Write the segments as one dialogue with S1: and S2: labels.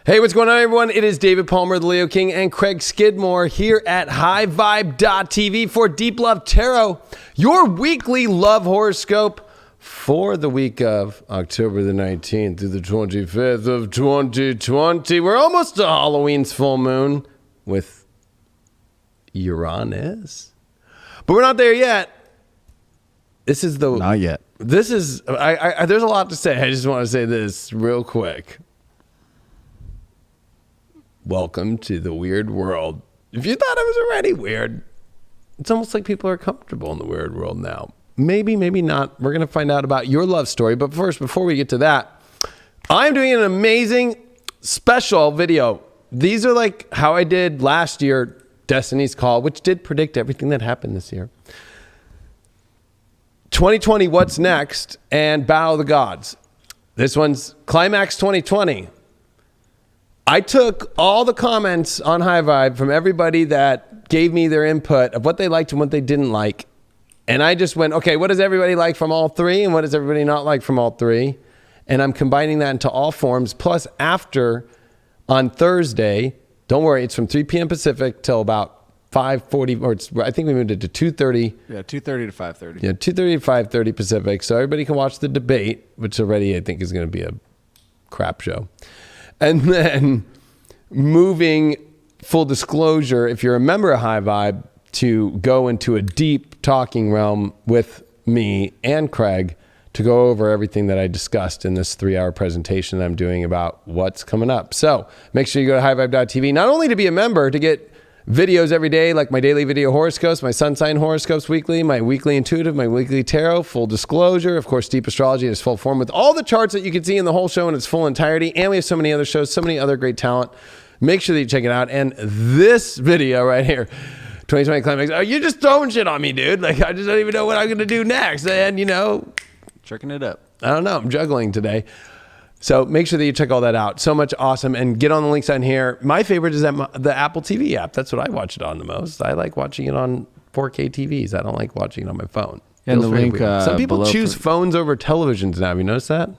S1: Hey, what's going on, everyone? It is David Palmer, the Leo King, and Craig Skidmore here at highvibe.tv for Deep Love Tarot, your weekly love horoscope for the week of October the 19th through the 25th of 2020. We're almost to Halloween's full moon with Uranus, but we're not there yet. This is the...
S2: Not yet.
S1: This is... there's a lot to say. I just want to say this real quick. Welcome to the weird world. If you thought it was already weird, it's almost like people are comfortable in the weird world now. Maybe, maybe not. We're going to find out about your love story. But first, before we get to that, I'm doing an amazing special video. These are like how I did last year, Destiny's Call, which did predict everything that happened this year. 2020, What's Next, and Battle of the Gods. This one's Climax 2020. I took all the comments on High Vibe from everybody that gave me their input of what they liked and what they didn't like. And I just went, okay, what does everybody like from all three? And what does everybody not like from all three? And I'm combining that into all forms. Plus, after on Thursday, don't worry, it's from 3 p.m. Pacific till about 5:40, or I think we moved it to 2:30.
S2: Yeah, 2:30 to 5:30.
S1: Yeah, 2:30 to 5:30 Pacific. So everybody can watch the debate, which already I think is going to be a crap show. And then moving, full disclosure, if you're a member of High Vibe, to go into a deep talking realm with me and Craig to go over everything that I discussed in this 3-hour presentation that I'm doing about what's coming up. So make sure you go to highvibe.tv, not only to be a member, to get videos every day, like my daily video horoscopes, my sun sign horoscopes weekly, my weekly intuitive, my weekly tarot, full disclosure, of course, deep astrology in its full form with all the charts that you can see in the whole show in its full entirety. And we have so many other shows, so many other great talent. Make sure that you check it out. And this video right here, 2020 Climax, oh, you're just throwing shit on me, dude. Like, I just don't even know what I'm going to do next. And, you know,
S2: Checking it up.
S1: I don't know. I'm juggling today. So make sure that you check all that out. So much awesome. And get on the links on here. My favorite is the Apple TV app. That's what I watch it on the most. I like watching it on 4K TVs. I don't like watching it on my phone.
S2: And the link
S1: some people choose phones over televisions now. Have you noticed that?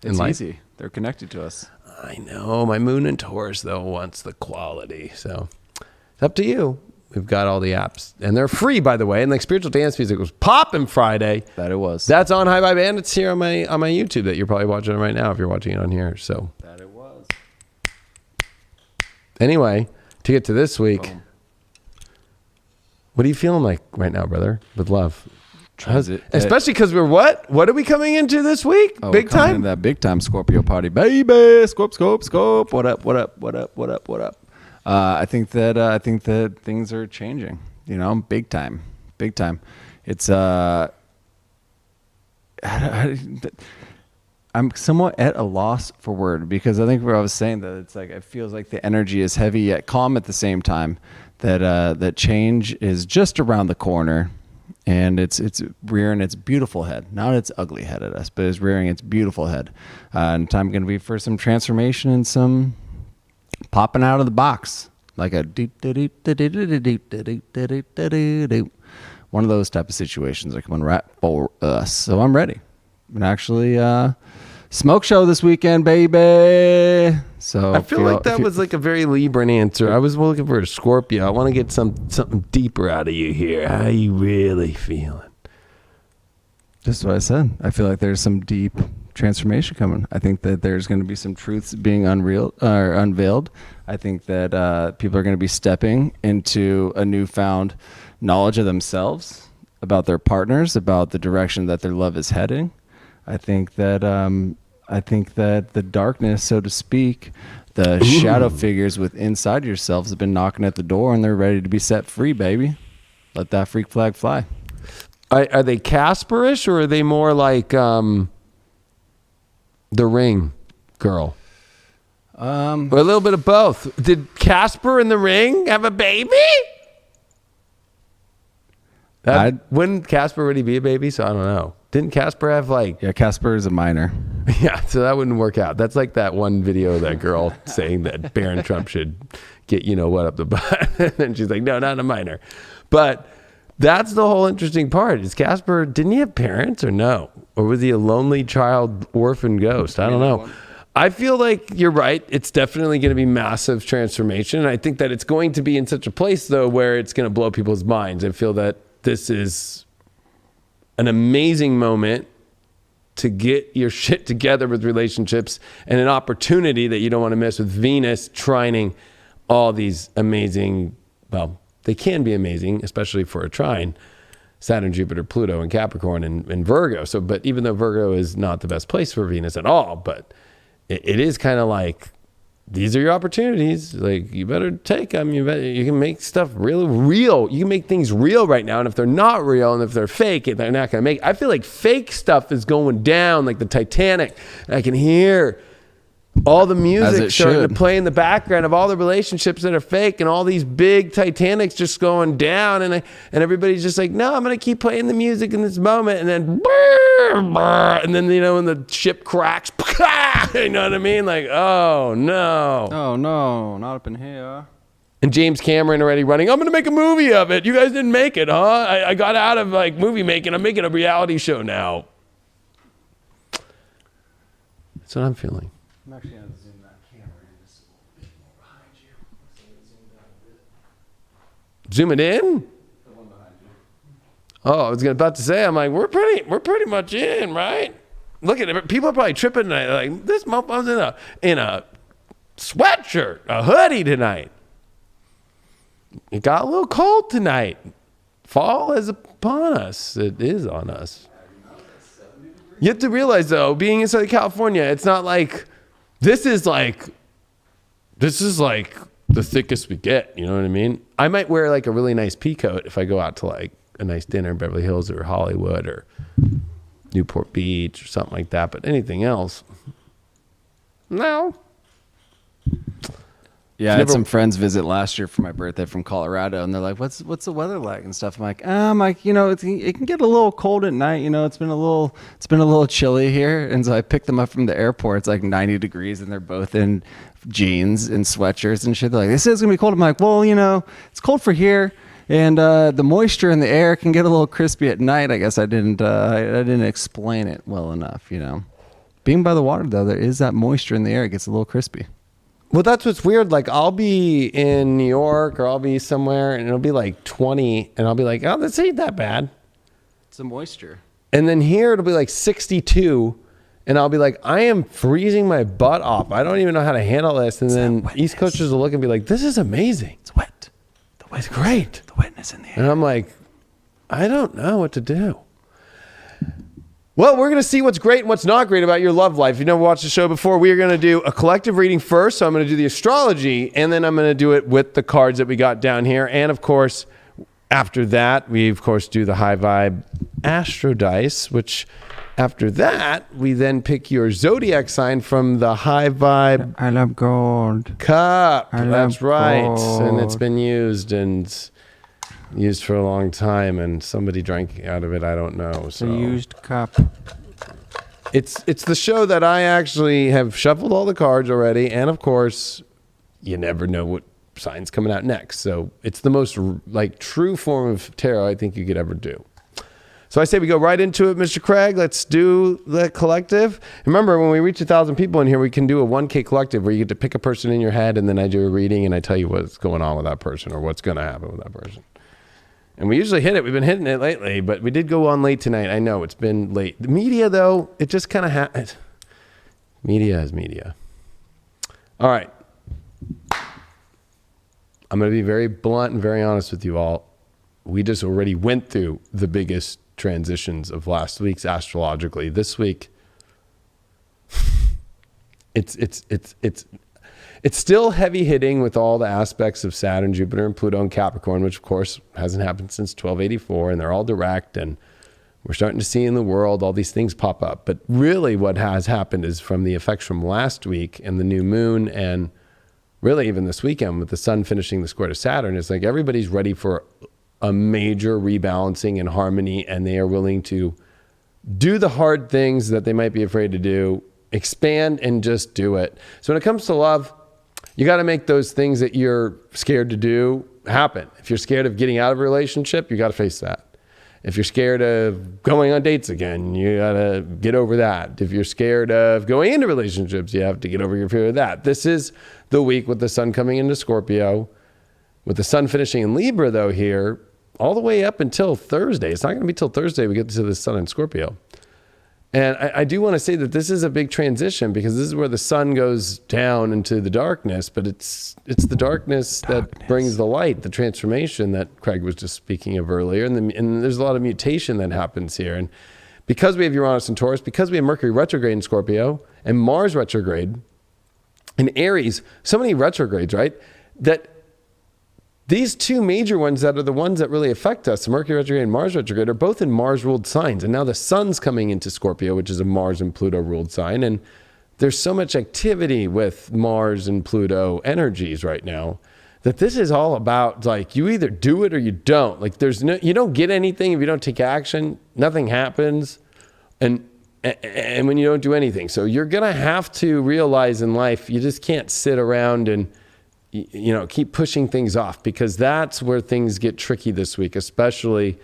S2: It's easy. They're connected to us.
S1: I know. My moon and Taurus, though, wants the quality. So it's up to you. We've got all the apps. And they're free, by the way. And like Spiritual Dance Music was popping Friday.
S2: That it was.
S1: That's on High Vibe, and it's here on my YouTube that you're probably watching right now if you're watching it on here. So
S2: That it was.
S1: Anyway, to get to this week,
S2: Boom.
S1: What are you feeling like right now, brother? With love? Especially because we're what? What are we coming into this week?
S2: Oh,
S1: big time?
S2: That big time Scorpio party, baby. Scorp. What up? I think that things are changing. You know, big time. It's I'm somewhat at a loss for word, because I think where I was saying that it's like it feels like the energy is heavy yet calm at the same time. That change is just around the corner, and it's rearing its beautiful head, not its ugly head at us, but it's rearing its beautiful head. And time going to be for some transformation and some popping out of the box, like a one of those type of situations are coming right for us. So I'm ready. And actually, smoke show this weekend, baby. So
S1: I feel like that was like a very Libran answer. I was looking for a Scorpio. I want to get something deeper out of you here. How you really feeling?
S2: Just what I said. I feel like there's some deep transformation coming. I think that there's going to be some truths being unveiled. I think that people are going to be stepping into a newfound knowledge of themselves, about their partners, about the direction that their love is heading. I think that the darkness, so to speak, the shadow figures with inside yourselves have been knocking at the door, and they're ready to be set free, baby. Let that freak flag fly.
S1: Are they Casperish, or are they more like the Ring girl? Or a little bit of both. Did Casper and the Ring have a baby? Wouldn't Casper already be a baby? So I don't know. Didn't Casper have like...
S2: Yeah, Casper is a minor.
S1: Yeah, so that wouldn't work out. That's like that one video of that girl saying that Barron Trump should get, you know what, up the butt. And she's like, no, not a minor. But that's the whole interesting part. Is Casper, didn't he have parents or no? Or was he a lonely child orphan ghost? I don't know. I feel like you're right. It's definitely going to be massive transformation. And I think that it's going to be in such a place, though, where it's going to blow people's minds. I feel that this is an amazing moment to get your shit together with relationships, and an opportunity that you don't want to miss with Venus trining all these amazing, well, they can be amazing, especially for a trine, Saturn, Jupiter, Pluto, and Capricorn, and Virgo. So, but even though Virgo is not the best place for Venus at all, but it is kind of like, these are your opportunities. Like, you better take them. You can make stuff really real. You can make things real right now. And if they're not real, and if they're fake, they're not going to make. I feel like fake stuff is going down, like the Titanic. I can hear all the music starting to play in the background of all the relationships that are fake, and all these big Titanics just going down, and everybody's just like, no, I'm gonna keep playing the music in this moment, and then when the ship cracks, you know what I mean? Like, oh no,
S2: not up in here.
S1: And James Cameron already running, I'm gonna make a movie of it. You guys didn't make it, huh? I got out of like movie making. I'm making a reality show now. That's what I'm feeling.
S2: I'm actually going to zoom that camera in just a little bit more behind you.
S1: Zoom it in?
S2: The one behind you.
S1: Oh, I was about to say, I'm like, we're pretty much in, right? Look at it. People are probably tripping tonight. Like, this motherfucker's in a sweatshirt, a hoodie tonight. It got a little cold tonight. Fall is upon us. It is on us. You have to realize, though, being in Southern California, it's not like, this is like the thickest we get. You know what I mean? I might wear like a really nice pea coat if I go out to like a nice dinner in Beverly Hills or Hollywood or Newport Beach or something like that. But anything else, no.
S2: Yeah, I had some friends visit last year for my birthday from Colorado, and they're like, "What's the weather like and stuff?" I'm like, it can get a little cold at night. You know, it's been a little chilly here, and so I picked them up from the airport. It's like 90 degrees, and they're both in jeans and sweatshirts and shit. They're like, "This is gonna be cold." I'm like, "Well, it's cold for here, and the moisture in the air can get a little crispy at night." I guess I didn't explain it well enough. Being by the water though, there is that moisture in the air. It gets a little crispy.
S1: Well, that's what's weird. Like, I'll be in New York or I'll be somewhere and it'll be like 20 and I'll be like, oh, this ain't that bad.
S2: It's the moisture.
S1: And then here it'll be like 62 and I'll be like, I am freezing my butt off. I don't even know how to handle this. And then East Coasters will look and be like, this is amazing.
S2: It's wet.
S1: It's great.
S2: The wetness in the air.
S1: And I'm like, I don't know what to do. Well, we're going to see what's great and what's not great about your love life. If you've never watched the show before, we are going to do a collective reading first. So I'm going to do the astrology, and then I'm going to do it with the cards that we got down here. And, of course, after that, we, of course, do the high vibe Astro Dice, which after that, we then pick your zodiac sign from the high vibe
S2: I love gold
S1: cup. That's right.
S2: Gold.
S1: And it's been used for a long time, and somebody drank out of it. I don't know. So
S2: the used cup.
S1: It's the show that I actually have shuffled all the cards already, and of course, you never know what sign's coming out next. So it's the most like true form of tarot I think you could ever do. So I say we go right into it, Mr. Craig. Let's do the collective. Remember, when we reach 1,000 people in here, we can do a 1K collective where you get to pick a person in your head, and then I do a reading and I tell you what's going on with that person or what's going to happen with that person. And we usually hit it. We've been hitting it lately, but we did go on late tonight. I know it's been late. The media, though, it just kind of happens. Media is media. All right. I'm going to be very blunt and very honest with you all. We just already went through the biggest transitions of last week's astrologically. This week, it's still heavy hitting with all the aspects of Saturn, Jupiter, and Pluto and Capricorn, which of course hasn't happened since 1284, and they're all direct, and we're starting to see in the world all these things pop up. But really what has happened is from the effects from last week and the new moon, and really even this weekend with the sun finishing the square to Saturn, it's like everybody's ready for a major rebalancing and harmony, and they are willing to do the hard things that they might be afraid to do, expand and just do it. So when it comes to love, you got to make those things that you're scared to do happen. If you're scared of getting out of a relationship, you got to face that. If you're scared of going on dates again, you gotta get over that. If you're scared of going into relationships, you have to get over your fear of that. This is the week with the sun coming into Scorpio, with the sun finishing in Libra though here, all the way up until Thursday. It's not gonna be till Thursday we get to the sun in Scorpio. And I do want to say that this is a big transition because this is where the sun goes down into the darkness, but it's the darkness that brings the light, the transformation that Craig was just speaking of earlier. And there's a lot of mutation that happens here. And because we have Uranus and Taurus, because we have Mercury retrograde in Scorpio and Mars retrograde in Aries, so many retrogrades, right? That these two major ones that are the ones that really affect us, Mercury retrograde and Mars retrograde, are both in Mars-ruled signs. And now the sun's coming into Scorpio, which is a Mars and Pluto-ruled sign. And there's so much activity with Mars and Pluto energies right now that this is all about, like, you either do it or you don't. Like, you don't get anything if you don't take action. Nothing happens. And when you don't do anything. So you're going to have to realize in life, you just can't sit around and keep pushing things off, because that's where things get tricky this week, especially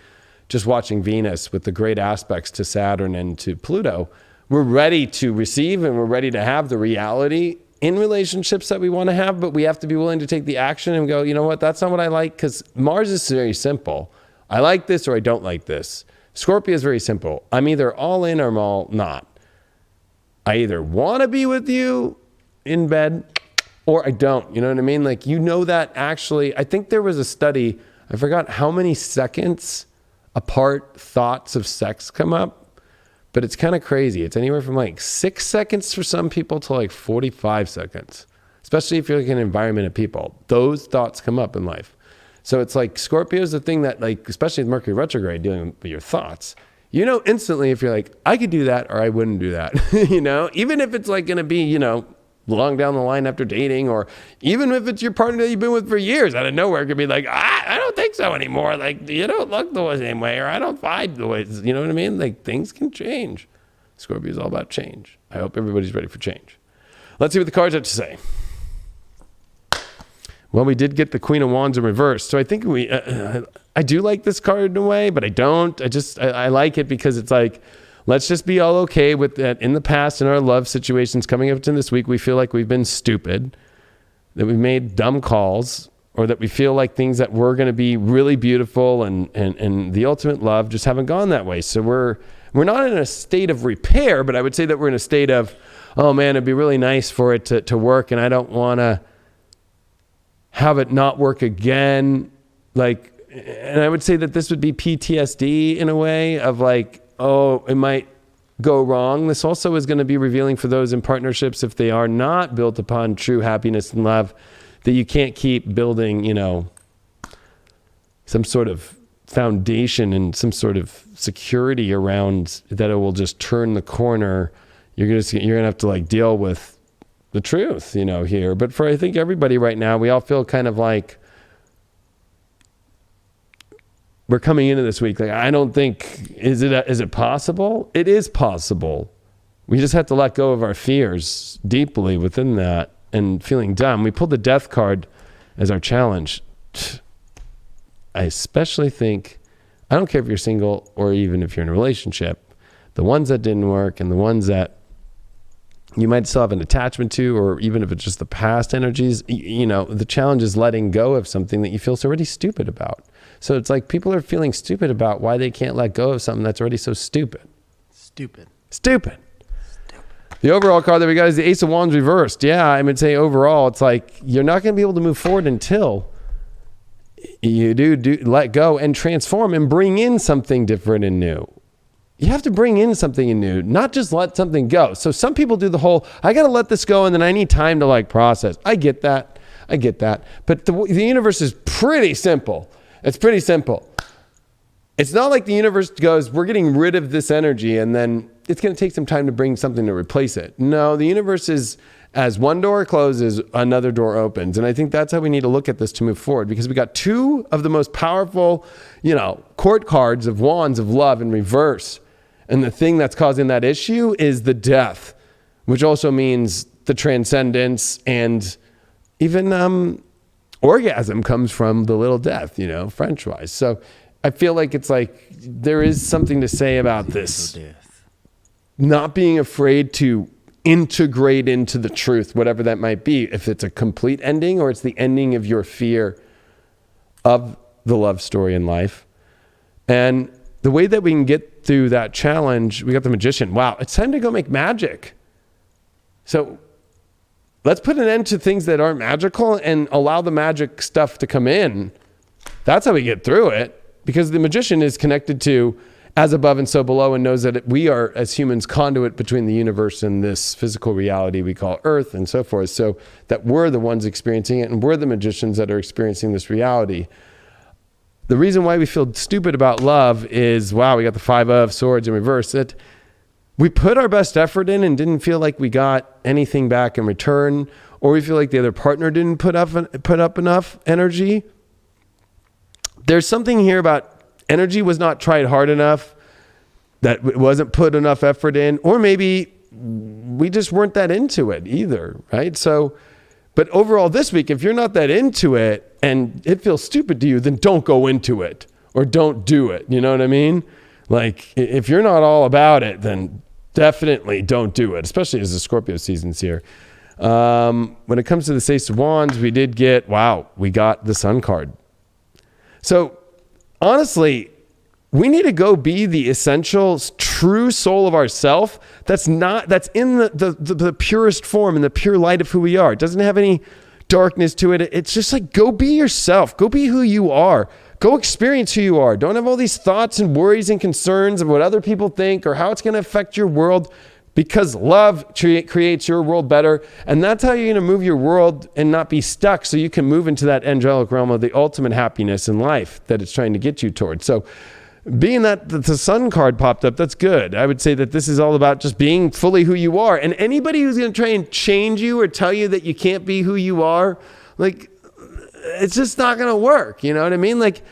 S1: just watching Venus with the great aspects to Saturn and to Pluto. We're ready to receive and we're ready to have the reality in relationships that we want to have, but we have to be willing to take the action and go, you know what, that's not what I like, because Mars is very simple. I like this or I don't like this. Scorpio is very simple. I'm either all in or I'm all not. I either want to be with you in bed or I don't, you know what I mean? Like, that actually, I think there was a study, I forgot how many seconds apart thoughts of sex come up, but it's kind of crazy. It's anywhere from like 6 seconds for some people to like 45 seconds, especially if you're like in an environment of people. Those thoughts come up in life. So it's like Scorpio is the thing that, like, especially with Mercury retrograde, dealing with your thoughts, instantly if you're like, I could do that or I wouldn't do that, even if it's like going to be, long down the line after dating, or even if it's your partner that you've been with for years, out of nowhere, it could be like, I don't think so anymore. Like, you don't look the same way, or I don't find the way, you know what I mean? Like, things can change. Scorpio is all about change. I hope everybody's ready for change. Let's see what the cards have to say. Well, we did get the Queen of Wands in reverse. So I think I do like this card in a way, but I don't. I like it because it's like, let's just be all okay with that. In the past, in our love situations coming up to this week, we feel like we've been stupid, that we've made dumb calls, or that we feel like things that were going to be really beautiful and the ultimate love just haven't gone that way. So we're not in a state of repair, but I would say that we're in a state of, oh man, it'd be really nice for it to work, and I don't want to have it not work again. Like, and I would say that this would be PTSD in a way of like, oh, it might go wrong. This also is going to be revealing for those in partnerships, if they are not built upon true happiness and love, that you can't keep building, some sort of foundation and some sort of security around that it will just turn the corner. You're going to have to like deal with the truth, here. But for, I think, everybody right now, we all feel kind of like, we're coming into this week like, I don't think, is it possible? It is possible. We just have to let go of our fears deeply within that and feeling dumb. We pulled the Death card as our challenge. I especially think, I don't care if you're single or even if you're in a relationship, the ones that didn't work and the ones that you might still have an attachment to, or even if it's just the past energies, the challenge is letting go of something that you feel so already stupid about. So it's like people are feeling stupid about why they can't let go of something that's already so stupid. Stupid. The overall card that we got is the Ace of Wands reversed. Yeah, I would say overall, it's like you're not going to be able to move forward until you do let go and transform and bring in something different and new. You have to bring in something new, not just let something go. So some people do the whole, I got to let this go and then I need time to like process. I get that. But the universe is pretty simple. It's pretty simple. It's not like the universe goes, we're getting rid of this energy and then it's going to take some time to bring something to replace it. No, the universe is, as one door closes, another door opens. And I think that's how we need to look at this to move forward, because we got two of the most powerful, court cards of wands of love in reverse. And the thing that's causing that issue is the Death, which also means the transcendence, and even orgasm comes from the little death, French-wise. So I feel like it's like there is something to say about this. Not being afraid to integrate into the truth, whatever that might be, if it's a complete ending or it's the ending of your fear of the love story in life. And the way that we can get through that challenge, we got the Magician. Wow, it's time to go make magic. So let's put an end to things that aren't magical and allow the magic stuff to come in. That's how we get through it, because the Magician is connected to as above and so below, and knows that we are, as humans, conduit between the universe and this physical reality we call Earth and so forth, so that we're the ones experiencing it, and we're the magicians that are experiencing this reality. The reason why we feel stupid about love is, wow, we got the Five of Swords in reverse. It, we put our best effort in and didn't feel like we got anything back in return, or we feel like the other partner didn't put up enough energy. There's something here about energy was not tried hard enough, that it wasn't put enough effort in, or maybe we just weren't that into it either, right? So, but overall this week, if you're not that into it and it feels stupid to you, then don't go into it or don't do it. You know what I mean? Like, if you're not all about it, then definitely don't do it, especially as the Scorpio season's here. When it comes to the Ace of Wands, we did get, wow, we got the Sun card. So honestly, we need to go be the essential, true soul of ourself. That's in the purest form and the pure light of who we are. It doesn't have any darkness to it. It's just like, go be yourself. Go be who you are. Go experience who you are. Don't have all these thoughts and worries and concerns of what other people think or how it's going to affect your world, because love creates your world better. And that's how you're going to move your world and not be stuck, so you can move into that angelic realm of the ultimate happiness in life that it's trying to get you towards. So being that the Sun card popped up, that's good. I would say that this is all about just being fully who you are. And anybody who's going to try and change you or tell you that you can't be who you are, like, it's just not going to work. You know what I mean? Like,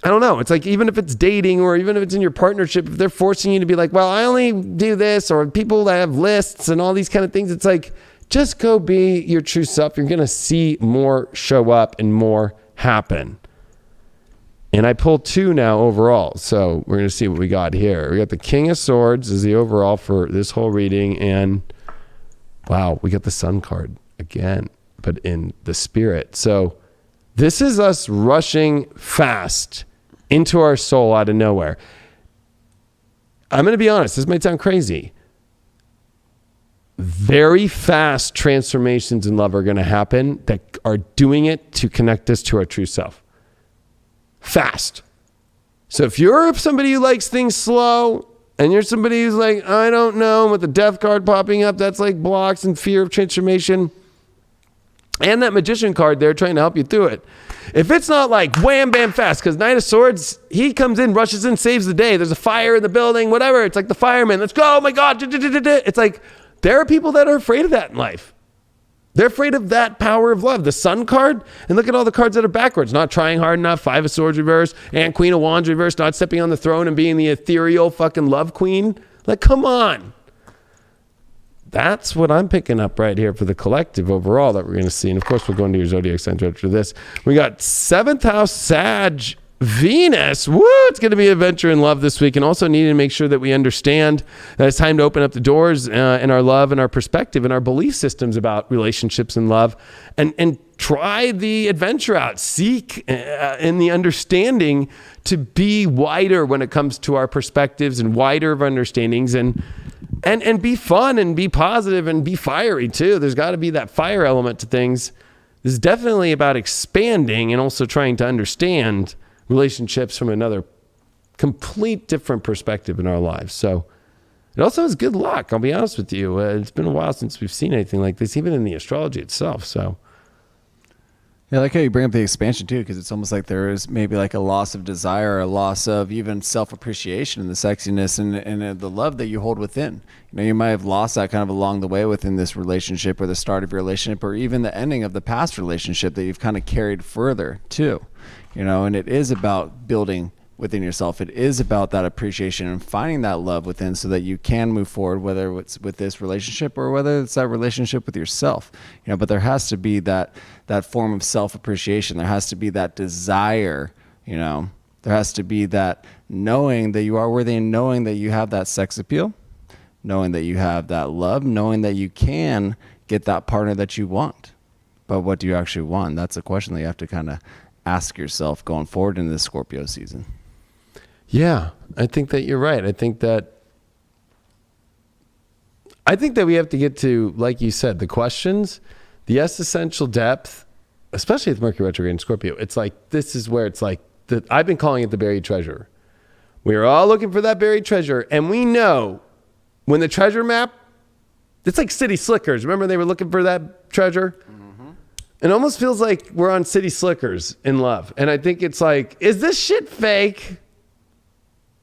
S1: I don't know. It's like, even if it's dating or even if it's in your partnership, if they're forcing you to be like, well, I only do this, or people that have lists and all these kind of things, it's like, just go be your true self. You're going to see more show up and more happen. And I pulled 2 now overall. So we're going to see what we got here. We got the King of Swords is the overall for this whole reading. And wow, we got the Sun card again, but in the spirit. So this is us rushing fast into our soul out of nowhere. I'm going to be honest. This might sound crazy. Very fast transformations in love are going to happen that are doing it to connect us to our true self. Fast. So if you're somebody who likes things slow, and you're somebody who's like, I don't know, with the Death card popping up, that's like blocks and fear of transformation, and that Magician card there trying to help you through it. If it's not like wham, bam, fast, because Knight of Swords, he comes in, rushes in, saves the day. There's a fire in the building, whatever. It's like the fireman. Let's go. Oh my God. It's like, there are people that are afraid of that in life. They're afraid of that power of love. The Sun card, and look at all the cards that are backwards. Not trying hard enough, Five of Swords reverse, and Queen of Wands reverse, not stepping on the throne and being the ethereal fucking love queen. Like, come on. That's what I'm picking up right here for the collective overall that we're going to see. And of course, we'll go into your zodiac signs after this. We got 7th house Sag Venus. Woo! It's going to be adventure and love this week, and also needing to make sure that we understand that it's time to open up the doors in our love and our perspective and our belief systems about relationships and love, and try the adventure out. Seek in the understanding to be wider when it comes to our perspectives and wider of understandings, and be fun and be positive and be fiery too. There's got to be that fire element to things. This is definitely about expanding and also trying to understand relationships from another complete different perspective in our lives. So it also has good luck. I'll be honest with you. It's been a while since we've seen anything like this, even in the astrology itself. So
S2: yeah, I like how you bring up the expansion too, because it's almost like there is maybe like a loss of desire, a loss of even self-appreciation and the sexiness and the love that you hold within. You know, you might have lost that kind of along the way within this relationship, or the start of your relationship, or even the ending of the past relationship that you've kind of carried further too. You know, and it is about building within yourself. It is about that appreciation and finding that love within, so that you can move forward, whether it's with this relationship or whether it's that relationship with yourself. You know, but there has to be that form of self-appreciation. There has to be that desire, you know, There has to be that knowing that you are worthy and knowing that you have that sex appeal, knowing that you have that love, knowing that you can get that partner that you want. But what do you actually want? That's a question that you have to kind of ask yourself going forward in this Scorpio season.
S1: Yeah, I think that you're right. I think that we have to get to, like you said, the questions, the existential depth, especially with Mercury retrograde in Scorpio. It's like, this is where it's like, I've been calling it the buried treasure. We're all looking for that buried treasure. And we know when the treasure map, it's like City Slickers. Remember they were looking for that treasure? Mm-hmm. It almost feels like we're on City Slickers in love. And I think it's like, is this shit fake?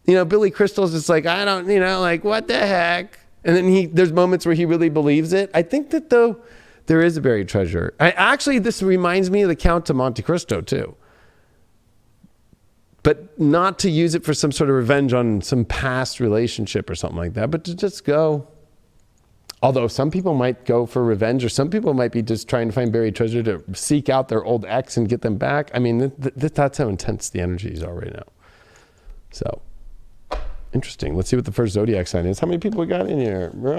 S1: You know, Billy Crystal's just like, I don't, like, what the heck? And then there's moments where he really believes it. I think that, though, there is a buried treasure. This reminds me of the Count of Monte Cristo, too. But not to use it for some sort of revenge on some past relationship or something like that, but to just go. Although some people might go for revenge, or some people might be just trying to find buried treasure to seek out their old ex and get them back. I mean, that's how intense the energies are right now. So, interesting. Let's see what the first zodiac sign is. How many people we got in here? We're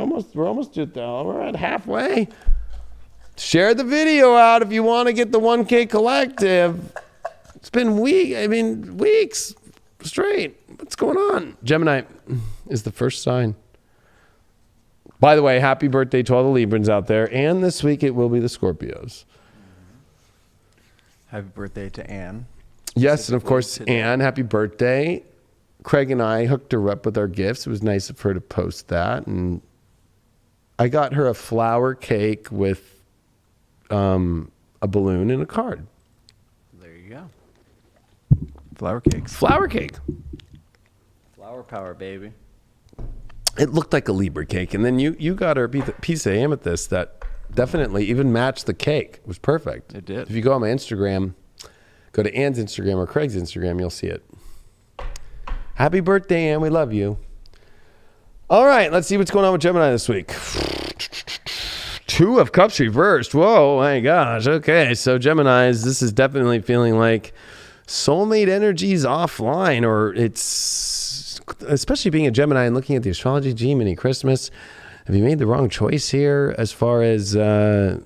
S1: at halfway. Share the video out if you want to get the 1K collective. It's been weeks straight. What's going on? Gemini is the first sign. By the way, happy birthday to all the Librans out there. And this week it will be the Scorpios.
S2: Happy birthday to Anne.
S1: Yes, and of course, today. Anne, happy birthday. Craig and I hooked her up with our gifts. It was nice of her to post that. And I got her a flower cake with a balloon and a card.
S2: There you go. Flower cakes.
S1: Flower cake.
S2: Flower power, baby.
S1: It looked like a Libra cake. And then you got her a piece of amethyst that definitely even matched the cake. It was perfect.
S2: It did.
S1: If you go on my Instagram, go to Anne's Instagram or Craig's Instagram, you'll see it. Happy birthday, Anne. We love you. All right, let's see what's going on with Gemini this week. Two of Cups reversed. Whoa, my gosh. Okay, so Geminis, this is definitely feeling like soulmate energy's offline, or it's, especially being a Gemini and looking at the astrology, Gemini Christmas. Have you made the wrong choice here as far as, who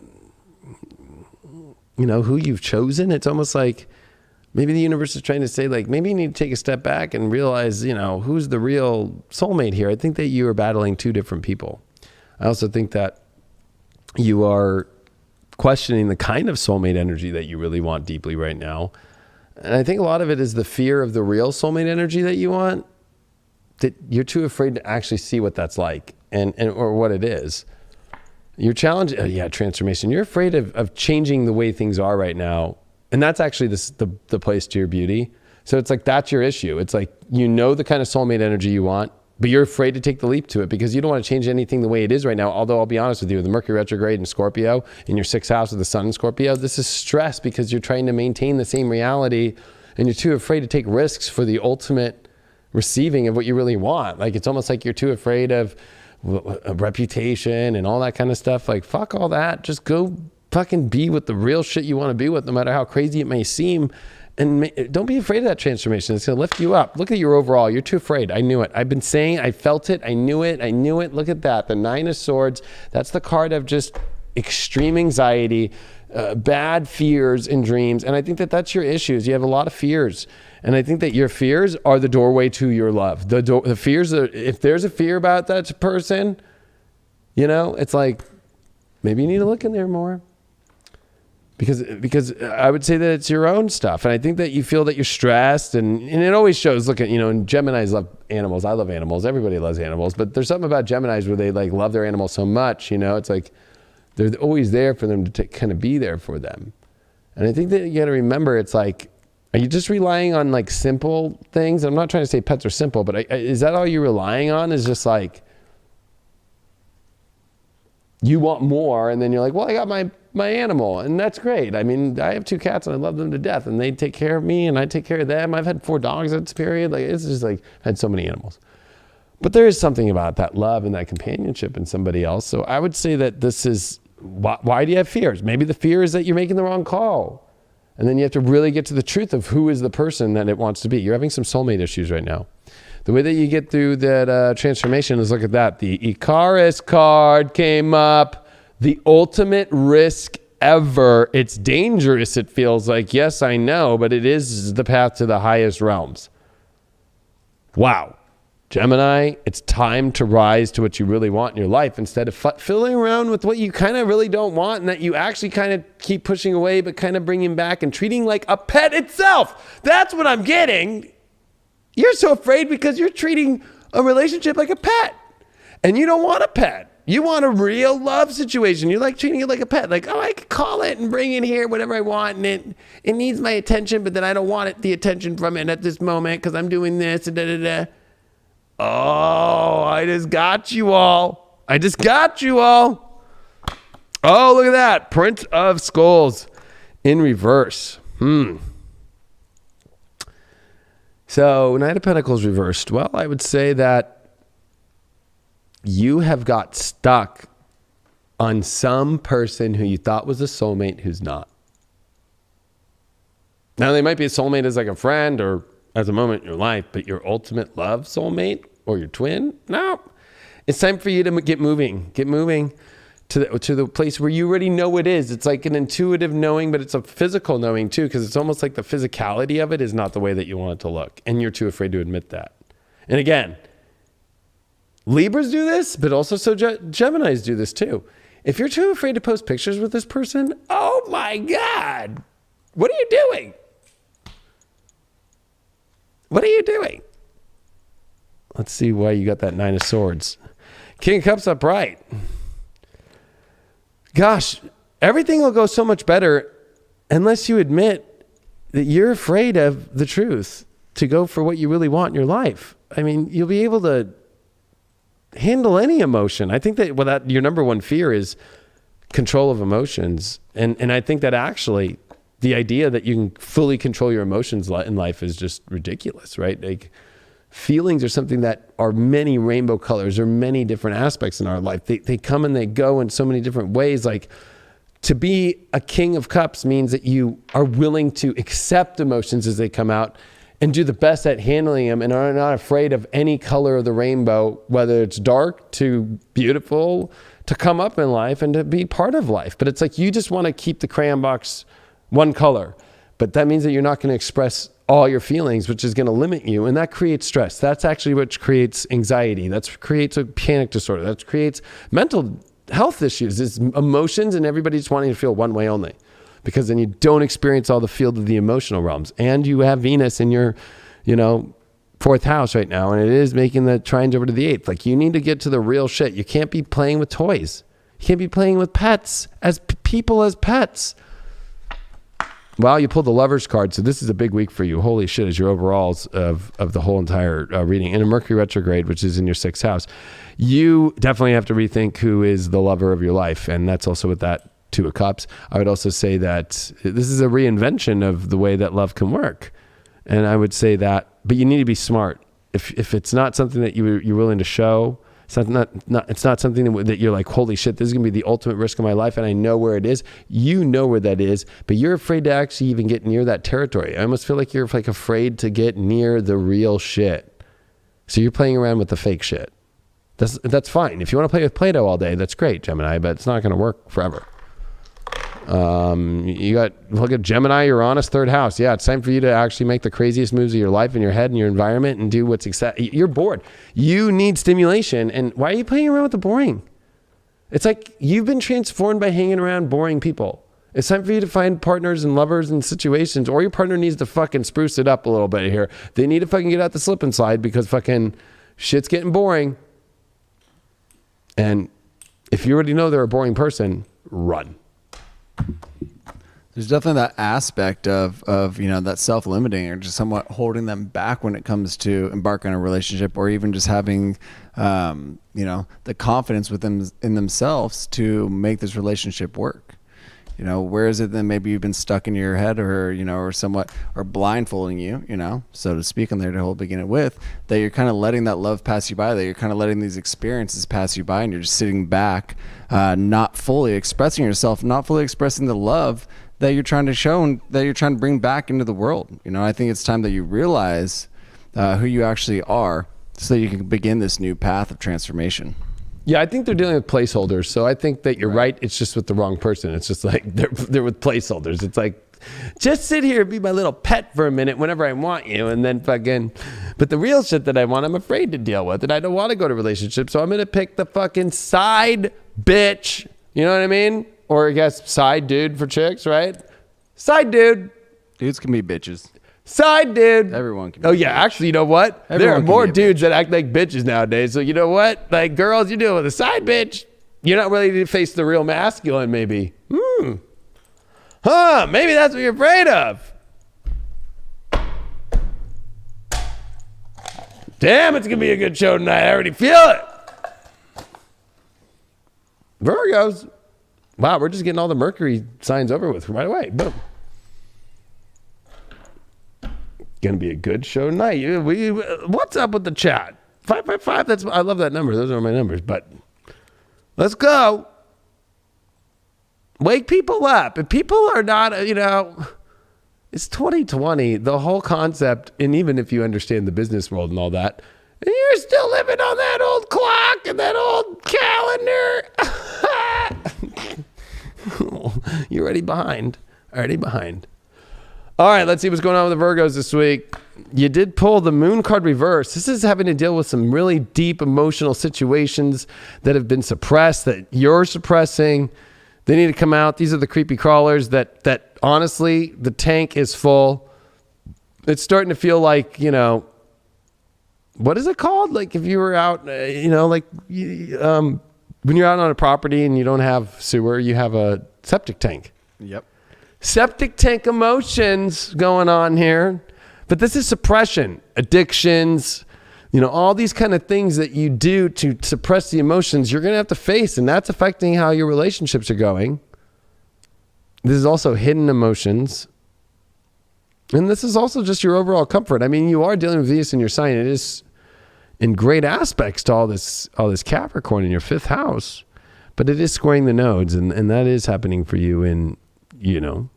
S1: you've chosen? It's almost like maybe the universe is trying to say, like, maybe you need to take a step back and realize, who's the real soulmate here. I think that you are battling two different people. I also think that you are questioning the kind of soulmate energy that you really want deeply right now. And I think a lot of it is the fear of the real soulmate energy that you want, that you're too afraid to actually see what that's like and or what it is. You're challenged, transformation. You're afraid of changing the way things are right now. And that's actually the place to your beauty. So it's like, that's your issue. It's like, the kind of soulmate energy you want, but you're afraid to take the leap to it because you don't want to change anything the way it is right now. Although I'll be honest with you, the Mercury retrograde in Scorpio, in your 6th house with the sun in Scorpio, this is stress because you're trying to maintain the same reality and you're too afraid to take risks for the ultimate receiving of what you really want. Like, it's almost like you're too afraid of a reputation and all that kind of stuff. Like, fuck all that. Just go fucking be with the real shit you want to be with, no matter how crazy it may seem. And don't be afraid of that transformation. It's going to lift you up. Look at your overall. You're too afraid. I knew it. I've been saying, I felt it. I knew it. Look at that. The 9 of Swords. That's the card of just extreme anxiety, bad fears and dreams. And I think that that's your issues. You have a lot of fears. And I think that your fears are the doorway to your love. The fears, if there's a fear about that person, it's like, maybe you need to look in there more. Because I would say that it's your own stuff. And I think that you feel that you're stressed and it always shows. Look at, and Geminis love animals. I love animals. Everybody loves animals. But there's something about Geminis where they like love their animals so much, it's like they're always there for them to kind of be there for them. And I think that you got to remember, it's like, are you just relying on like simple things? I'm not trying to say pets are simple, but is that all you're relying on? Is just like, you want more, and then you're like, well, I got my animal, and that's great. I mean, I have 2 cats, and I love them to death, and they take care of me, and I take care of them. I've had 4 dogs at this period. Like, it's just like, I had so many animals. But there is something about that love and that companionship in somebody else. So I would say that this is, why do you have fears? Maybe the fear is that you're making the wrong call. And then you have to really get to the truth of who is the person that it wants to be. You're having some soulmate issues right now. The way that you get through that transformation is, look at that. The Icarus card came up. The ultimate risk ever. It's dangerous, it feels like. Yes, I know, but it is the path to the highest realms. Wow. Gemini, it's time to rise to what you really want in your life instead of fiddling around with what you kind of really don't want and that you actually kind of keep pushing away but kind of bringing back and treating like a pet itself. That's what I'm getting. You're so afraid because you're treating a relationship like a pet, and you don't want a pet. You want a real love situation. You like treating it like a pet. Like, oh, I could call it and bring it here whenever I want, and it needs my attention, but then I don't want the attention from it at this moment because I'm doing this and da-da-da. Oh, I just got you all. Oh, look at that. Prince of Skulls in reverse. So, Knight of Pentacles reversed. Well, I would say that you have got stuck on some person who you thought was a soulmate who's not. Now, they might be a soulmate as like a friend or as a moment in your life, but your ultimate love soulmate or your twin? No. It's time for you to get moving. Get moving to the place where you already know it is. It's like an intuitive knowing, but it's a physical knowing too, because it's almost like the physicality of it is not the way that you want it to look. And you're too afraid to admit that. And again, Libras do this, but also Geminis do this too. If you're too afraid to post pictures with this person, oh my God, what are you doing? What are you doing? Let's see why you got that Nine of Swords. King of Cups upright. Gosh, everything will go so much better unless you admit that you're afraid of the truth to go for what you really want in your life. I mean, you'll be able to handle any emotion. I think that your number one fear is control of emotions. And I think that actually the idea that you can fully control your emotions in life is just ridiculous, right? Like, feelings are something that are many rainbow colors or many different aspects in our life. They come and they go in so many different ways. Like, to be a King of Cups means that you are willing to accept emotions as they come out and do the best at handling them and are not afraid of any color of the rainbow, whether it's dark to beautiful, to come up in life and to be part of life. But it's like you just want to keep the crayon box one color, but that means that you're not going to express all your feelings, which is going to limit you. And that creates stress. That's actually what creates anxiety. That creates a panic disorder. That creates mental health issues. It's emotions, and everybody's wanting to feel one way only, because then you don't experience all the field of the emotional realms. And you have Venus in your, fourth house right now. And it is making the trines over to the eighth. Like, you need to get to the real shit. You can't be playing with toys. You can't be playing with pets as people as pets. Well, you pulled the Lovers card, so this is a big week for you. Holy shit, as your overalls of the whole entire reading. And a Mercury retrograde, which is in your sixth house. You definitely have to rethink who is the lover of your life, and that's also with that Two of Cups. I would also say that this is a reinvention of the way that love can work. And I would say that, but you need to be smart. If it's not something that you're willing to show, it's not something that you're like, holy shit, this is going to be the ultimate risk of my life, and I know where it is. You know where that is, but you're afraid to actually even get near that territory. I almost feel like you're like afraid to get near the real shit. So you're playing around with the fake shit. That's fine. If you want to play with Play-Doh all day, that's great, Gemini, but it's not going to work forever. Look at Gemini, Uranus, third house. Yeah, it's time for you to actually make the craziest moves of your life in your head and your environment and do what's exciting. You're bored. You need stimulation. And why are you playing around with the boring? It's like you've been transformed by hanging around boring people. It's time for you to find partners and lovers and situations, or your partner needs to fucking spruce it up a little bit here. They need to fucking get out the slip and slide because fucking shit's getting boring. And if you already know they're a boring person, run.
S2: There's definitely that aspect of that self-limiting or just somewhat holding them back when it comes to embark on a relationship, or even just having the confidence within in themselves to make this relationship work. Where is it that maybe you've been stuck in your head or somewhat, or blindfolding you, so to speak, on there to begin it with, that you're kind of letting that love pass you by, that you're kind of letting these experiences pass you by, and you're just sitting back, not fully expressing yourself, not fully expressing the love that you're trying to show and that you're trying to bring back into the world. You know, I think it's time that you realize who you actually are so that you can begin this new path of transformation.
S1: Yeah, I think they're dealing with placeholders. So I think that you're right. It's just with the wrong person. It's just like they're with placeholders. It's like, just sit here and be my little pet for a minute whenever I want you. And then fucking, but the real shit that I want, I'm afraid to deal with. And I don't want to go to relationships. So I'm going to pick the fucking side bitch. You know what I mean? Or I guess side dude for chicks, right? Side dude.
S2: Dudes can be bitches.
S1: Side dude.
S2: Everyone can be
S1: Oh, yeah. Actually, you know what? There are more dudes that act like bitches nowadays. So you know what? Like, girls, you're dealing with a side bitch. You're not ready to face the real masculine, maybe. Maybe that's what you're afraid of. Damn, it's going to be a good show tonight. I already feel it. Virgos. Wow, we're just getting all the Mercury signs over with right away. Boom. Going to be a good show tonight. What's up with the chat? 555, I love that number. Those are my numbers, but let's go. Wake people up. If people are not, you know, it's 2020. The whole concept, and even if you understand the business world and all that, you're still living on that old clock and that old calendar. You're already behind. All right, let's see what's going on with the Virgos this week. You did pull the Moon card reverse. This is having to deal with some really deep emotional situations that have been suppressed, that you're suppressing. They need to come out. These are the creepy crawlers that honestly, the tank is full. It's starting to feel like, you know, what is it called? Like if you were out, you know, like when you're out on a property and you don't have sewer, you have a septic tank.
S2: Yep.
S1: Septic tank emotions going on here. But this is suppression, addictions, you know, all these kind of things that you do to suppress the emotions you're going to have to face, and that's affecting how your relationships are going. This is also hidden emotions. And this is also just your overall comfort. I mean, you are dealing with Venus in your sign. It is in great aspects to all this Capricorn in your 5th house, but it is squaring the nodes, and that is happening for you in, you know,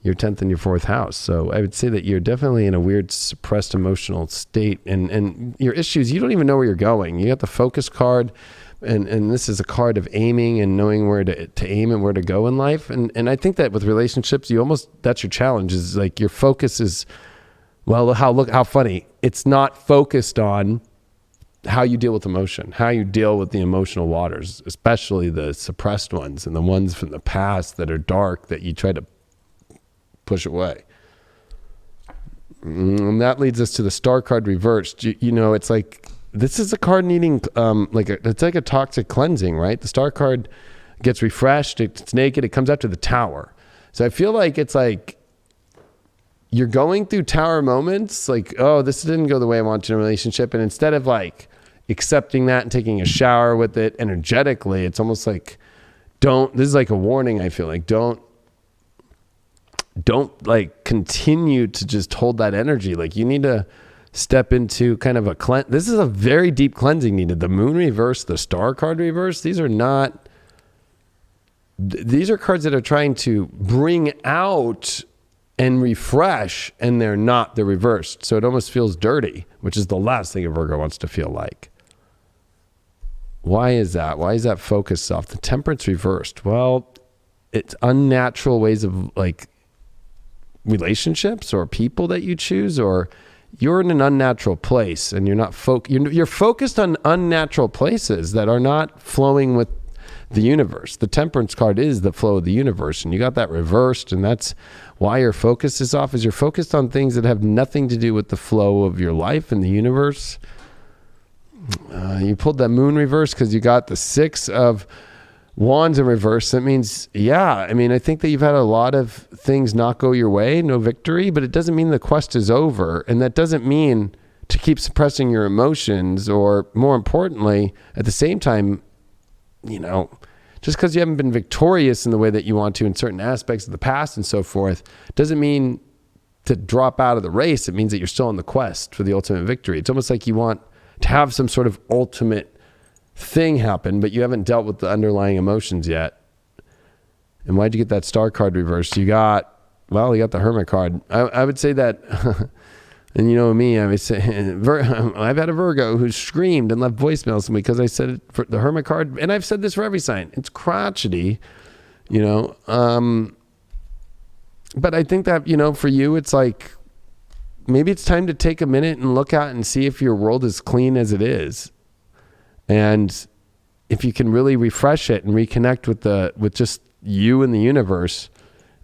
S1: your 10th and your 4th house. So I would say that you're definitely in a weird suppressed emotional state, and your issues, you don't even know where you're going. You got the focus card, and this is a card of aiming and knowing where to aim and where to go in life. And I think that with relationships, that's your challenge, is like your focus is, well, look how funny. It's not focused on how you deal with emotion, how you deal with the emotional waters, especially the suppressed ones and the ones from the past that are dark that you try to push away. And that leads us to the Star card reversed. You know, it's like, this is a card needing, it's like a toxic cleansing, right? The Star card gets refreshed. It's naked. It comes out to the Tower. So I feel like it's like, you're going through Tower moments, like, oh, this didn't go the way I wanted in a relationship. And instead of like accepting that and taking a shower with it energetically, it's almost like, this is like a warning. I feel like, don't like continue to just hold that energy. Like you need to step into kind of a this is a very deep cleansing needed. The Moon reverse, the Star card reverse, these are cards that are trying to bring out and refresh, and they're reversed. So it almost feels dirty, which is the last thing a Virgo wants to feel like. Why is that? Why is that focus off? The Temperance reversed. Well, it's unnatural ways of like relationships or people that you choose, or you're in an unnatural place and you're not you're focused on unnatural places that are not flowing with the universe. The Temperance card is the flow of the universe, and you got that reversed, and that's why your focus is off, is you're focused on things that have nothing to do with the flow of your life and the universe. You pulled that Moon reverse because you got the 6 of Wands in reverse. That means, I think that you've had a lot of things not go your way, no victory, but it doesn't mean the quest is over. And that doesn't mean to keep suppressing your emotions, or more importantly, at the same time, you know, just because you haven't been victorious in the way that you want to in certain aspects of the past and so forth, doesn't mean to drop out of the race. It means that you're still on the quest for the ultimate victory. It's almost like you want to have some sort of ultimate thing happen, but you haven't dealt with the underlying emotions yet. And why'd you get that star card reversed? You got the Hermit card. I would say that, and you know me, I would say, I've had a Virgo who screamed and left voicemails to me because I said it for the Hermit card, and I've said this for every sign. It's crotchety, you know. But I think that, you know, for you, it's like, maybe it's time to take a minute and look out and see if your world is clean as it is. And if you can really refresh it and reconnect with just you and the universe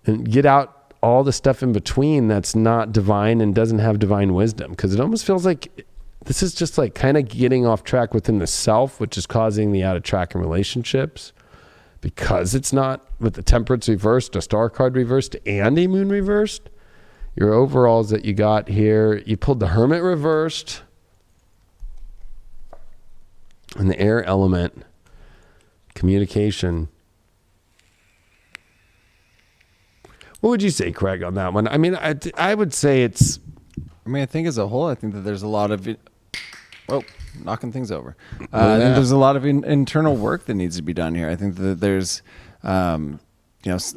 S1: and get out all the stuff in between that's not divine and doesn't have divine wisdom. Because it almost feels like this is just like kind of getting off track within the self, which is causing the out of track in relationships. Because it's not with the Temperance reversed, a star card reversed, and a moon reversed. Your overalls that you got here, you pulled the Hermit reversed and the air element, communication. What would you say, Craig, on that one? I mean, I would say it's...
S2: I think as a whole, I think that there's a lot of... knocking things over. I think there's a lot of internal work that needs to be done here. I think that there's,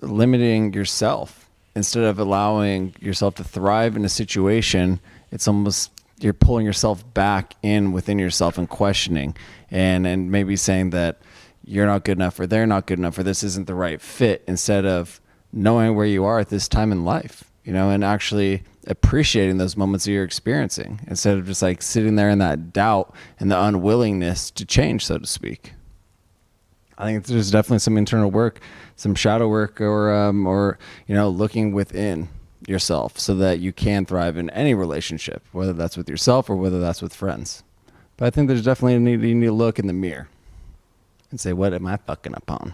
S2: limiting yourself instead of allowing yourself to thrive in a situation. It's almost you're pulling yourself back in within yourself and questioning, and maybe saying that you're not good enough or they're not good enough or this isn't the right fit, instead of knowing where you are at this time in life, you know, and actually appreciating those moments that you're experiencing instead of just like sitting there in that doubt and the unwillingness to change, so to speak. I think there's definitely some internal work, some shadow work, or looking within yourself so that you can thrive in any relationship, whether that's with yourself or whether that's with friends. But I think there's definitely you need to look in the mirror and say, what am I fucking up on?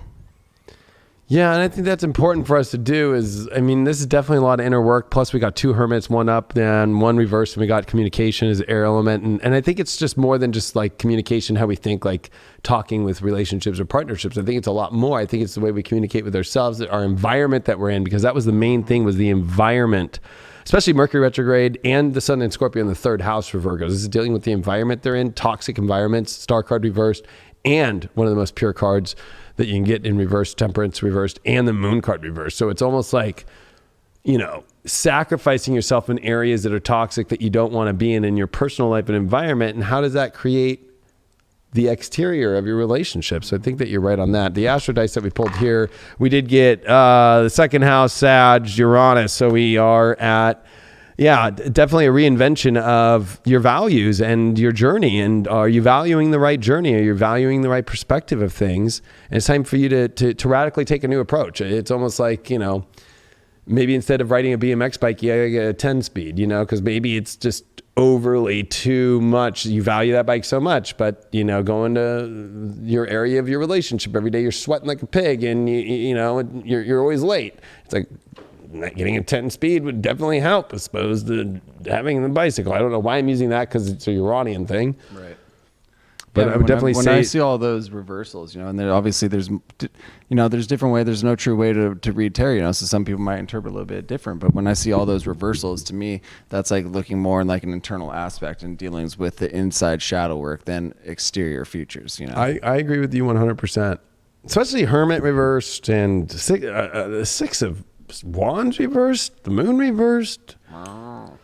S1: Yeah, and I think that's important for us to do is, I mean, this is definitely a lot of inner work. Plus we got two Hermits, one up and one reversed, and we got communication as air element. And I think it's just more than just like communication, how we think, like talking with relationships or partnerships. I think it's a lot more. I think it's the way we communicate with ourselves, our environment that we're in, because that was the main thing, was the environment, especially Mercury retrograde and the Sun in Scorpio in the third house for Virgos. This is dealing with the environment they're in, toxic environments, star card reversed, and one of the most pure cards that you can get in reverse, Temperance reversed, and the moon card reversed. So it's almost like, you know, sacrificing yourself in areas that are toxic that you don't want to be in your personal life and environment. And how does that create the exterior of your relationship? So I think that you're right on that. The astro dice that we pulled here, we did get the second house, Sag, Uranus. So we are at, definitely a reinvention of your values and your journey. And are you valuing the right journey? Are you valuing the right perspective of things? And it's time for you to radically take a new approach. It's almost like, you know, maybe instead of riding a BMX bike, you gotta get a 10 speed, you know, because maybe it's just overly too much. You value that bike so much, but, you know, going to your area of your relationship every day, you're sweating like a pig and you're always late. It's like, getting a 10 speed would definitely help as opposed to having the bicycle. I don't know why I'm using that, because it's a Uranian thing. Right. But I would definitely say,
S2: when I see all those reversals, you know, and then obviously there's different way. There's no true way to read tarot, you know, so some people might interpret a little bit different. But when I see all those reversals, to me, that's like looking more in like an internal aspect and dealings with the inside shadow work than exterior features, you know.
S1: I agree with you 100%. Especially Hermit reversed and the Six of Wands reversed, the moon reversed. Wow.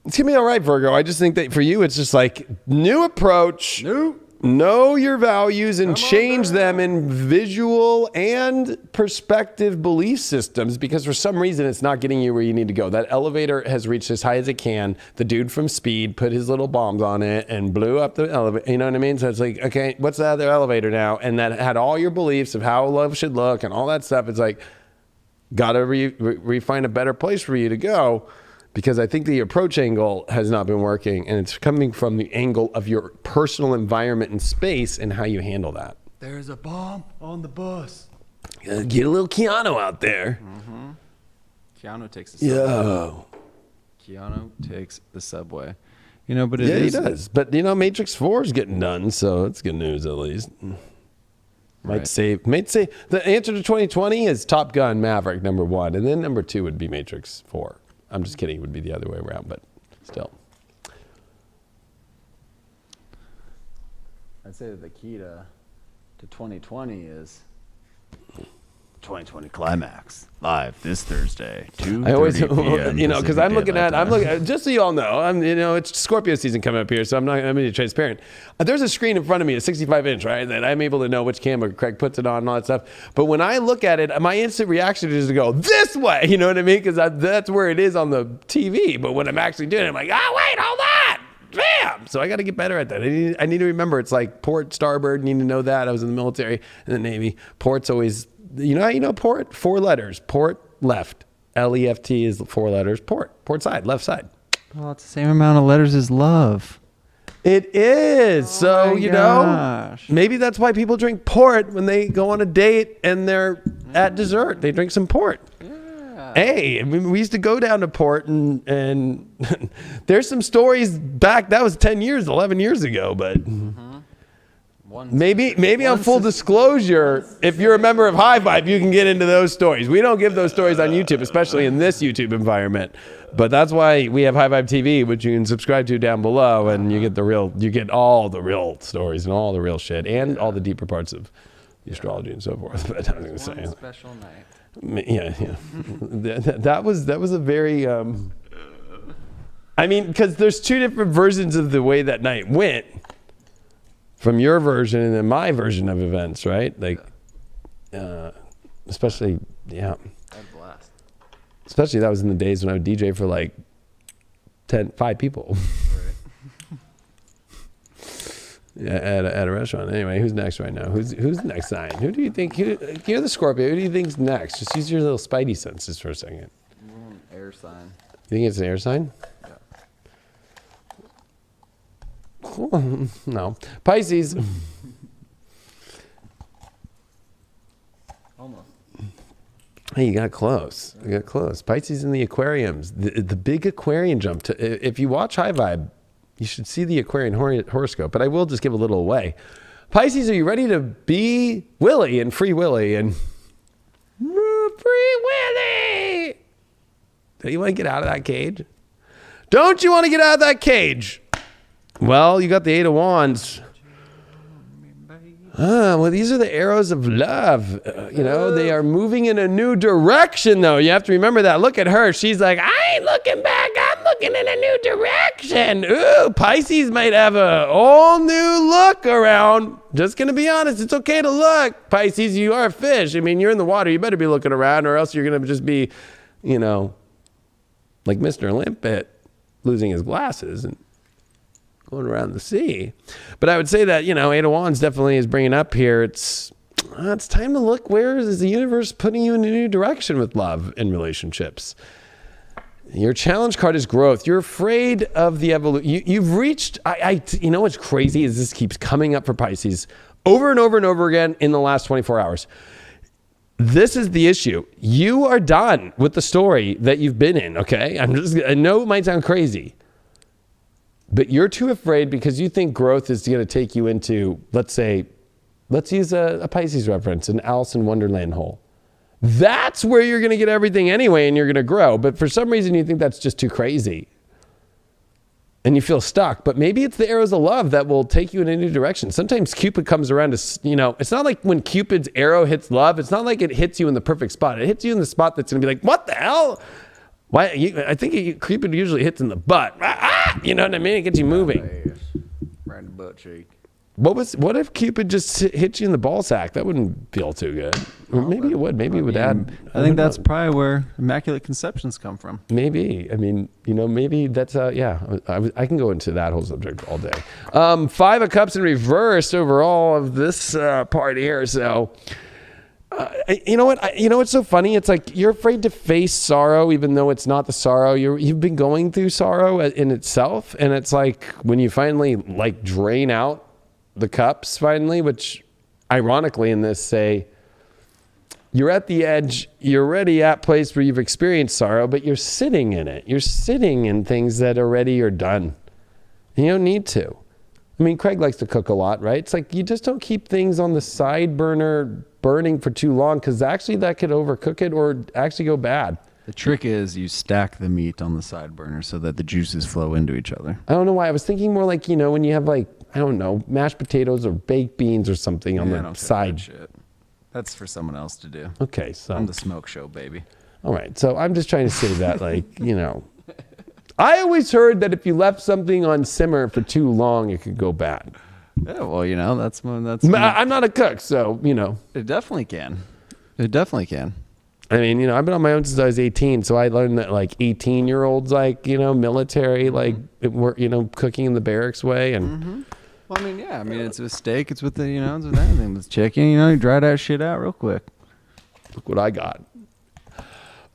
S1: It's gonna be all right, Virgo. I just think that for you, it's just like new approach, know your values and change them in visual and perspective belief systems, because for some reason it's not getting you where you need to go. That elevator has reached as high as it can. The dude from Speed put his little bombs on it and blew up the elevator. You know what I mean? So it's like, okay, what's the other elevator now? And that had all your beliefs of how love should look and all that stuff. It's like, got to refine a better place for you to go, because I think the approach angle has not been working, and it's coming from the angle of your personal environment and space and how you handle that.
S2: There's a bomb on the bus.
S1: Get a little Keanu out there.
S2: Mm-hmm. Keanu takes the subway.
S1: Yo.
S2: Keanu takes the subway. You know, but it is.
S1: He does. But, you know, Matrix 4 is getting done, so it's good news at least. Might say the answer to 2020 is Top Gun Maverick #1, and then #2 would be Matrix 4. I'm just kidding, it would be the other way around, but still.
S2: I'd say that the key to 2020 is 2020 Climax live this Thursday, 2:30
S1: I always,
S2: p.m.
S1: you know, because I'm looking
S2: Pacific
S1: at, just so you all know, it's Scorpio season coming up here, so I'm going to be transparent. There's a screen in front of me, a 65 inch, right, that I'm able to know which camera Craig puts it on and all that stuff. But when I look at it, my instant reaction is to go this way, you know what I mean? Because that's where it is on the TV. But when I'm actually doing it, I'm like, oh, wait, hold on. Bam! So I got to get better at that. I need to remember it's like port, starboard, need to know that. I was in the military and the Navy. Port's always, you know how you know port? 4 letters. Port, left. L-E-F-T is 4 letters. Port side, left side.
S2: Well, it's the same amount of letters as love.
S1: It is. So, you know, maybe that's why people drink port when they go on a date and they're at dessert. They drink some port. Hey, I mean, we used to go down to port and there's some stories back. That was 10 years, 11 years ago. But maybe on full disclosure, if you're a member of High Vibe, you can get into those stories. We don't give those stories on YouTube, especially in this YouTube environment. But that's why we have High Vibe TV, which you can subscribe to down below, and you get all the real stories and all the real shit and all the deeper parts of the astrology and so forth. But I was going to say,
S2: special night.
S1: Yeah. that was a very I mean, because there's 2 different versions of the way that night went from your version and then my version of events, right? Like especially
S2: I had a blast.
S1: especially that was in the days when I would DJ for like 5 people. Yeah, at a restaurant. Anyway, who's next right now? Who's the next sign? Who do you think? You're the Scorpio. Who do you think's next? Just use your little spidey senses for a second.
S2: Air sign.
S1: You think it's an air sign? Yeah. No. Pisces.
S2: Almost.
S1: Hey, you got close. You got close. Pisces in the aquariums. The big Aquarian jump. If you watch High Vibe, you should see the Aquarian horoscope, but I will just give a little away. Pisces, are you ready to be Willy and Free Willy and Free Willy? Don't you want to get out of that cage? Don't you want to get out of that cage? Well, you got the 8 of Wands. Well, these are the arrows of love. You know, they are moving in a new direction, though. You have to remember that. Look at her. She's like, I ain't looking back. I'm looking in a new direction. Ooh, Pisces might have a whole new look around. Just going to be honest. It's okay to look. Pisces, you are a fish. I mean, you're in the water. You better be looking around or else you're going to just be, you know, like Mr. Limpet losing his glasses and going around the sea. But I would say that, you know, 8 of Wands definitely is bringing up here. It's time to look, where is the universe putting you in a new direction with love and relationships. Your challenge card is growth. You're afraid of the evolution. You've reached, you know what's crazy is this keeps coming up for Pisces over and over and over again in the last 24 hours. This is the issue. You are done with the story that you've been in, okay? I know it might sound crazy, but you're too afraid because you think growth is going to take you into, let's use a Pisces reference, an Alice in Wonderland hole. That's where you're going to get everything anyway and you're going to grow. But for some reason you think that's just too crazy and you feel stuck. But maybe it's the arrows of love that will take you in a new direction. Sometimes Cupid comes around to, you know, it's not like when Cupid's arrow hits love, it's not like it hits you in the perfect spot. It hits you in the spot that's going to be like, what the hell? Why? I think Cupid usually hits in the butt. You know what I mean? It gets you moving.
S2: Right in the butt cheek.
S1: What if Cupid just hit you in the ball sack? That wouldn't feel too good. Or maybe it would. Maybe it would add.
S2: I think that's probably where immaculate conceptions come from.
S1: Maybe. I mean, you know, maybe that's yeah. I can go into that whole subject all day. 5 of Cups in reverse overall of this part here. So, you know what? You know what's so funny? It's like you're afraid to face sorrow, even though it's not the sorrow. You've been going through sorrow in itself, and it's like when you finally like drain out the cups finally, which ironically in this say you're at the edge, you're already at place where you've experienced sorrow, but you're sitting in it. You're sitting in things that already are done. And you don't need to. I mean, Craig likes to cook a lot, right? It's like you just don't keep things on the side burner burning for too long because actually that could overcook it or actually go bad.
S2: The trick is you stack the meat on the side burner so that the juices flow into each other.
S1: I don't know why. I was thinking more like, you know, when you have like, I don't know, mashed potatoes or baked beans or something on the side.
S2: That's for someone else to do.
S1: Okay, so
S2: I'm the smoke show, baby.
S1: all right. So I'm just trying to say that, like, you know, I always heard that if you left something on simmer for too long, it could go bad.
S2: Yeah, well, you know, that's
S1: I'm not a cook, so, you know.
S2: It definitely can. It definitely can.
S1: I mean, you know, I've been on my own since I was 18, so I learned that, like, 18-year-olds, like, you know, military, like, you know, cooking in the barracks way. And
S2: Well, I mean, yeah. I mean, it's with steak. It's with the, you know, it's with anything. With chicken, you know, you dry that shit out real quick.
S1: look what I got.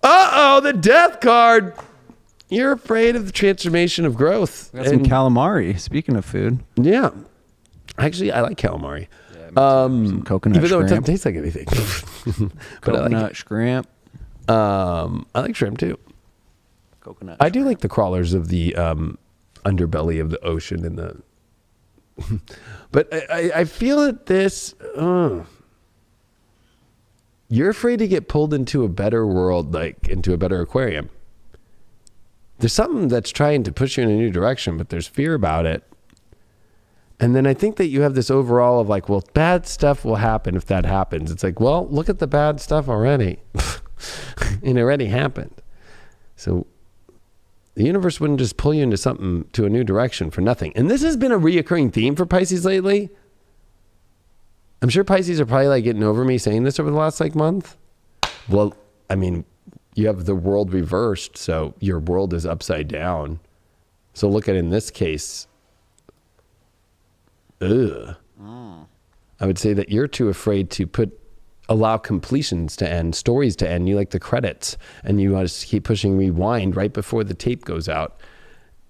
S1: Uh-oh, the death card. You're afraid of the transformation of growth.
S2: We got some calamari. Speaking of food.
S1: Yeah. Actually, I like calamari.
S2: Yeah, some coconut
S1: even though it
S2: shrimp.
S1: doesn't taste like anything. But I like
S2: Coconut shrimp.
S1: I like shrimp too.
S2: Coconut.
S1: I do like the crawlers of the underbelly of the ocean and the. But I feel that this. You're afraid to get pulled into a better world, like into a better aquarium. There's something that's trying to push you in a new direction, but there's fear about it. And then I think that you have this overall of like, well, bad stuff will happen if that happens. It's like, well, look at the bad stuff already. It already happened. So the universe wouldn't just pull you into something, to a new direction for nothing. And this has been a reoccurring theme for Pisces lately. I'm sure Pisces are probably like getting over me saying this over the last like month. Well, I mean, you have the world reversed, so your world is upside down. So look at in this case, I would say that you're too afraid to allow completions to end, stories to end. You like the credits, and you just keep pushing rewind right before the tape goes out.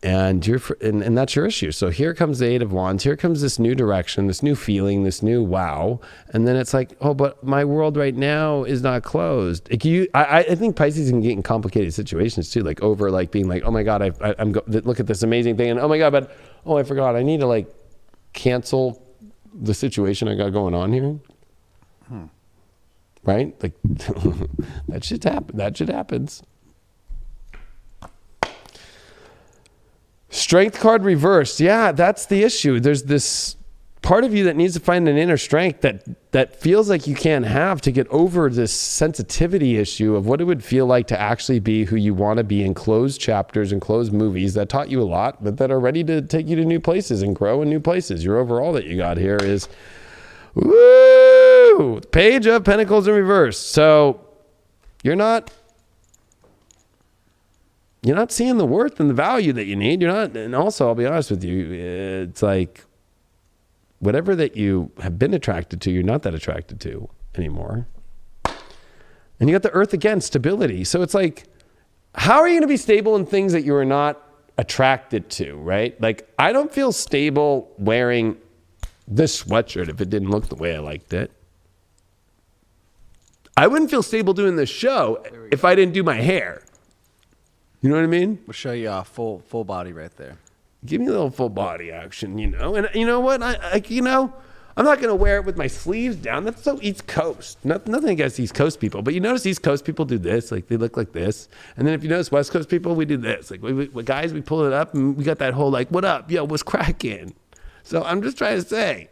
S1: And and that's your issue. So here comes the Eight of Wands. Here comes this new direction, this new feeling, this new wow. And then it's like, oh, but my world right now is not closed. Like I think Pisces can get in complicated situations too, like over like being like, oh my God, look at this amazing thing, and oh my God, but I forgot, I need to like cancel the situation I got going on here. Right? Like that shit happen. That shit happens. Strength card reversed. Yeah, that's the issue. There's this part of you that needs to find an inner strength that feels like you can't have to get over this sensitivity issue of what it would feel like to actually be who you want to be in closed chapters and closed movies that taught you a lot, but that are ready to take you to new places and grow in new places. Your overall that you got here is, woo! Page of Pentacles in reverse. So you're not seeing the worth and the value that you need. You're not, and also I'll be honest with you, it's like whatever that you have been attracted to, you're not that attracted to anymore. And you got the Earth again, stability. So it's like, how are you going to be stable in things that you are not attracted to, right? Like, I don't feel stable wearing this sweatshirt if it didn't look the way I liked it. I wouldn't feel stable doing this show if I didn't do my hair. You know what I mean?
S2: We'll show you off full body right there.
S1: Give me a little full body action, you know? And you know what? I'm not going to wear it with my sleeves down. That's so East Coast. Nothing against East Coast people, but you notice East Coast people do this. Like, they look like this. And then if you notice West Coast people, we do this. Like, we guys, we pull it up and we got that whole, like, what up? Yo, what's cracking? So I'm just trying to say,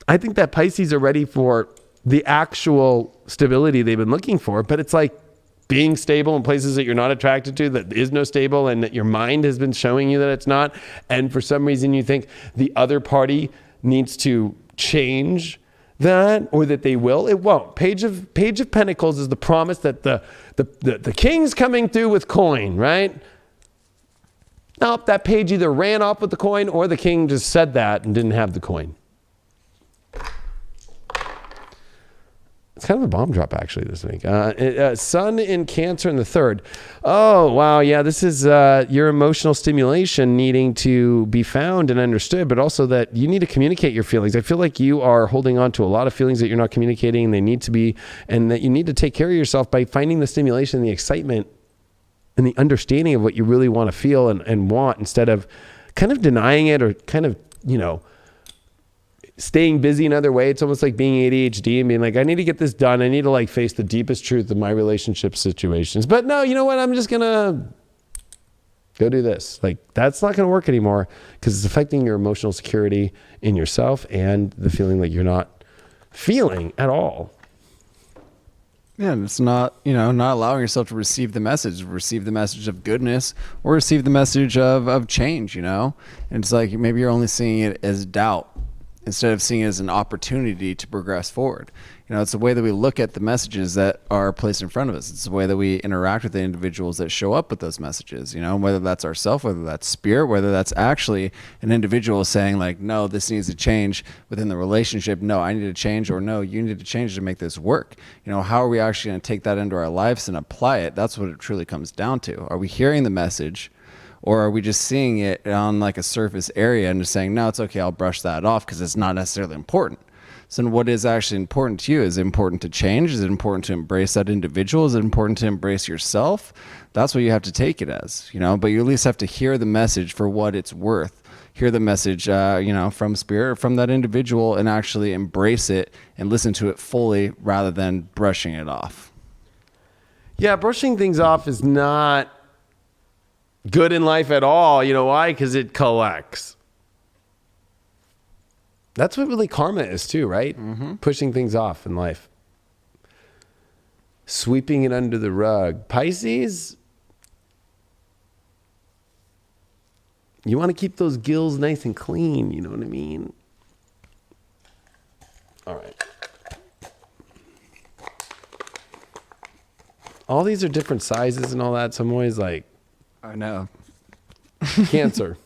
S1: I think that Pisces are ready for the actual stability they've been looking for, but it's like, being stable in places that you're not attracted to, that is no stable, and that your mind has been showing you that it's not. And for some reason you think the other party needs to change that, or that they will. It won't. Page of Pentacles is the promise that the king's coming through with coin, right? Nope, that page either ran off with the coin or the king just said that and didn't have the coin. It's kind of a bomb drop actually this week. Sun in Cancer in the third. Oh, wow. Yeah, this is your emotional stimulation needing to be found and understood, but also that you need to communicate your feelings. I feel like you are holding on to a lot of feelings that you're not communicating, and they need to be, and that you need to take care of yourself by finding the stimulation, the excitement, and the understanding of what you really want to feel and want, instead of kind of denying it or kind of, staying busy another way. It's almost like being ADHD and being like, I need to get this done. I need to like face the deepest truth of my relationship situations. But no, you know what? I'm Go do this. Like, that's not going to work anymore because it's affecting your emotional security in yourself and the feeling that you're not feeling at all.
S2: Yeah, and it's not, not allowing yourself to receive the message of goodness or receive the message of change, And it's like maybe you're only seeing it as doubt instead of seeing it as an opportunity to progress forward. It's the way that we look at the messages that are placed in front of us. It's the way that we interact with the individuals that show up with those messages, whether that's ourself, whether that's spirit, whether that's actually an individual saying like, no, this needs to change within the relationship. No, I need to change, or no, you need to change to make this work. How are we actually going to take that into our lives and apply it? That's what it truly comes down to. Are we hearing the message? Or are we just seeing it on like a surface area and just saying, no, it's okay, I'll brush that off because it's not necessarily important. So what is actually important to you? Is it important to change? Is it important to embrace that individual? Is it important to embrace yourself? That's what you have to take it as, but you at least have to hear the message for what it's worth. Hear the message, from spirit or from that individual and actually embrace it and listen to it fully rather than brushing it off.
S1: Yeah, brushing things off is not good in life at all. You know why? Because it collects. That's what really karma is too, right? Mm-hmm. Pushing things off in life. Sweeping it under the rug. Pisces, you want to keep those gills nice and clean, you know what I mean? All right. All these are different sizes and all that, so I'm always like,
S2: I know.
S1: Cancer.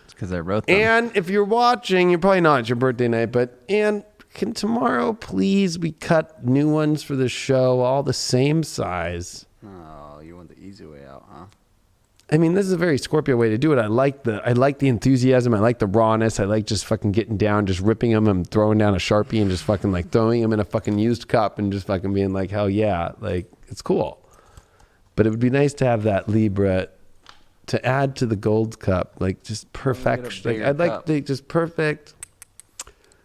S2: Because I wrote them.
S1: And if you're watching, you're probably not, it's your birthday night, but can tomorrow please we cut new ones for the show, all the same size?
S2: Oh, you want the easy way out, huh?
S1: I mean, this is a very Scorpio way to do it. I like the enthusiasm. I like the rawness. I like just fucking getting down, just ripping them and throwing down a Sharpie and just fucking like throwing them in a fucking used cup and just fucking being like, hell yeah, like it's cool. But it would be nice to have that Libra to add to the gold cup, like just perfect. Like I'd like to just perfect.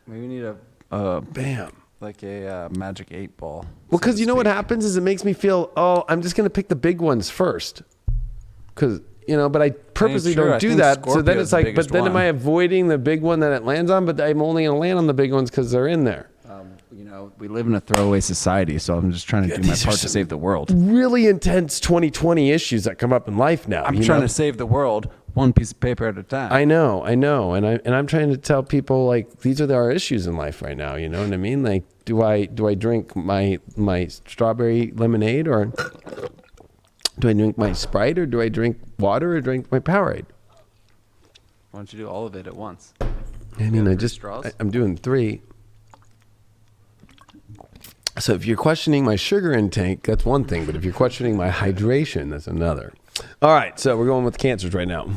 S2: Maybe we need a
S1: bam,
S2: like a magic 8 ball.
S1: Well, because you know what happens is it makes me feel, oh, I'm just gonna pick the big ones first, because but I purposely don't do that. So then it's like, but then am I avoiding the big one that it lands on? But I'm only gonna land on the big ones because they're in there.
S2: We live in a throwaway society, so I'm just trying to do my part to save the world.
S1: Really intense 2020 issues that come up in life now.
S2: I'm trying to save the world one piece of paper at a time.
S1: I know, and I'm trying to tell people like these are our issues in life right now. You know what I mean? Like, do I drink my strawberry lemonade, or do I drink my Sprite, or do I drink water, or drink my Powerade?
S2: Why don't you do all of it at once?
S1: I mean, I'm doing 3. So if you're questioning my sugar intake, that's one thing. But if you're questioning my hydration, that's another. All right. So we're going with Cancers right now.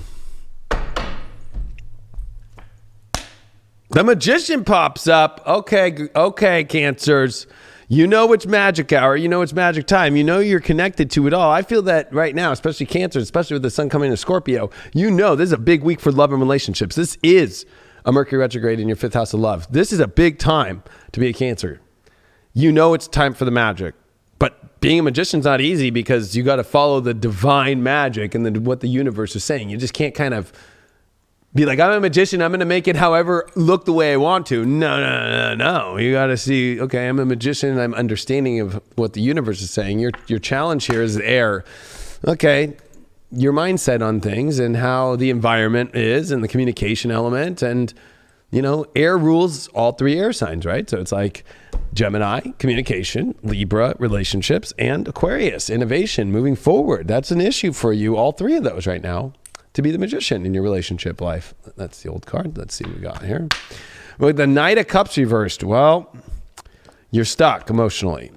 S1: The Magician pops up. Okay, Cancers. You know it's magic hour. You know it's magic time. You know you're connected to it all. I feel that right now, especially Cancer, especially with the sun coming into Scorpio, this is a big week for love and relationships. This is a Mercury retrograde in your 5th house of love. This is a big time to be a Cancer. It's time for the magic. But being a magician's not easy because you got to follow the divine magic and what the universe is saying. You just can't kind of be like, I'm a magician, I'm going to make it however look the way I want to. No. You got to see, okay, I'm a magician, I'm understanding of what the universe is saying. Your challenge here is air. Okay, your mindset on things and how the environment is and the communication element. And, air rules all 3 air signs, right? So it's like Gemini, communication, Libra, relationships, and Aquarius, innovation, moving forward. That's an issue for you, all 3 of those right now, to be the magician in your relationship life. That's the old card. Let's see what we got here. With the Knight of Cups reversed, well, you're stuck emotionally.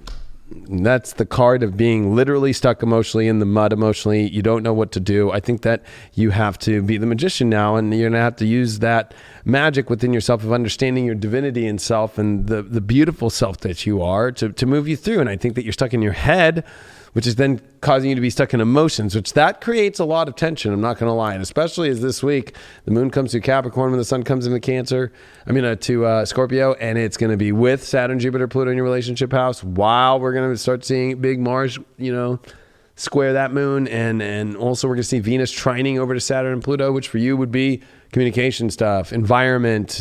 S1: And that's the card of being literally stuck emotionally in the mud emotionally. You don't know what to do. I think that you have to be the magician now, and you're going to have to use that magic within yourself of understanding your divinity in self and the beautiful self that you are to move you through. And I think that you're stuck in your head, which is then causing you to be stuck in emotions, which that creates a lot of tension. I'm not going to lie. And especially as this week, the moon comes to Capricorn when the sun comes into to Scorpio, and it's going to be with Saturn, Jupiter, Pluto in your relationship house. Wow. We're going to start seeing big Mars, square that moon. And also we're going to see Venus trining over to Saturn and Pluto, which for you would be communication stuff, environment,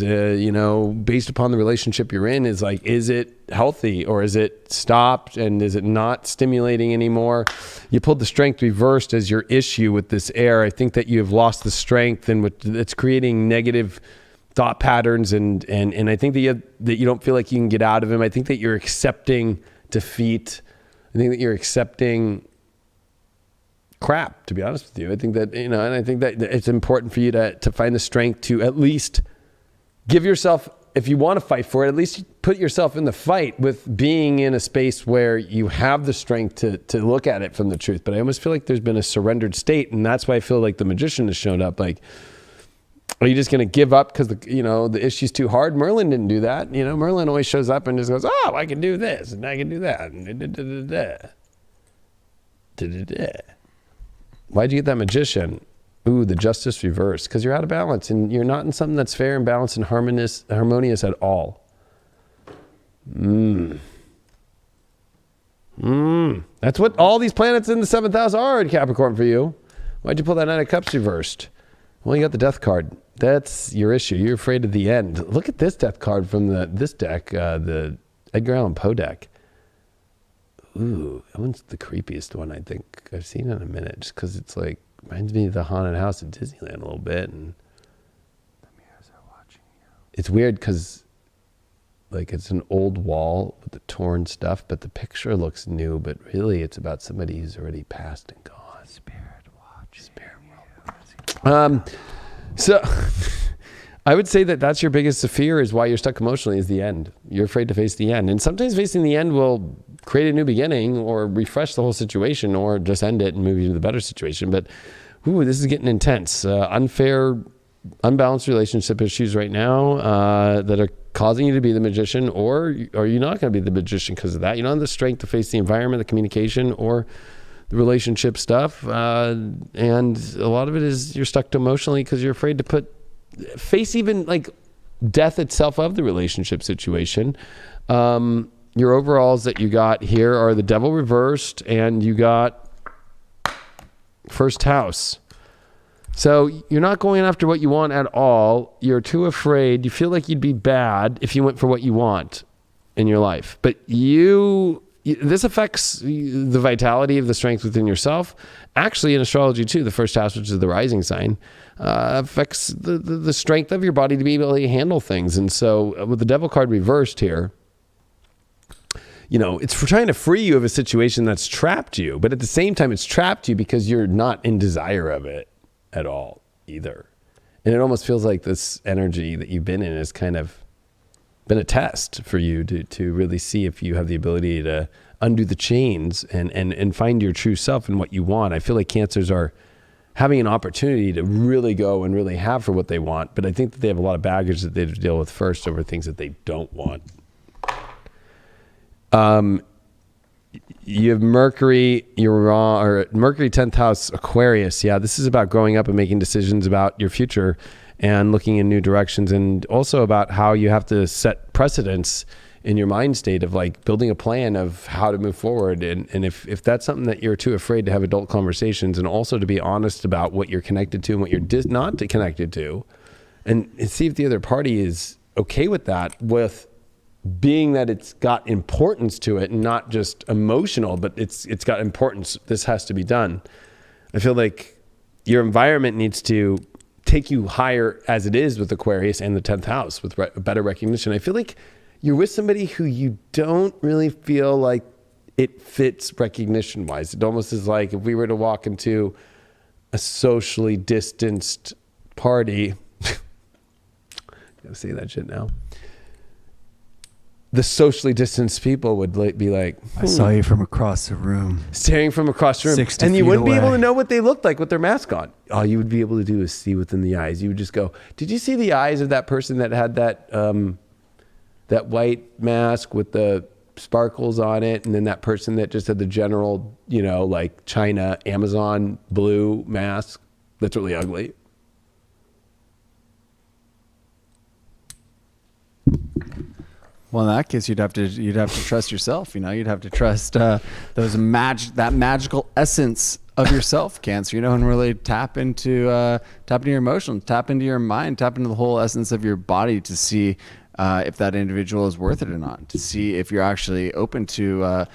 S1: based upon the relationship you're in, is like, is it healthy or is it stopped and is it not stimulating anymore? You pulled the strength reversed as your issue with this air. I think that you have lost the strength and it's creating negative thought patterns and I think that you don't feel like you can get out of them. I think that you're accepting defeat. I think that you're accepting crap, to be honest with you. I think that, and I think that it's important for you to find the strength to at least give yourself, if you want to fight for it, at least put yourself in the fight with being in a space where you have the strength to look at it from the truth. But I almost feel like there's been a surrendered state, and that's why I feel like the Magician has shown up. Like, are you just going to give up because the issue's too hard? Merlin didn't do that. Merlin always shows up and just goes, oh, I can do this and I can do that. Why'd you get that Magician? Ooh, the Justice reversed. Because you're out of balance and you're not in something that's fair and balanced and harmonious at all. That's what all these planets in the 7th house are in Capricorn for you. Why'd you pull that Knight of Cups reversed? Well, you got the Death card. That's your issue. You're afraid of the end. Look at this Death card from this deck, the Edgar Allan Poe deck. Ooh, that one's the creepiest one I think I've seen in a minute, just because it's like, reminds me of the haunted house at Disneyland a little bit. And
S2: the mirrors are watching you.
S1: It's weird because like it's an old wall with the torn stuff, but the picture looks new, but really it's about somebody who's already passed and gone.
S2: Spirit watching.
S1: So I would say that that's your biggest fear, is why you're stuck emotionally, is the end. You're afraid to face the end. And sometimes facing the end will create a new beginning or refresh the whole situation or just end it and move you to the better situation. But this is getting intense. Unfair, unbalanced relationship issues right now that are causing you to be the Magician, or are you not going to be the Magician because of that? You don't have the strength to face the environment, the communication, or the relationship stuff. And a lot of it is you're stuck emotionally because you're afraid to face even like death itself of the relationship situation. Your overalls that you got here are the Devil reversed, and you got first house. So you're not going after what you want at all. You're too afraid. You feel like you'd be bad if you went for what you want in your life. But this affects the vitality of the strength within yourself. Actually, in astrology too, the first house, which is the rising sign, affects the strength of your body to be able to handle things. And so with the Devil card reversed here, it's for trying to free you of a situation that's trapped you. But at the same time, it's trapped you because you're not in desire of it at all either. And it almost feels like this energy that you've been in has kind of been a test for you to really see if you have the ability to undo the chains and find your true self and what you want. I feel like Cancers are having an opportunity to really go and really have for what they want, but I think that they have a lot of baggage that they have to deal with first over things that they don't want. You have Mercury, Mercury 10th house, Aquarius. Yeah, this is about growing up and making decisions about your future and looking in new directions, and also about how you have to set precedents in your mind state of like building a plan of how to move forward. And if that's something that you're too afraid to have adult conversations, and also to be honest about what you're connected to and what you're not connected to, and see if the other party is okay with that, with being that it's got importance to it and not just emotional, but it's got importance. This has to be done. I feel like your environment needs to take you higher as it is with Aquarius and the 10th house with better recognition. I feel like you're with somebody who you don't really feel like it fits recognition wise. It almost is like if we were to walk into a socially distanced party, gotta say that shit now. The socially distanced people would be like,
S2: I saw you from across the room.
S1: Staring from across the room.
S2: 60
S1: and you
S2: feet
S1: wouldn't
S2: away.
S1: be able to know what they looked like with their mask on. All you would be able to do is see within the eyes. You would just go, did you see the eyes of that person that had that that white mask with the sparkles on it? And then that person that just had the general, like China, Amazon blue mask that's really ugly.
S2: Well, in that case, you'd have to trust yourself. You'd have to trust that magical essence of yourself, Cancer. And really tap into your emotions, tap into your mind, tap into the whole essence of your body to see if that individual is worth it or not. To see if you're actually open to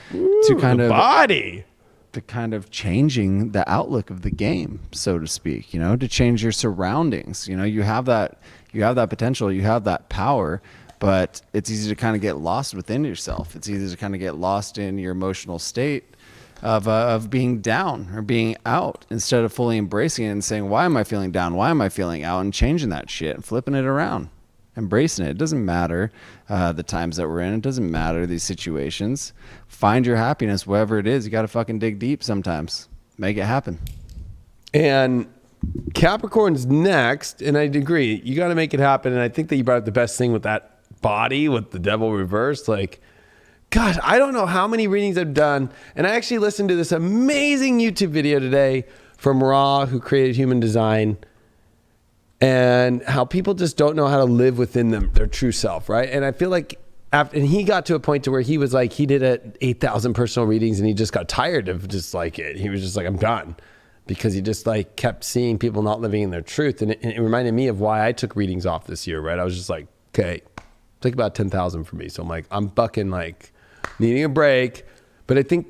S2: kind of changing the outlook of the game, so to speak. To change your surroundings. You have that potential, you have that power. But it's easy to kind of get lost within yourself. It's easy to kind of get lost in your emotional state of being down or being out, instead of fully embracing it and saying, why am I feeling down? Why am I feeling out? And changing that shit and flipping it around, embracing it. It doesn't matter the times that we're in. It doesn't matter these situations. Find your happiness, wherever it is. You got to fucking dig deep sometimes. Make it happen.
S1: And Capricorn's next, and I agree. You got to make it happen. And I think that you brought up the best thing with that body, with the devil reversed. Like, God, I don't know how many readings I've done. And I actually listened to this amazing YouTube video today from Ra, who created Human Design, and how people just don't know how to live within their true self, right? And I feel like and he got to a point to where he was like, he did 8,000 personal readings and he just got tired of just like it. He was just like, I'm done. Because he just like kept seeing people not living in their truth. And it reminded me of why I took readings off this year, right? I was just like, okay, take about 10,000 for me. So I'm like, I'm fucking like needing a break. But I think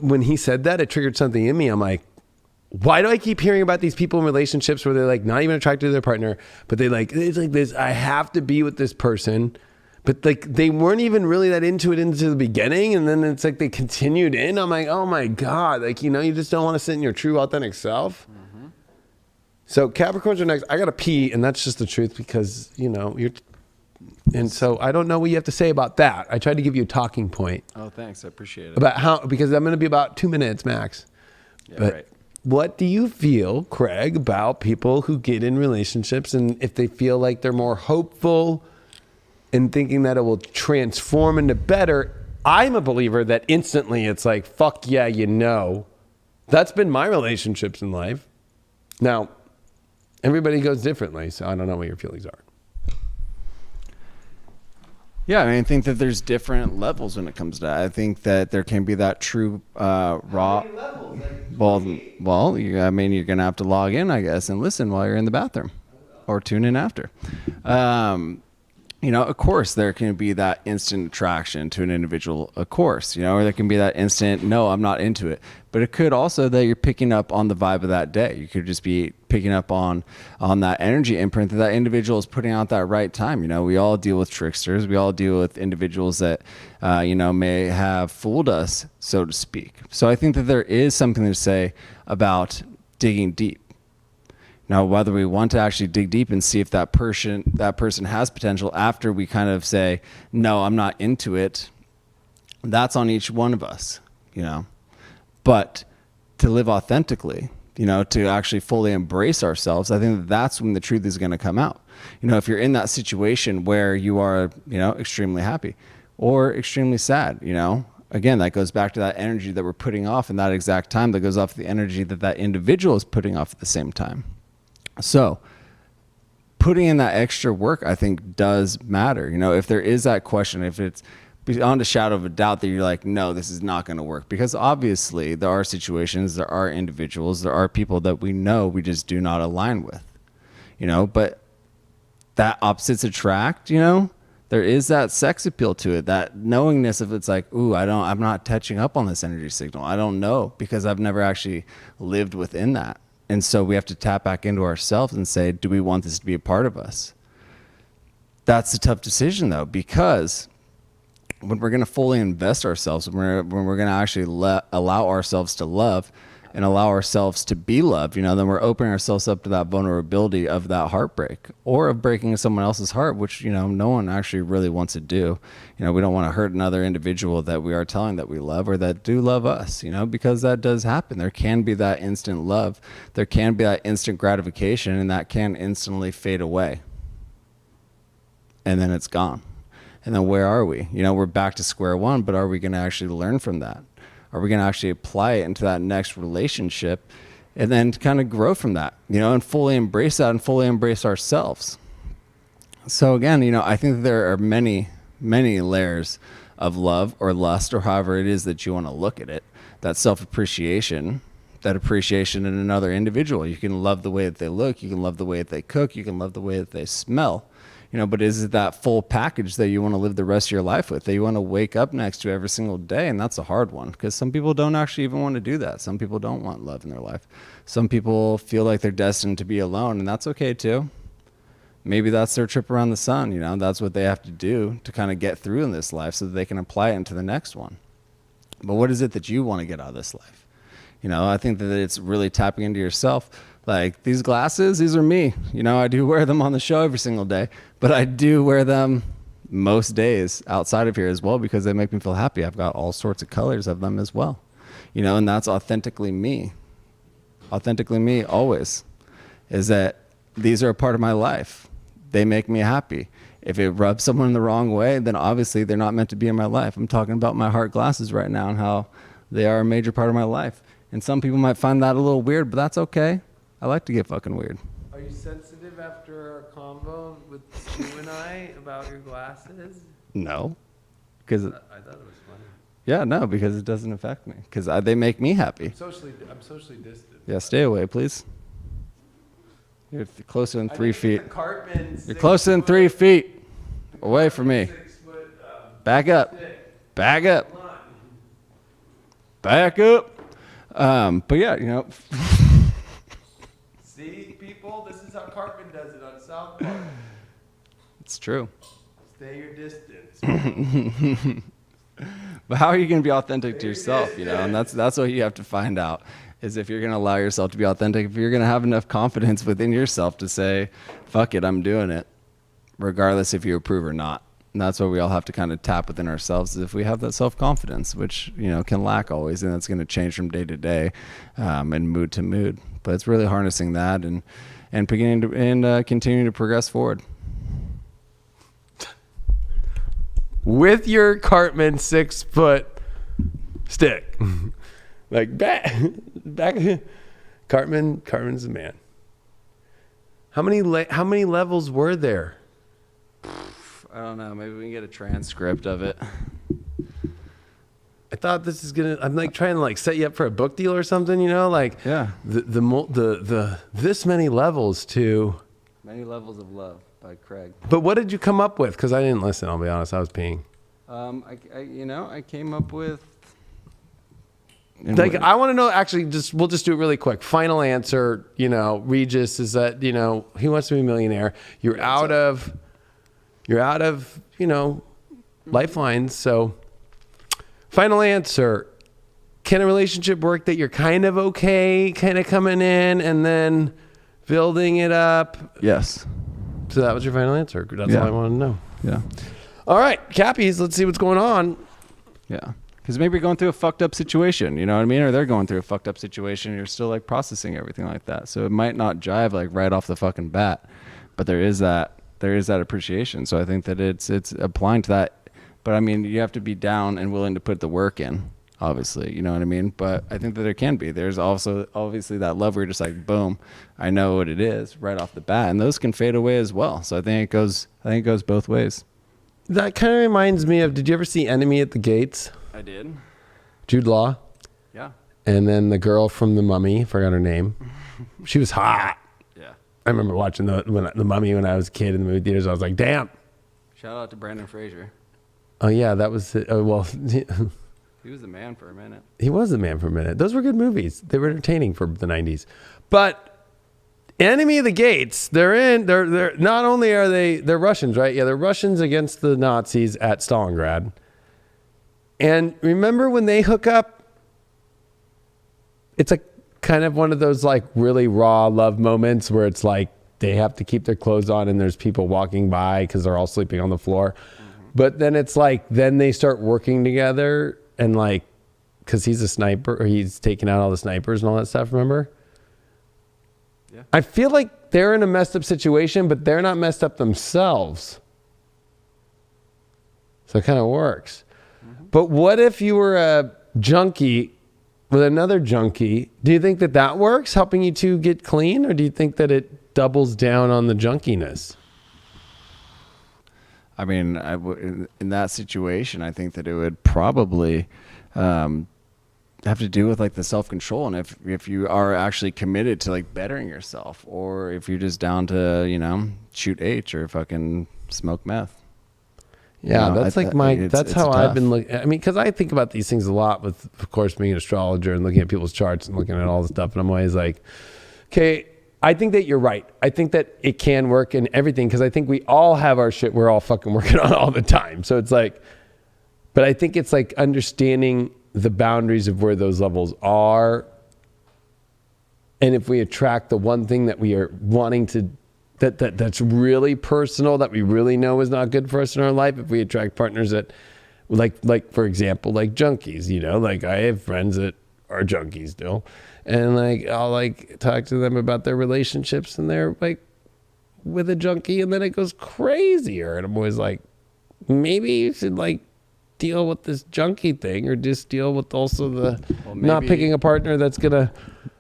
S1: when he said that, it triggered something in me. I'm like, why do I keep hearing about these people in relationships where they're like not even attracted to their partner, but it's like this, I have to be with this person, but like they weren't even really that into the beginning. And then it's like they continued in. I'm like, oh my God, like, you just don't want to sit in your true authentic self. Mm-hmm. So Capricorns are next. I got to pee. And that's just the truth because, and so I don't know what you have to say about that. I tried to give you a talking point.
S2: Oh, thanks. I appreciate it.
S1: About because I'm going to be about 2 minutes max.
S2: Yeah,
S1: but
S2: right.
S1: What do you feel, Craig, about people who get in relationships and if they feel like they're more hopeful and thinking that it will transform into better? I'm a believer that instantly it's like, fuck yeah, That's been my relationships in life. Now, everybody goes differently, so I don't know what your feelings are.
S2: Yeah, I think that there's different levels when it comes to that. I think that there can be that true raw. How many levels? You're going to have to log in, I guess, and listen while you're in the bathroom, or tune in after. Of course, there can be that instant attraction to an individual, of course, or there can be that instant, no, I'm not into it. But it could also that you're picking up on the vibe of that day. You could just be picking up on that energy imprint that individual is putting out that right time. We all deal with tricksters. We all deal with individuals that, may have fooled us, so to speak. So I think that there is something to say about digging deep. Now, whether we want to actually dig deep and see if that person has potential after we kind of say, no, I'm not into it, that's on each one of us, But to live authentically, to actually fully embrace ourselves, I think that's when the truth is going to come out. If you're in that situation where you are, extremely happy or extremely sad, again, that goes back to that energy that we're putting off in that exact time, that goes off the energy that individual is putting off at the same time. So putting in that extra work, I think, does matter. If there is that question, if it's beyond a shadow of a doubt that you're like, no, this is not going to work, because obviously there are situations, there are individuals, there are people that we know we just do not align with, but that opposites attract, there is that sex appeal to it, that knowingness of it's like, ooh, I'm not touching up on this energy signal. I don't know, because I've never actually lived within that. And so we have to tap back into ourselves and say, do we want this to be a part of us? That's a tough decision, though, because when we're going to fully invest ourselves, when we're going to actually allow ourselves to love and allow ourselves to be loved, then we're opening ourselves up to that vulnerability of that heartbreak or of breaking someone else's heart, which, no one actually really wants to do. We don't want to hurt another individual that we are telling that we love or that do love us, because that does happen. There can be that instant love. There can be that instant gratification, and that can instantly fade away. And then it's gone. And then where are we? We're back to square one, but are we going to actually learn from that? Are we going to actually apply it into that next relationship and then kind of grow from that, and fully embrace that and fully embrace ourselves? So again, I think there are many, many layers of love or lust, or however it is that you want to look at it. That self-appreciation, that appreciation in another individual. You can love the way that they look. You can love the way that they cook. You can love the way that they smell. You know, but is it that full package that you want to live the rest of your life with, that you want to wake up next to every single day? And that's a hard one, because some people don't actually even want to do that. Some people don't want love in their life. Some people feel like they're destined to be alone, and that's okay too. Maybe that's their trip around the sun. You know, that's what they have to do to kind of get through in this life so that they can apply it into the next one. But what is it that you want to get out of this life? You know, I think that it's really tapping into yourself. Like, these glasses, these are me. You know, I do wear them on the show every single day, but I do wear them most days outside of here as well, because they make me feel happy. I've got all sorts of colors of them as well. You know, and that's authentically me. Authentically me always. Is that these are a part of my life. They make me happy. If it rubs someone the wrong way, then obviously they're not meant to be in my life. I'm talking about my heart glasses right now and how they are a major part of my life. And some people might find that a little weird, but that's okay. I like to get fucking weird.
S1: Are you sensitive after our convo with you and I about your glasses?
S2: No. Because
S1: I thought it was funny.
S2: Yeah, no, because it doesn't affect me. Because they make me happy.
S1: I'm socially distant.
S2: Yeah, stay away, please. You're closer than 3 feet. You're closer than 3 feet away from me. Back up. Back up. Back up. But yeah, you know.
S1: See, people, this is how Cartman does it on South Park.
S2: It's true.
S1: Stay your distance.
S2: But how are you going to be authentic to yourself, you know? And that's what you have to find out, is if you're going to allow yourself to be authentic, if you're going to have enough confidence within yourself to say, fuck it, I'm doing it, regardless if you approve or not. And that's what we all have to kind of tap within ourselves, is if we have that self-confidence, which, you know, can lack always, and that's going to change from day to day, and mood to mood. But it's really harnessing that and beginning to continuing to progress forward.
S1: With your Cartman 6-foot stick. Like, back. Cartman's the man. How many levels were there?
S2: I don't know. Maybe we can get a transcript of it.
S1: I thought this is gonna. I'm like trying to like set you up for a book deal or something. You know, like
S2: Yeah.
S1: the this many levels to.
S2: Many Levels of Love by Craig.
S1: But what did you come up with? Because I didn't listen. I'll be honest. I was peeing.
S2: I came up with.
S1: Like, I want to know. Actually, we'll just do it really quick. Final answer. You know, Regis is that, you know, He Wants to Be a Millionaire. You're out of you know, lifelines. So, final answer. Can a relationship work that you're kind of okay, kind of coming in, and then building it up?
S2: Yes.
S1: So that was your final answer. That's all I wanted to know.
S2: Yeah.
S1: All right, Cappies, let's see what's going on.
S2: Yeah. Because maybe you're going through a fucked up situation, you know what I mean? Or they're going through a fucked up situation. And you're still like processing everything like that. So it might not jive like right off the fucking bat, but there is that appreciation. So I think that it's applying to that. But I mean, you have to be down and willing to put the work in, obviously, you know what I mean? But I think that there can be. There's also obviously that love where you're just like, boom, I know what it is right off the bat. And those can fade away as well. So I think it goes both ways.
S1: That kind of reminds me of, did you ever see Enemy at the Gates?
S2: I did.
S1: Jude Law.
S2: Yeah.
S1: And then the girl from The Mummy, forgot her name. She was hot.
S2: Yeah.
S1: I remember watching the Mummy when I was a kid in the movie theaters. I was like, damn.
S2: Shout out to Brandon Fraser.
S1: Oh, yeah, that was it. Oh, well,
S2: He was the man for a minute.
S1: he was the man for a minute. Those were good movies. They were entertaining for the 90s. But Enemy of the Gates, they're not only are they're Russians, right? Yeah, they're Russians against the Nazis at Stalingrad. And remember when they hook up, it's like kind of one of those like really raw love moments where it's like they have to keep their clothes on and there's people walking by because they're all sleeping on the floor. Mm-hmm. But then it's like, then they start working together and like, because he's a sniper, or he's taking out all the snipers and all that stuff, remember?
S2: Yeah.
S1: I feel like they're in a messed up situation, but they're not messed up themselves. So it kind of works. Mm-hmm. But what if you were a junkie with another junkie? Do you think that works, helping you two get clean? Or do you think that it doubles down on the junkiness?
S2: I mean, in that situation, I think that it would probably have to do with like the self-control, and if you are actually committed to like bettering yourself, or if you're just down to, you know, shoot H or fucking smoke meth.
S1: Yeah,
S2: you know,
S1: that's
S2: it's
S1: how
S2: tough.
S1: I've been looking. I mean, because I think about these things a lot with, of course, being an astrologer and looking at people's charts and looking at all the stuff. And I'm always like, okay, I think that you're right. I think that it can work and everything, because I think we all have our shit we're all fucking working on all the time. So it's like, but I think it's like understanding the boundaries of where those levels are. And if we attract the one thing that we are wanting to, that's really personal, that we really know is not good for us in our life, if we attract partners that like for example, like junkies, you know, like I have friends that are junkies still, and like I'll like talk to them about their relationships, and they're like with a junkie, and then it goes crazier, and I'm always like, maybe you should like deal with this junkie thing, or just deal with also the not picking a partner that's gonna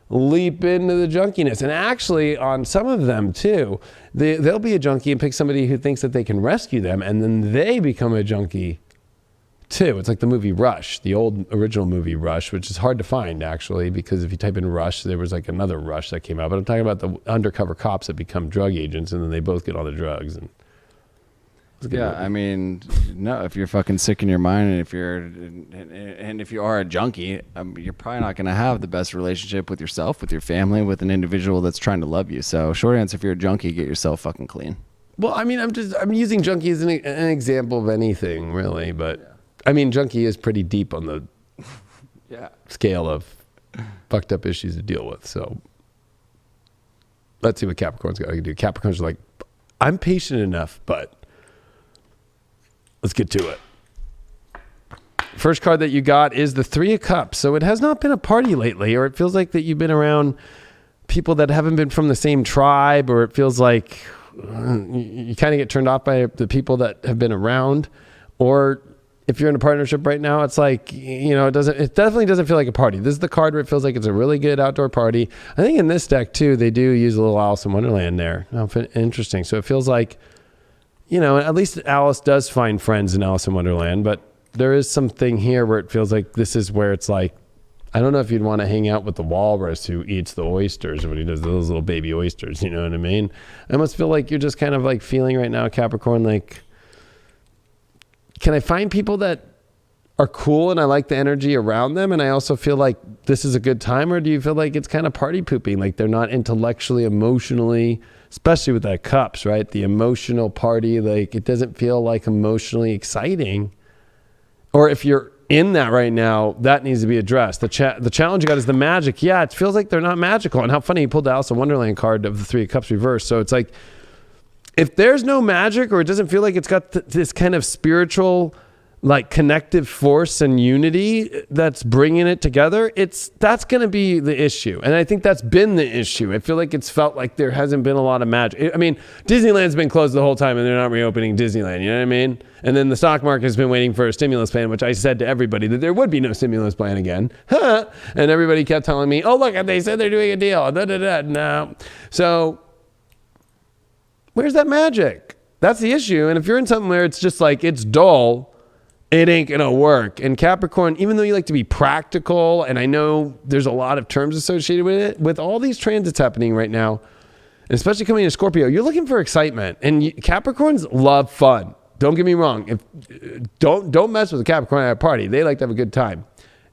S1: leap into the junkiness. And actually on some of them too, they'll be a junkie and pick somebody who thinks that they can rescue them, and then they become a junkie too. It's like the movie Rush, the old original movie Rush, which is hard to find actually, because if you type in Rush, there was like another Rush that came out, but I'm talking about the undercover cops that become drug agents, and then they both get all the drugs. And
S2: yeah, I mean, no, if you're fucking sick in your mind, and if you are a junkie, you're probably not going to have the best relationship with yourself, with your family, with an individual that's trying to love you. So short answer, if you're a junkie, get yourself fucking clean. Well,
S1: I mean, I'm using junkie as an example of anything really, but yeah. I mean, junkie is pretty deep on the scale of fucked up issues to deal with. So let's see what Capricorn's got to do. Capricorn's like, I'm patient enough, but let's get to it. First card that you got is the Three of Cups. So it has not been a party lately, or it feels like that you've been around people that haven't been from the same tribe, or it feels like you kind of get turned off by the people that have been around. Or if you're in a partnership right now, it's like, you know, it definitely doesn't feel like a party. This is the card where it feels like it's a really good outdoor party. I think in this deck too, they do use a little Alice in Wonderland there. Interesting. So it feels like, you know, at least Alice does find friends in Alice in Wonderland, but there is something here where it feels like this is where it's like, I don't know if you'd want to hang out with the walrus who eats the oysters when he does those little baby oysters, you know what I mean? I almost feel like you're just kind of like feeling right now, Capricorn, like, can I find people that are cool and I like the energy around them, and I also feel like this is a good time? Or do you feel like it's kind of party pooping, like they're not intellectually, emotionally, especially with that cups, right? The emotional party, like it doesn't feel like emotionally exciting. Or if you're in that right now, that needs to be addressed. The challenge you got is the magic. Yeah, it feels like they're not magical. And how funny, you pulled the Alice in Wonderland card of the Three of Cups reversed. So it's like, if there's no magic, or it doesn't feel like it's got this kind of spiritual, like connective force and unity that's bringing it together, that's going to be the issue. And I think that's been the issue. I feel like it's felt like there hasn't been a lot of magic. I mean, Disneyland's been closed the whole time, and they're not reopening Disneyland, you know what I mean? And then the stock market has been waiting for a stimulus plan, which I said to everybody that there would be no stimulus plan again. And everybody kept telling me, oh, look, they said they're doing a deal. No. So where's that magic? That's the issue. And if you're in something where it's just like, it's dull, it ain't gonna work. And Capricorn, even though you like to be practical, and I know there's a lot of terms associated with it, with all these transits happening right now, especially coming to Scorpio, you're looking for excitement. And Capricorns love fun. Don't get me wrong. Don't mess with a Capricorn at a party. They like to have a good time,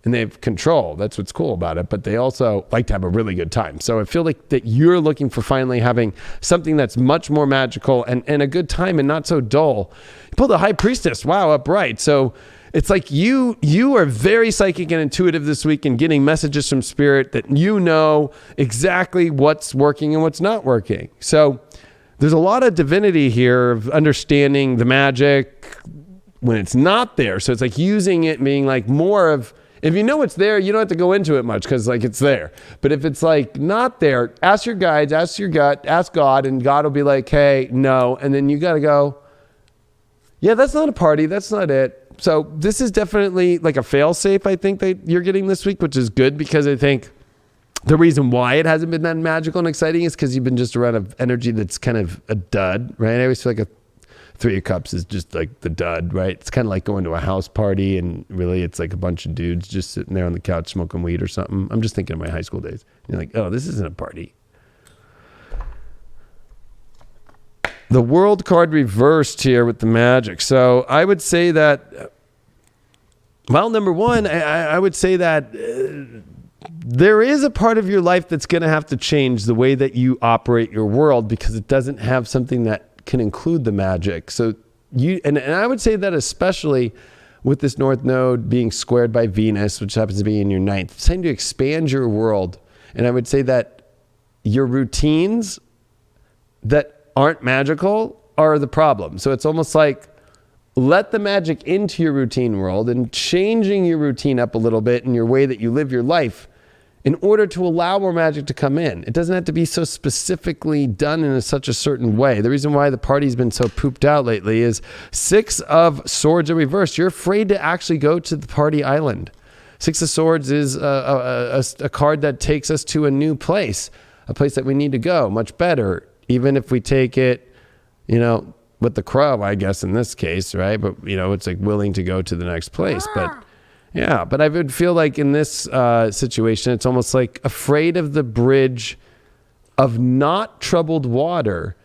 S1: and they have control. That's what's cool about it. But they also like to have a really good time. So I feel like that you're looking for finally having something that's much more magical and a good time and not so dull. You pulled the High Priestess. Wow, upright. So it's like you are very psychic and intuitive this week, and getting messages from spirit that you know exactly what's working and what's not working. So there's a lot of divinity here of understanding the magic when it's not there. So it's like using it, being like more of, if you know it's there, you don't have to go into it much because like it's there. But if it's like not there, ask your guides, ask your gut, ask God, and God will be like, hey, no. And then you got to go, yeah, that's not a party. That's not it. So this is definitely like a fail safe, I think, that you're getting this week, which is good, because I think the reason why it hasn't been that magical and exciting is because you've been just around an energy that's kind of a dud, right? I always feel like Three of Cups is just like the dud, right? It's kind of like going to a house party and really it's like a bunch of dudes just sitting there on the couch smoking weed or something. I'm just thinking of my high school days. You're like, oh, this isn't a party. The World card reversed here with the Magic. So I would say that, well, number one, I would say that there is a part of your life that's going to have to change the way that you operate your world because it doesn't have something that can include the Magic. So and I would say that especially with this North Node being squared by Venus, which happens to be in your ninth, it's time to expand your world. And I would say that your routines that aren't magical are the problem. So it's almost like let the magic into your routine world and changing your routine up a little bit in your way that you live your life in order to allow more magic to come in. It doesn't have to be so specifically done in such a certain way. The reason why the party's been so pooped out lately is 6 of Swords in reverse. You're afraid to actually go to the party island. 6 of Swords is a card that takes us to a new place, a place that we need to go, much better, even if we take it, with the crow, I guess, in this case, right? But, it's like willing to go to the next place. But yeah, but I would feel like in this situation, it's almost like afraid of the bridge of not troubled water,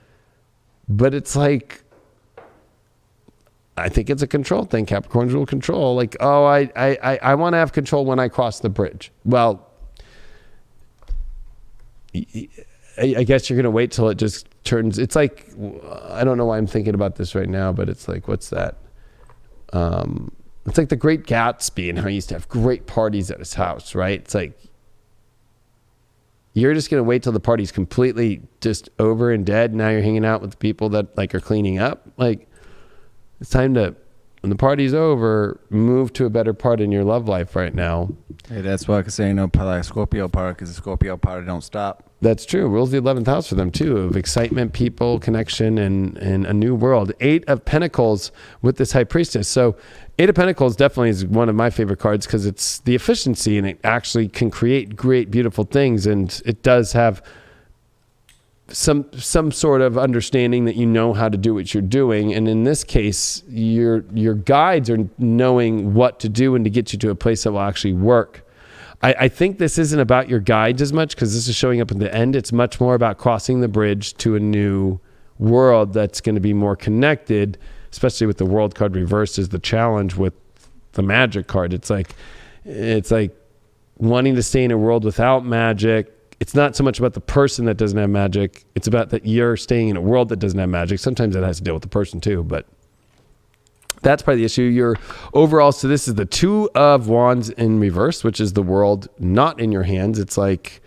S1: but it's like, I think it's a control thing. Capricorns will control. Like, oh, I want to have control when I cross the bridge. Well, I guess you're going to wait till it just turns. It's like, I don't know why I'm thinking about this right now, but it's like, what's that? It's like the Great Gatsby and how he used to have great parties at his house, right? It's like, you're just going to wait till the party's completely just over and dead. Now you're hanging out with the people that like are cleaning up. Like, it's time to, when the party's over, move to a better part in your love life right now.
S2: Hey, that's why I could say Scorpio power, because the Scorpio power don't stop.
S1: That's true. Rules the 11th house for them too, of excitement, people, connection, and a new world. 8 of Pentacles with this High Priestess. So 8 of Pentacles definitely is one of my favorite cards because it's the efficiency and it actually can create great, beautiful things. And it does have some sort of understanding that you know how to do what you're doing. And in this case, your guides are knowing what to do and to get you to a place that will actually work. I think this isn't about your guides as much because this is showing up at the end. It's much more about crossing the bridge to a new world that's going to be more connected, especially with the World card reversed is the challenge with the Magic card. It's like wanting to stay in a world without magic. It's not so much about the person that doesn't have magic. It's about that you're staying in a world that doesn't have magic. Sometimes that has to deal with the person too, but that's probably the issue. You're overall, so this is the 2 of Wands in reverse, which is the world not in your hands. It's like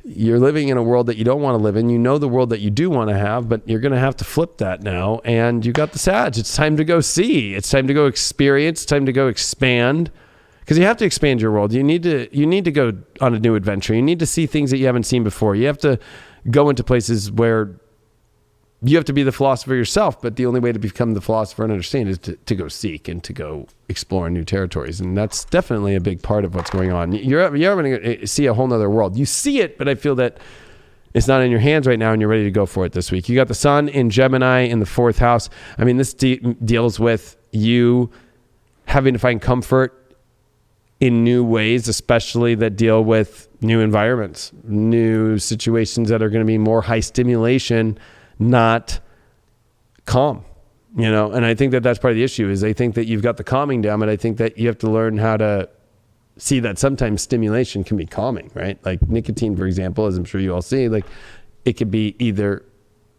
S1: you're living in a world that you don't want to live in. You know the world that you do want to have, but you're going to have to flip that now. And you got the Sag. It's time to go see. It's time to go experience. It's time to go expand. Because you have to expand your world. You need to go on a new adventure. You need to see things that you haven't seen before. You have to go into places where you have to be the philosopher yourself, but the only way to become the philosopher and understand is to go seek and to go explore new territories. And that's definitely a big part of what's going on. You're going to see a whole nother world. You see it, but I feel that it's not in your hands right now and you're ready to go for it this week. You got the Sun in Gemini in the 4th house. I mean, this deals with you having to find comfort in new ways, especially that deal with new environments, new situations that are going to be more high stimulation, not calm, and I think that that's part of the issue is I think that you've got the calming down, but I think that you have to learn how to see that sometimes stimulation can be calming, right? Like nicotine, for example, as I'm sure you all see, like it could be either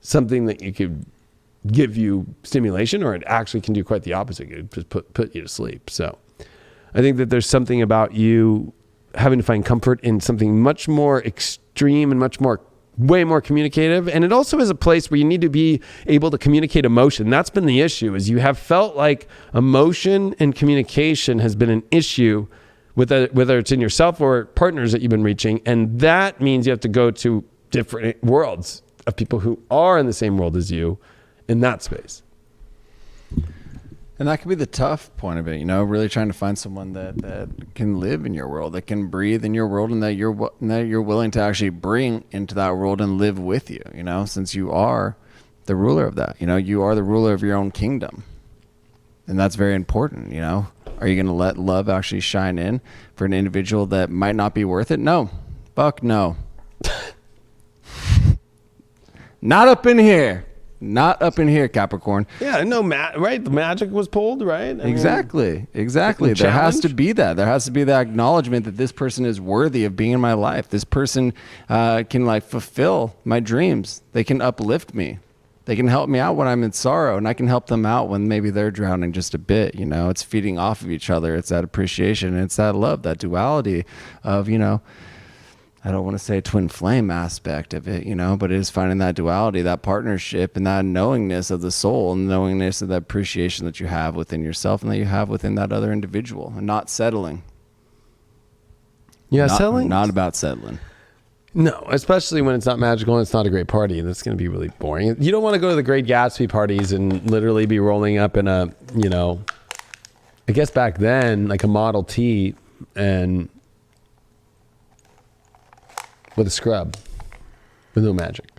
S1: something that you could give you stimulation or it actually can do quite the opposite. It could just put you to sleep. So I think that there's something about you having to find comfort in something much more extreme and way more communicative. And it also is a place where you need to be able to communicate emotion. That's been the issue is you have felt like emotion and communication has been an issue whether it's in yourself or partners that you've been reaching. And that means you have to go to different worlds of people who are in the same world as you in that space.
S2: And that could be the tough point of it, really trying to find someone that can live in your world, that can breathe in your world, and that you're willing to actually bring into that world and live with you, since you are the ruler of that. You know, you are the ruler of your own kingdom. And that's very important, you know. Are you going to let love actually shine in for an individual that might not be worth it? No. Fuck no. Not up in here. Not up in here, Capricorn.
S1: Yeah, no, right? The magic was pulled, right?
S2: Exactly. There has to be that. There has to be that acknowledgement that this person is worthy of being in my life. This person can like fulfill my dreams. They can uplift me. They can help me out when I'm in sorrow, and I can help them out when maybe they're drowning just a bit. You know, it's feeding off of each other. It's that appreciation. It's that love, that duality of, you know, I don't want to say twin flame aspect of it, you know, but it is finding that duality, that partnership, and that knowingness of the soul, and knowingness of the appreciation that you have within yourself and that you have within that other individual, and not settling.
S1: Yeah, settling?
S2: Not about settling.
S1: No, especially when it's not magical and it's not a great party. That's going to be really boring. You don't want to go to the Great Gatsby parties and literally be rolling up in a, you know, I guess back then, like a Model T and with a scrub with no magic.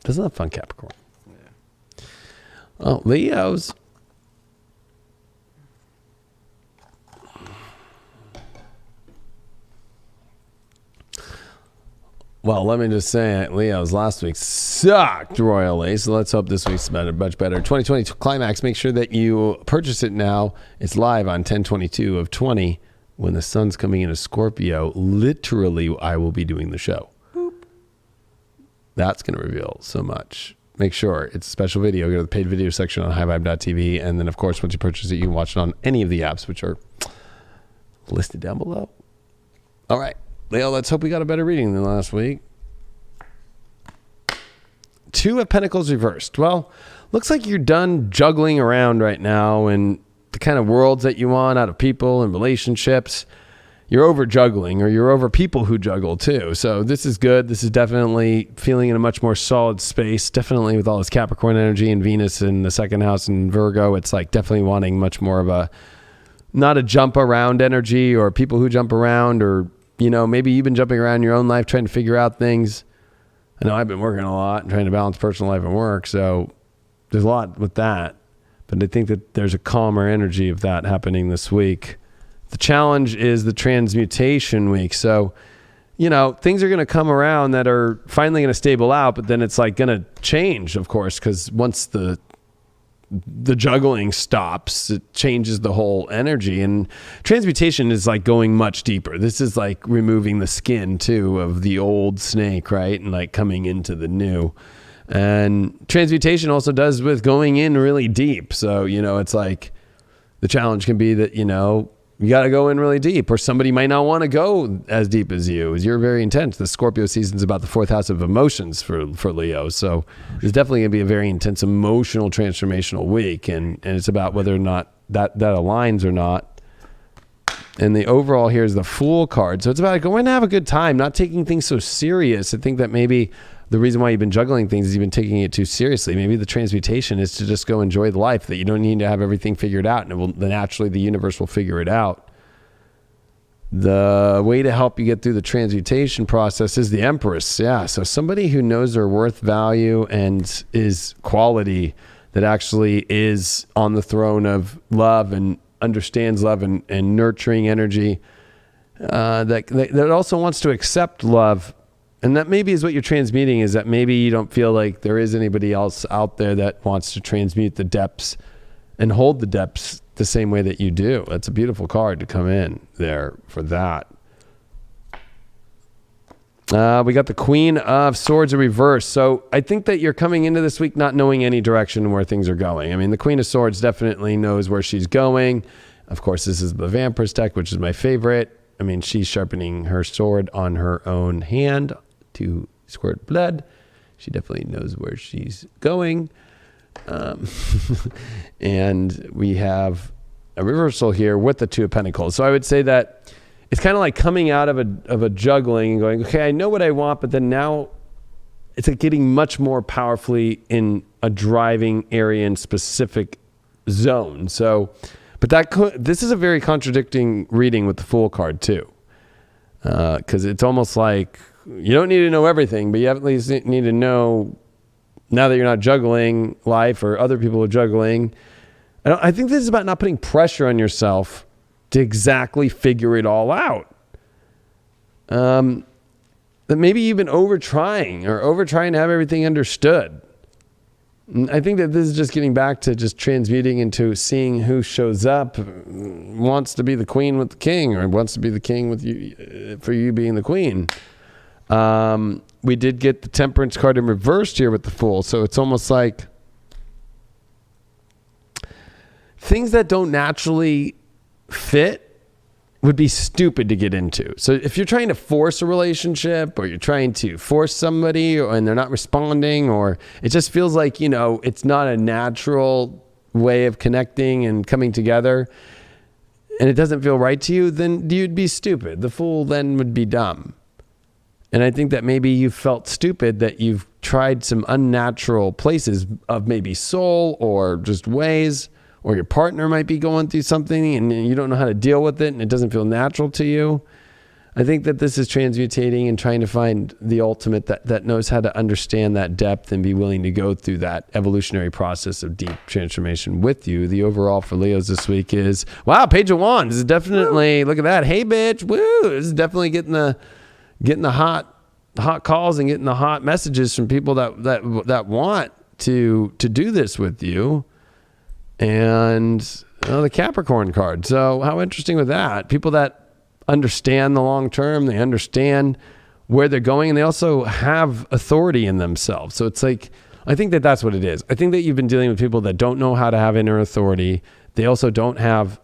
S1: Isn't that fun, Capricorn? Yeah. Oh, Leos. Well, let me just say, Leo's last week sucked royally, so let's hope this week's better, much better. 2020 Climax, make sure that you purchase it now. It's live on 10/22 of 20 when the sun's coming into Scorpio. Literally, I will be doing the show. Boop. That's going to reveal so much. Make sure it's a special video. Go to the paid video section on highvibe.tv, and then, of course, once you purchase it, you can watch it on any of the apps, which are listed down below. All right. Leo, let's hope we got a better reading than last week. Two of Pentacles reversed. Well, looks like you're done juggling around right now and the kind of worlds that you want out of people and relationships. You're over juggling, or you're over people who juggle too. So this is good. This is definitely feeling in a much more solid space. Definitely with all this Capricorn energy and Venus in the second house and Virgo, it's like definitely wanting much more of a, not a jump around energy or people who jump around, or you know, maybe you've been jumping around in your own life trying to figure out things. I know I've been working a lot and trying to balance personal life and work, so there's a lot with that. But I think that there's a calmer energy of that happening this week. The challenge is the transmutation week. So, you know, things are going to come around that are finally going to stable out, but then it's like going to change, of course, because once the juggling stops, it changes the whole energy. And transmutation is like going much deeper. This is like removing the skin too of the old snake, right? And like coming into the new. And transmutation also does with going in really deep. So, you know, it's like the challenge can be that, you know, you got to go in really deep, or somebody might not want to go as deep as you. You're very intense. The Scorpio season is about the fourth house of emotions for Leo. So it's definitely going to be a very intense emotional transformational week. And it's about whether or not that aligns or not. And the overall here is the Fool card. So it's about going to have a good time, not taking things so serious. I think that maybe the reason why you've been juggling things is you've been taking it too seriously. Maybe the transmutation is to just go enjoy the life, that you don't need to have everything figured out, and it will, naturally the universe will figure it out. The way to help you get through the transmutation process is the Empress. Yeah, so somebody who knows their worth, value, and is quality, that actually is on the throne of love and understands love and nurturing energy, that also wants to accept love. And that maybe is what you're transmuting, is that maybe you don't feel like there is anybody else out there that wants to transmute the depths and hold the depths the same way that you do. That's a beautiful card to come in there for that. We got the Queen of Swords in reverse. So I think that you're coming into this week not knowing any direction where things are going. I mean, the Queen of Swords definitely knows where she's going. Of course, this is the Vampir's deck, which is my favorite. I mean, she's sharpening her sword on her own hand to squirt blood. She definitely knows where she's going. And we have a reversal here with the Two of Pentacles. So I would say that it's kind of like coming out of a juggling and going, okay, I know what I want, but then now it's like getting much more powerfully in a driving area and specific zone. So, but this is a very contradicting reading with the Fool card too. Because it's almost like you don't need to know everything, but you at least need to know now that you're not juggling life or other people are juggling, I think this is about not putting pressure on yourself to exactly figure it all out. That maybe you've been over trying to have everything understood. And I think that this is just getting back to just transmuting into seeing who shows up, wants to be the queen with the king, or wants to be the king with you, for you being the queen. We did get the Temperance card in reversed here with the Fool. So it's almost like things that don't naturally fit would be stupid to get into. So if you're trying to force a relationship, or you're trying to force somebody and they're not responding, or it just feels like, it's not a natural way of connecting and coming together, and it doesn't feel right to you, then you'd be stupid. The Fool then would be dumb. And I think that maybe you felt stupid that you've tried some unnatural places of maybe soul or just ways, or your partner might be going through something and you don't know how to deal with it and it doesn't feel natural to you. I think that this is transmutating and trying to find the ultimate that knows how to understand that depth and be willing to go through that evolutionary process of deep transformation with you. The overall for Leos this week is, wow, Page of Wands is definitely, look at that. Hey, bitch. Woo. This is definitely getting the hot calls and getting the hot messages from people that want to do this with you. And the Capricorn card. So how interesting with that? People that understand the long term, they understand where they're going, and they also have authority in themselves. So it's like, I think that that's what it is. I think that you've been dealing with people that don't know how to have inner authority. They also don't have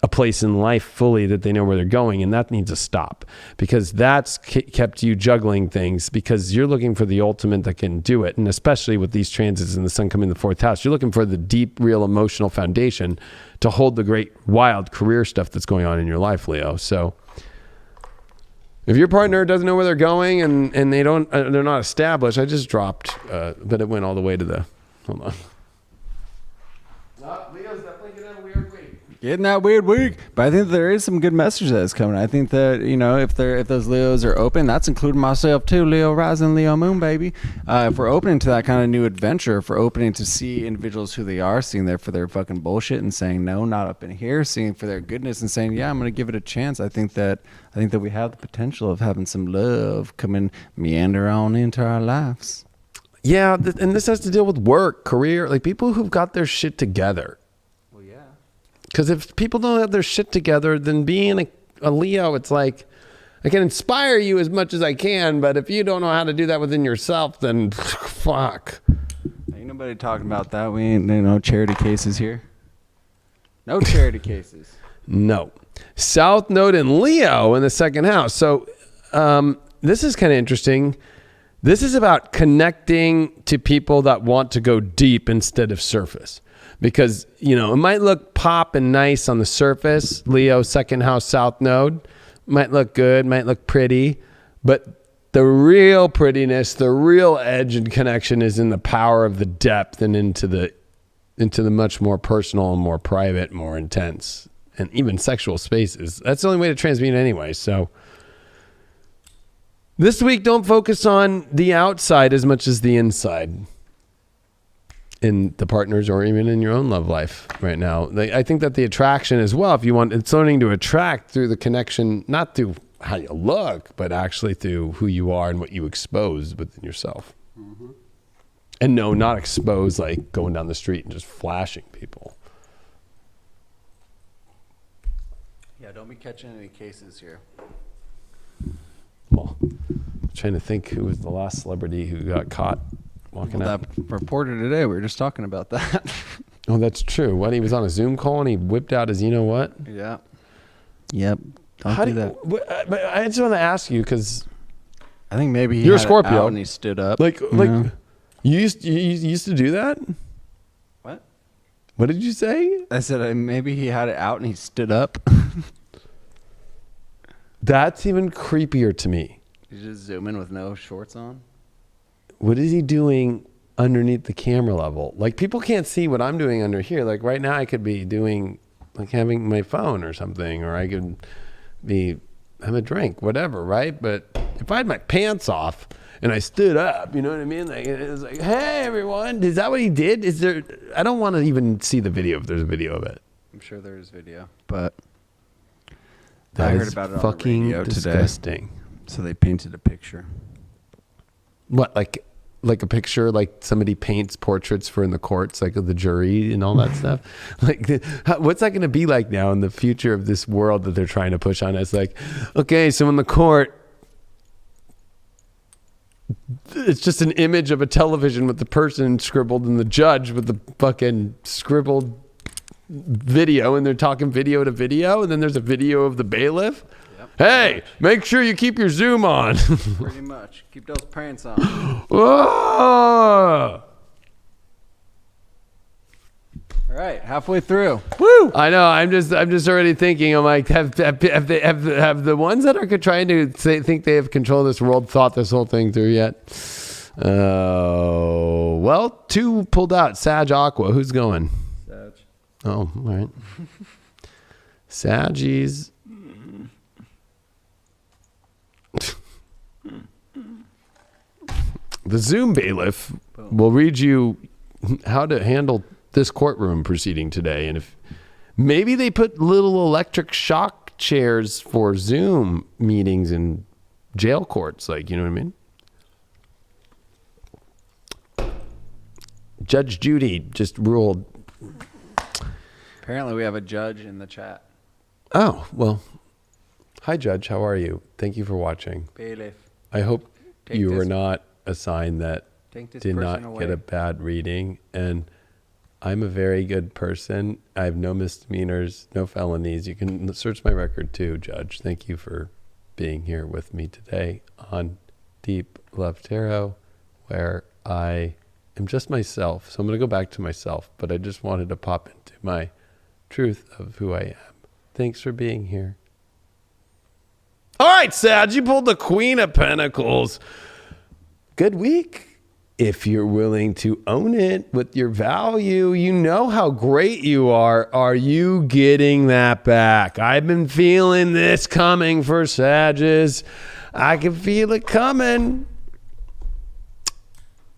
S1: a place in life fully that they know where they're going, and that needs to stop, because that's kept you juggling things, because you're looking for the ultimate that can do it. And especially with these transits and the sun coming in the 4th house, you're looking for the deep, real emotional foundation to hold the great, wild career stuff that's going on in your life, Leo. So if your partner doesn't know where they're going and they're not established, I just dropped, but it went all the way to the, hold on. Leo's definitely gonna have a weird week.
S2: Getting that weird week. But I think there is some good message that's coming. I think that, if those Leos are open, that's including myself too, Leo rising, Leo moon, baby. If we're opening to that kind of new adventure, if we're opening to see individuals who they are, seeing there for their fucking bullshit and saying, no, not up in here, seeing for their goodness and saying, yeah, I'm going to give it a chance. I think that we have the potential of having some love come and meander on into our lives.
S1: Yeah. And this has to deal with work, career, like people who've got their shit together. Because if people don't have their shit together, then being a Leo, it's like, I can inspire you as much as I can, but if you don't know how to do that within yourself, then fuck.
S2: Ain't nobody talking about that. We ain't no charity cases here. No charity cases.
S1: No. South Node in Leo in the 2nd house. So this is kind of interesting. This is about connecting to people that want to go deep instead of surface. Because, it might look pop and nice on the surface. Leo, 2nd house, South Node. Might look good, might look pretty. But the real prettiness, the real edge and connection is in the power of the depth and into the much more personal and more private, more intense, and even sexual spaces. That's the only way to transmute anyway. So this week, don't focus on the outside as much as the inside. In the partners or even in your own love life right now. I think that the attraction as well, if you want, it's learning to attract through the connection, not through how you look, but actually through who you are and what you expose within yourself. Mm-hmm. And no, not expose like going down the street and just flashing people.
S2: Yeah, don't be catching any cases here.
S1: Well, I'm trying to think who was the last celebrity who got caught walking out.
S2: That reporter today, we were just talking about that.
S1: Oh, that's true. What, he was on a Zoom call and he whipped out his,
S2: Yeah. Yep. Don't do that.
S1: But I just want to ask you, because
S2: I think maybe
S1: you're a Scorpio
S2: and he stood up.
S1: Like you used to do that.
S2: What?
S1: What did you say?
S2: I said maybe he had it out and he stood up.
S1: That's even creepier to me.
S2: You just zoom in with no shorts on.
S1: What is he doing underneath the camera level? Like, people can't see what I'm doing under here. Like right now I could be doing, like, having my phone or something, or I could be have a drink, whatever, right? But if I had my pants off and I stood up. You know what I mean? Like, it was like, hey, everyone. Is that what he did? Is there? I don't want to even see the video if there's a video of it.
S2: I'm sure there is video, but
S1: That
S2: I
S1: is
S2: heard about it
S1: fucking
S2: on the radio
S1: disgusting.
S2: today. So they painted a picture.
S1: What, like a picture, like somebody paints portraits for in the courts, like of the jury and all that stuff? Like, what's that going to be like now in the future of this world that they're trying to push on us? Like, okay, so in the court, it's just an image of a television with the person scribbled and the judge with the fucking scribbled video, and they're talking video to video, and then there's a video of the bailiff. Yep. Hey, make sure you keep your Zoom on.
S2: Pretty much. Keep those pants on.
S1: Whoa!
S2: All right, halfway through.
S1: Woo! I know. I'm just already thinking. I'm like, have the ones that are trying to think they have control of this world thought this whole thing through yet? Well, 2 pulled out. Sag Aqua. Who's going?
S2: Sag.
S1: Oh, all right. Saggies. The Zoom bailiff will read you how to handle this courtroom proceeding today. And if maybe they put little electric shock chairs for Zoom meetings in jail courts, like, you know what I mean? Judge Judy just ruled.
S2: Apparently we have a judge in the chat.
S1: Oh, well, hi, Judge. How are you? Thank you for watching.
S2: Bailiff.
S1: I hope you were not a sign that did not
S2: away.
S1: get a bad reading. And I'm a very good person. I have no misdemeanors, no felonies. You can search my record too, Judge. Thank you for being here with me today on Deep Love Tarot, where I am just myself. So I'm going to go back to myself, but I just wanted to pop into my truth of who I am. Thanks for being here. All right, Sag, you pulled the Queen of Pentacles. Good week. If you're willing to own it with your value, you know how great you are. Are you getting that back? I've been feeling this coming for Sages. I can feel it coming.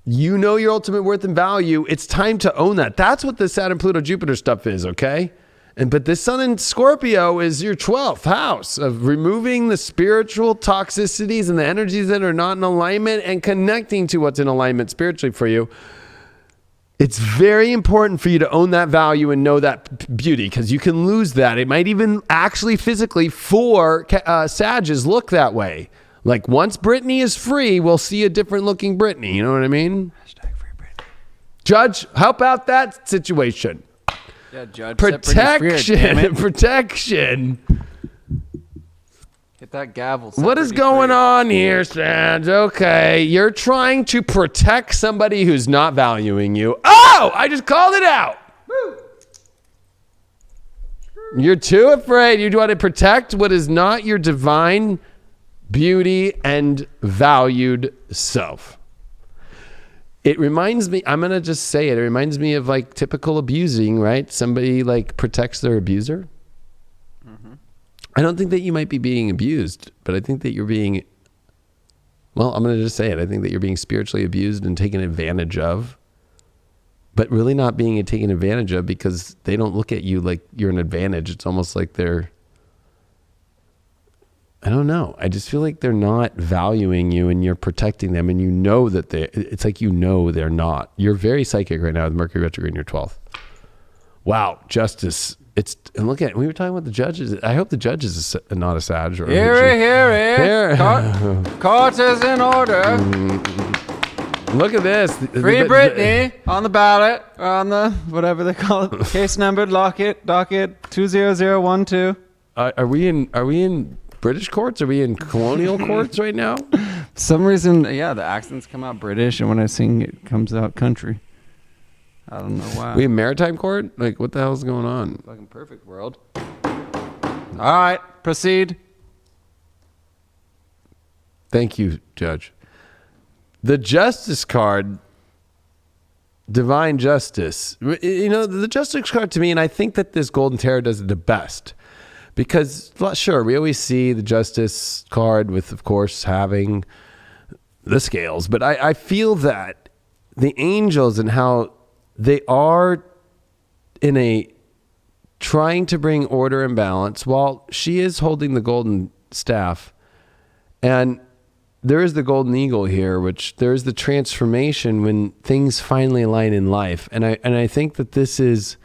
S1: You know your ultimate worth and value. It's time to own that. That's what the Saturn, Pluto, Jupiter stuff is, okay? But the Sun in Scorpio is your 12th house of removing the spiritual toxicities and the energies that are not in alignment and connecting to what's in alignment spiritually for you. It's very important for you to own that value and know that beauty, because you can lose that. It might even actually physically for Sages look that way. Like once Brittany is free, we'll see a different looking Brittany. You know what I mean?
S2: Hashtag free Brittany.
S1: Judge, help out that situation.
S2: Yeah, Judge.
S1: Protection. Protection.
S2: Hit that gavel.
S1: What is going on here, Sag? Okay, you're trying to protect somebody who's not valuing you. Oh, I just called it out. Woo. You're too afraid. You want to protect what is not your divine beauty and valued self. It reminds me, I'm going to just say it. It reminds me of like typical abusing, right? Somebody like protects their abuser. Mm-hmm. I don't think that you might be being abused, but I think that you're being, well, I'm going to just say it. I think that you're being spiritually abused and taken advantage of, but really not being taken advantage of because they don't look at you like you're an advantage. It's almost like they're, I don't know. I just feel like they're not valuing you and you're protecting them, and you know that it's like, you know, they're not. You're very psychic right now with Mercury retrograde in your 12th. Wow. Justice. And look at, we were talking about the judges. I hope the judge is not a Sag. Or
S2: Here. Court is in order.
S1: Look at this.
S2: Free Brittany on the ballot, or on the, whatever they call it. Case numbered, docket 20012.
S1: Are we in British courts? Are we in colonial courts right now?
S2: For some reason, yeah, the accents come out British, and when I sing it comes out country. I don't know why.
S1: We in maritime court? Like, what the hell's going on?
S2: Fucking perfect world. All right, proceed.
S1: Thank you, Judge. The Justice card, divine justice. You know, the Justice card to me, and I think that this Golden Tarot does it the best. Because, sure, we always see the Justice card with, of course, having the scales, but I feel that the angels and how they are in a trying to bring order and balance while she is holding the golden staff. And there is the golden eagle here, which there is the transformation when things finally align in life. And I think that this is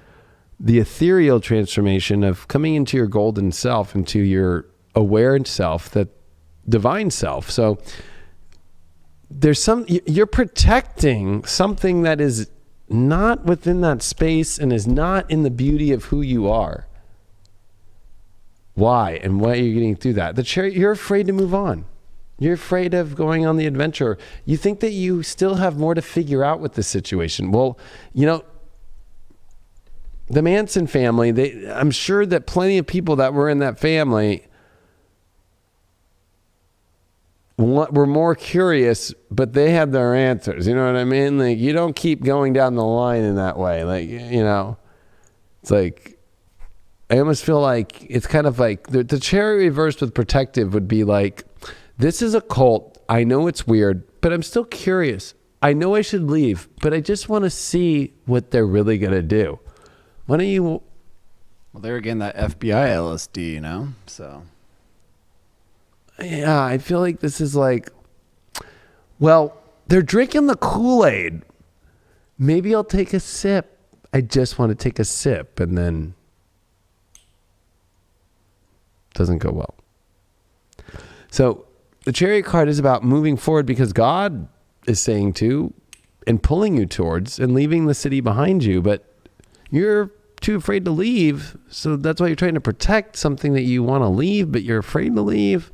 S1: the ethereal transformation of coming into your golden self, into your aware self, that divine self. So you're protecting something that is not within that space and is not in the beauty of who you are. Why? And why are you getting through that? The Chariot, you're afraid to move on. You're afraid of going on the adventure. You think that you still have more to figure out with this situation. Well, the Manson family, I'm sure that plenty of people that were in that family were more curious, but they had their answers. You know what I mean? Like, you don't keep going down the line in that way. Like, it's like, I almost feel like it's kind of like the Chariot reversed with protective would be like, this is a cult. I know it's weird, but I'm still curious. I know I should leave, but I just want to see what they're really going to do. Why don't you?
S2: Well, they're getting that FBI LSD, so.
S1: Yeah, I feel like this is like, well, they're drinking the Kool-Aid. Maybe I'll take a sip. I just want to take a sip, and then doesn't go well. So the Chariot card is about moving forward because God is saying to and pulling you towards and leaving the city behind you, but you're too afraid to leave. So that's why you're trying to protect something that you want to leave, but you're afraid to leave.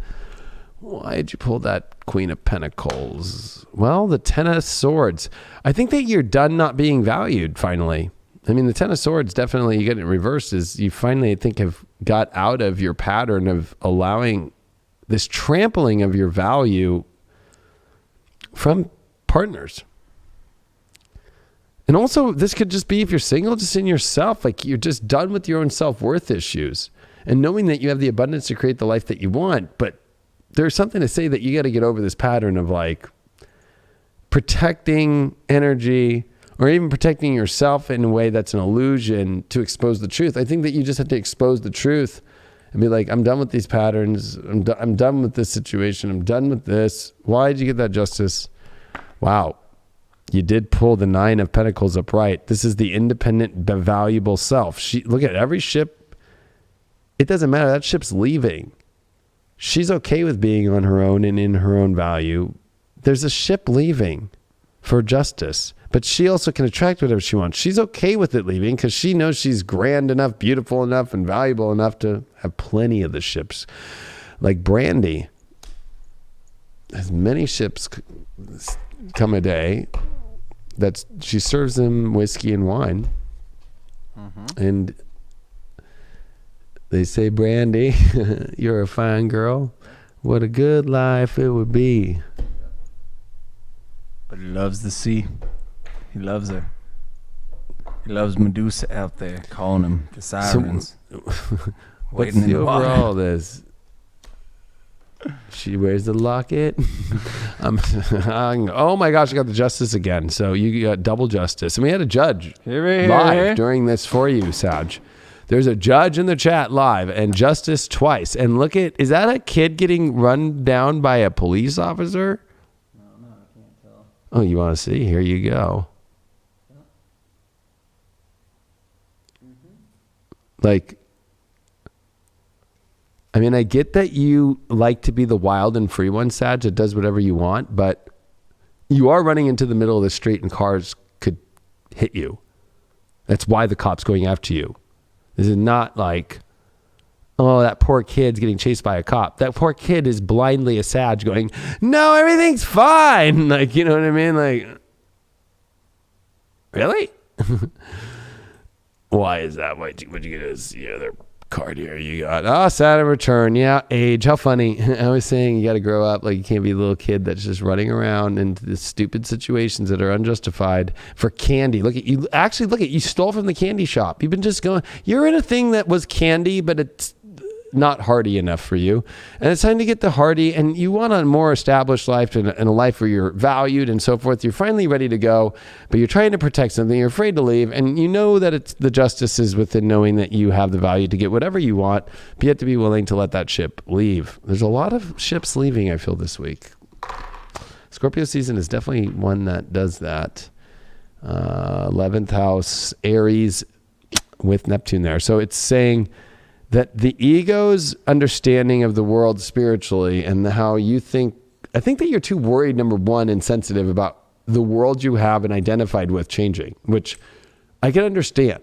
S1: Why did you pull that Queen of Pentacles? Well, the Ten of Swords. I think that you're done not being valued finally. I mean, the Ten of Swords, definitely you get it reversed, is you finally, I think, have got out of your pattern of allowing this trampling of your value from partners. And also, this could just be, if you're single, just in yourself, like you're just done with your own self-worth issues and knowing that you have the abundance to create the life that you want. But there's something to say that you got to get over this pattern of like protecting energy or even protecting yourself in a way that's an illusion to expose the truth. I think that you just have to expose the truth and be like, I'm done with these patterns. I'm done with this situation. I'm done with this. Why did you get that, Justice? Wow. You did pull the Nine of Pentacles upright. This is the independent, valuable self. Look at every ship. It doesn't matter. That ship's leaving. She's okay with being on her own and in her own value. There's a ship leaving for justice, but she also can attract whatever she wants. She's okay with it leaving because she knows she's grand enough, beautiful enough, and valuable enough to have plenty of the ships. Like Brandy has many ships come a day that she serves them whiskey and wine. Mm-hmm. And they say, Brandy, you're a fine girl. What a good life it would be.
S2: But he loves the sea. He loves her. He loves Medusa out there calling him the sirens.
S1: What's the overall this? She wears the locket. Oh my gosh, I got the Justice again. So you got double Justice. And we had a judge live during this for you, Sag. There's a judge in the chat live and Justice twice. And look at, is that a kid getting run down by a police officer?
S2: No, I can't tell.
S1: Oh, you want to see? Here you go. Like, I mean, I get that you like to be the wild and free one, Sag, that does whatever you want, but you are running into the middle of the street and cars could hit you. That's why the cop's going after you. This is not like, oh, that poor kid's getting chased by a cop. That poor kid is blindly a Sag going, no, everything's fine. Like, you know what I mean? Like, really? Why is that? What'd you get as the other card here? You got, Saturn return. Yeah, age. How funny. I was saying you got to grow up. Like, you can't be a little kid that's just running around into the stupid situations that are unjustified for candy. Look at you. Actually, you stole from the candy shop. You've been just going, you're in a thing that was candy, but it's not hardy enough for you. And it's time to get the hardy, and you want a more established life and a life where you're valued and so forth. You're finally ready to go, but you're trying to protect something. You're afraid to leave, and you know that it's the justice is within knowing that you have the value to get whatever you want, but you have to be willing to let that ship leave. There's a lot of ships leaving, I feel, this week. Scorpio season is definitely one that does that. 11th house, Aries with Neptune there. So it's saying that the ego's understanding of the world spiritually and how you think, I think that you're too worried, number one, and sensitive about the world you have and identified with changing, which I can understand,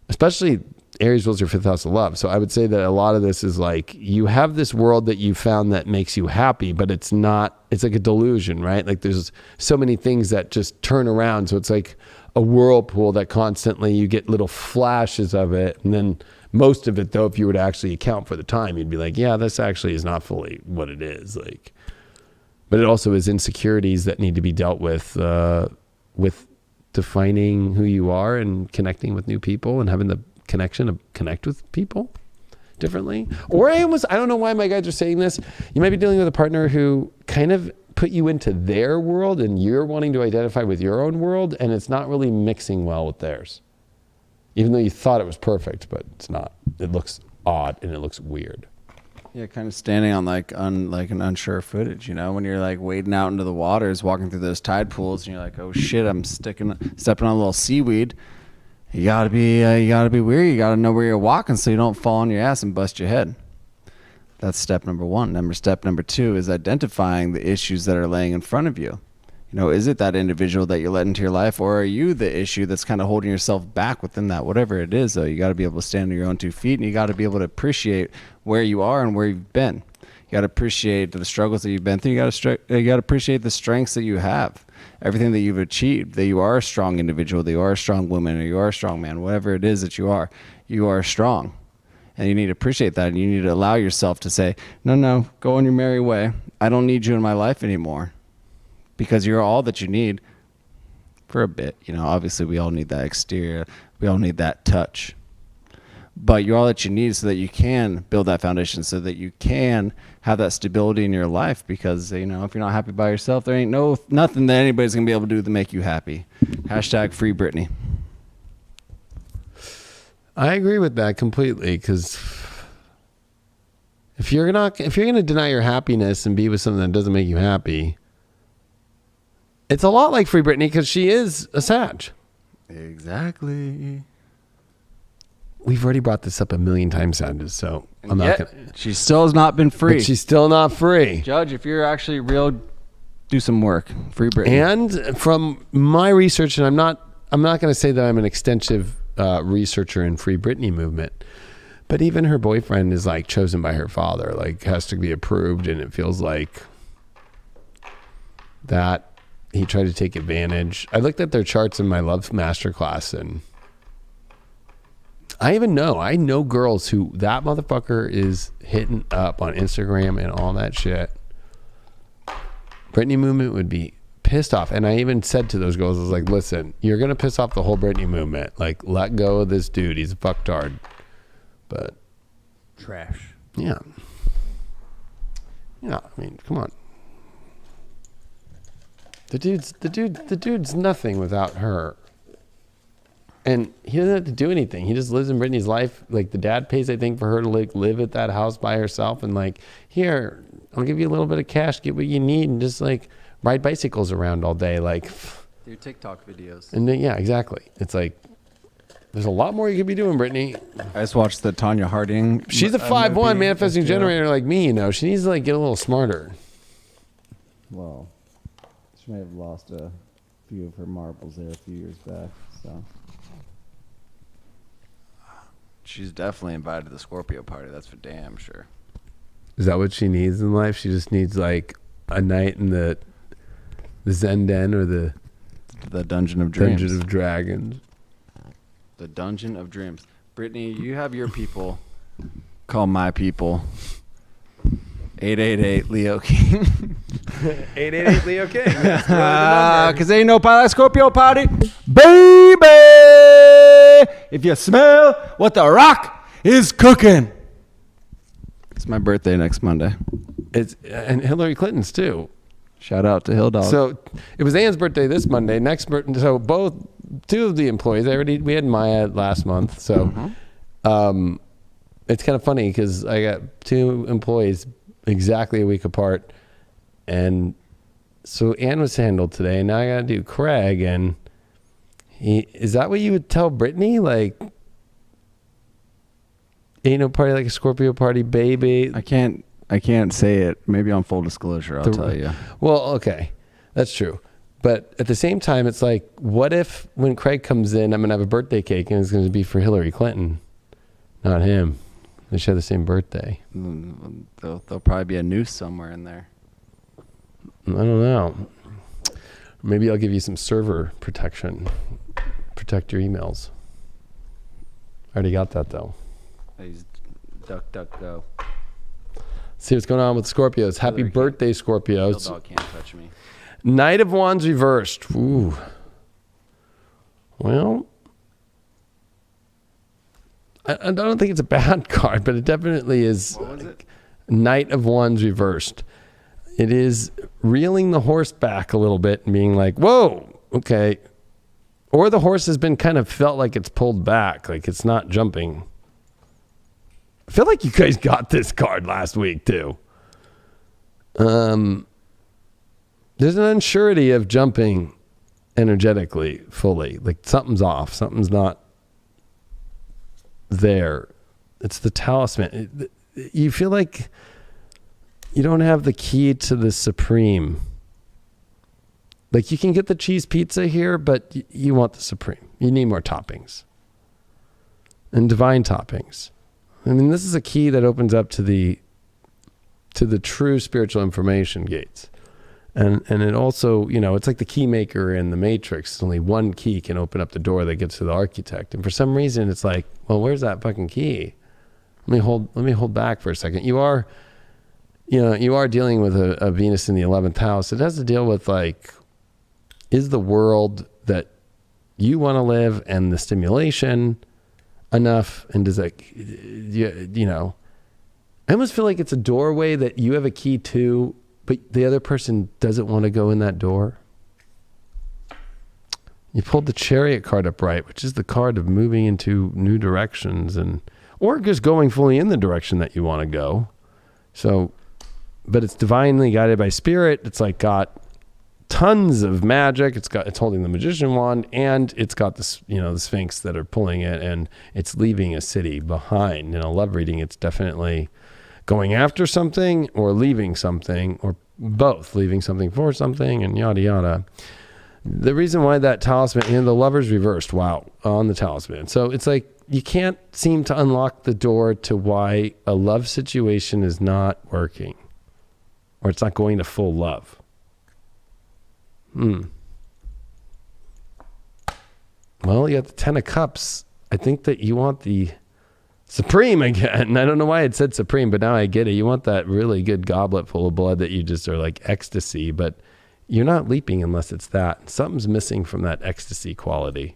S1: especially Aries rules your 5th house of love. So I would say that a lot of this is like, you have this world that you found that makes you happy, but it's not, it's like a delusion, right? Like there's so many things that just turn around. So it's like a whirlpool that constantly you get little flashes of it. And then most of it though, if you were to actually account for the time, you'd be like, yeah, this actually is not fully what it is. Like, but it also is insecurities that need to be dealt with defining who you are and connecting with new people and having the connection to connect with people differently. Or I don't know why my guys are saying this. You might be dealing with a partner who kind of put you into their world and you're wanting to identify with your own world, and it's not really mixing well with theirs. Even though you thought it was perfect, but it's not. It looks odd and it looks weird.
S2: Yeah, kind of standing on like an unsure footage, you know, when you're like wading out into the waters, walking through those tide pools, and you're like, oh shit, I'm stepping on a little seaweed. You gotta be weary. You gotta know where you're walking so you don't fall on your ass and bust your head. That's step number one. Step number two is identifying the issues that are laying in front of you. You know, is it that individual that you let into your life, or are you the issue that's kind of holding yourself back within that? Whatever it is, though, you got to be able to stand on your own 2 feet, and you got to be able to appreciate where you are and where you've been. You got to appreciate the struggles that you've been through. You got to appreciate the strengths that you have, everything that you've achieved, that you are a strong individual, that you are a strong woman, or you are a strong man, whatever it is that you are strong. And you need to appreciate that, and you need to allow yourself to say, no, go on your merry way. I don't need you in my life anymore. Because you're all that you need for a bit. You know, obviously we all need that exterior. We all need that touch. But you're all that you need so that you can build that foundation, so that you can have that stability in your life. Because, you know, if you're not happy by yourself, there ain't nothing that anybody's going to be able to do to make you happy. # free Britney.
S1: I agree with that completely, because if you're going to deny your happiness and be with something that doesn't make you happy, it's a lot like Free Britney, because she is a Sag.
S2: Exactly.
S1: We've already brought this up a million times, Sanders, so I'm not going to.
S2: She still has not been free.
S1: But she's still not free.
S2: Judge, if you're actually real, do some work. Free Britney.
S1: And from my research, and I'm not going to say that I'm an extensive researcher in Free Britney movement, but even her boyfriend is like chosen by her father, like has to be approved, and it feels like that he tried to take advantage. I looked at their charts in my love masterclass, and I know girls who that motherfucker is hitting up on Instagram and all that shit. Britney movement would be pissed off. And I even said to those girls, I was like, listen, you're going to piss off the whole Britney movement. Like, let go of this dude. He's a fucktard. But
S2: trash.
S1: Yeah. Yeah, I mean, come on. The dude's nothing without her. And he doesn't have to do anything. He just lives in Britney's life. Like, the dad pays, I think, for her to like live at that house by herself, and like, here, I'll give you a little bit of cash, get what you need, and just like ride bicycles around all day, like
S2: do TikTok videos.
S1: And then, yeah, exactly. It's like, there's a lot more you could be doing, Britney.
S2: I just watched the Tanya Harding.
S1: She's a 5'1" manifesting generator like me, you know. She needs to like get a little smarter.
S2: Well, she may have lost a few of her marbles there a few years back, so. She's definitely invited to the Scorpio party, that's for damn sure.
S1: Is that what she needs in life? She just needs like a night in the Zen Den or the
S2: Dungeon of Dreams.
S1: Dungeon of Dragons.
S2: The Dungeon of Dreams. Brittany, you have your people. Call my people. 888 Leo King.
S1: 888 Leo King.
S2: Because ain't no Pilot Scorpio party. Baby! If you smell what the rock is cooking. It's my birthday next Monday.
S1: And Hillary Clinton's too.
S2: Shout out to Hill Dog.
S1: So it was Ann's birthday this Monday. So two of the employees, we had Maya last month. So it's kind of funny because I got two employees exactly a week apart. And so Ann was handled today. And now I got to do Craig. And is that what you would tell Brittany? Like, ain't no party like a Scorpio party, baby.
S2: I can't say it. Maybe on full disclosure, I'll tell you.
S1: Well, okay. That's true. But at the same time, it's like, what if when Craig comes in, I'm going to have a birthday cake and it's going to be for Hillary Clinton, not him. They share the same birthday.
S2: There'll probably be a noose somewhere in there.
S1: I don't know. Maybe I'll give you some server protection. Protect your emails. I already got that, though.
S2: I used DuckDuckGo.
S1: See what's going on with Scorpios. Happy birthday, Scorpios.
S2: Hill Dog can't touch me.
S1: Knight of Wands reversed. Ooh. Well, I don't think it's a bad card, but it definitely is.
S2: What was it?
S1: Knight of Wands reversed. It is reeling the horse back a little bit and being like, whoa, okay. Or the horse has been kind of felt like it's pulled back, like it's not jumping. I feel like you guys got this card last week too. There's an unsurety of jumping energetically fully. Like something's off. Something's not there. It's the talisman. You feel like you don't have the key to the supreme. Like you can get the cheese pizza here, but you want the supreme. You need more toppings. And divine toppings. I mean, this is a key that opens up to the true spiritual information gates. And it also, it's like the key maker in the Matrix. Only one key can open up the door that gets to the architect. And for some reason, it's like, well, where's that fucking key? Let me hold back for a second. You are dealing with a Venus in the 11th house. It has to deal with like, is the world that you want to live and the stimulation enough? And does that, I almost feel like it's a doorway that you have a key to, but the other person doesn't want to go in that door. You pulled the Chariot card up right, which is the card of moving into new directions or just going fully in the direction that you want to go. So, but it's divinely guided by spirit. It's like got tons of magic. It's holding the magician wand, and it's got this, the Sphinx that are pulling it, and it's leaving a city behind. In a love reading, it's definitely going after something or leaving something, or both, leaving something for something, and yada yada. The reason why that talisman, the lover's reversed, wow, on the talisman. So it's like you can't seem to unlock the door to why a love situation is not working, or it's not going to full love. Well, you got the 10 of Cups. I think that you want the Supreme again. I don't know why it said Supreme, but now I get it. You want that really good goblet full of blood that you just are like ecstasy, but you're not leaping unless it's that. Something's missing from that ecstasy quality.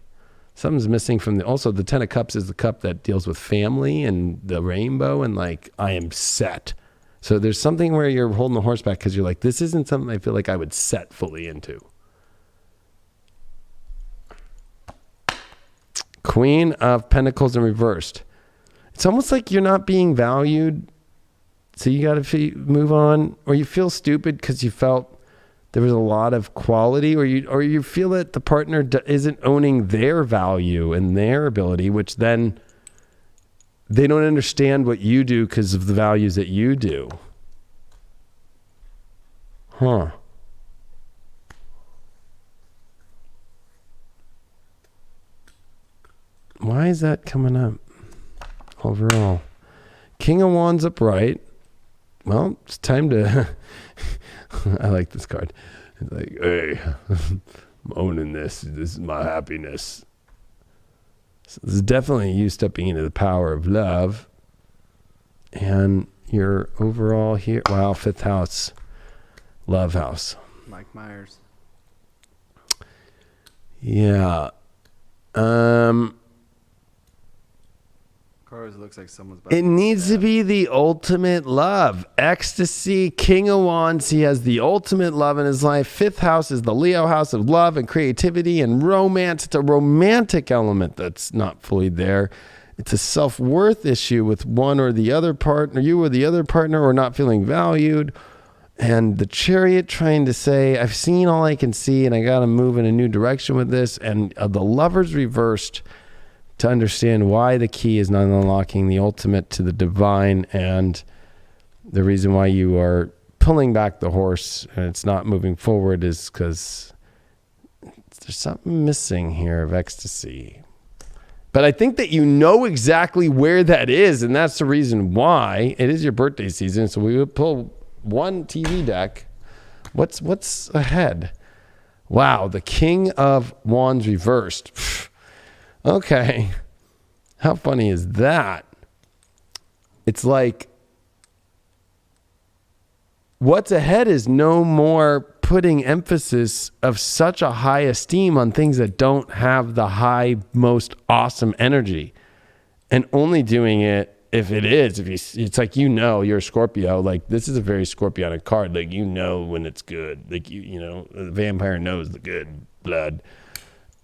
S1: Something's missing from also the 10 of Cups is the cup that deals with family and the rainbow and like, I am set. So there's something where you're holding the horse back because you're like, this isn't something I feel like I would set fully into. Queen of Pentacles in reversed. It's almost like you're not being valued. So you got to move on, or you feel stupid because you felt there was a lot of quality, or you feel that the partner isn't owning their value and their ability, which then they don't understand what you do because of the values that you do. Huh. Why is that coming up overall? King of Wands upright. Well, it's time to... I like this card. It's like, hey, I'm owning this. This is my happiness. So this is definitely you stepping into the power of love. And your overall here... Wow, 5th house. Love house.
S2: Mike Myers.
S1: Yeah.
S2: Aquarius looks like someone's about
S1: It needs to be the ultimate love. Ecstasy, King of Wands. He has the ultimate love in his life. Fifth house is the Leo house of love and creativity and romance. It's a romantic element that's not fully there. It's a self-worth issue with one or the other partner, you or the other partner, or not feeling valued. And the Chariot trying to say, I've seen all I can see and I got to move in a new direction with this. And the Lovers reversed to understand why the key is not unlocking the ultimate to the divine, and the reason why you are pulling back the horse and it's not moving forward is because there's something missing here of ecstasy. But I think that you know exactly where that is, and that's the reason why. It is your birthday season, so we would pull one TV deck. What's ahead? Wow, the King of Wands reversed. Okay, how funny is that? It's like what's ahead is no more putting emphasis of such a high esteem on things that don't have the high, most awesome energy, and only doing it if it is. It's like, you're a Scorpio. Like, this is a very Scorpionic card. Like, when it's good. Like, the vampire knows the good blood.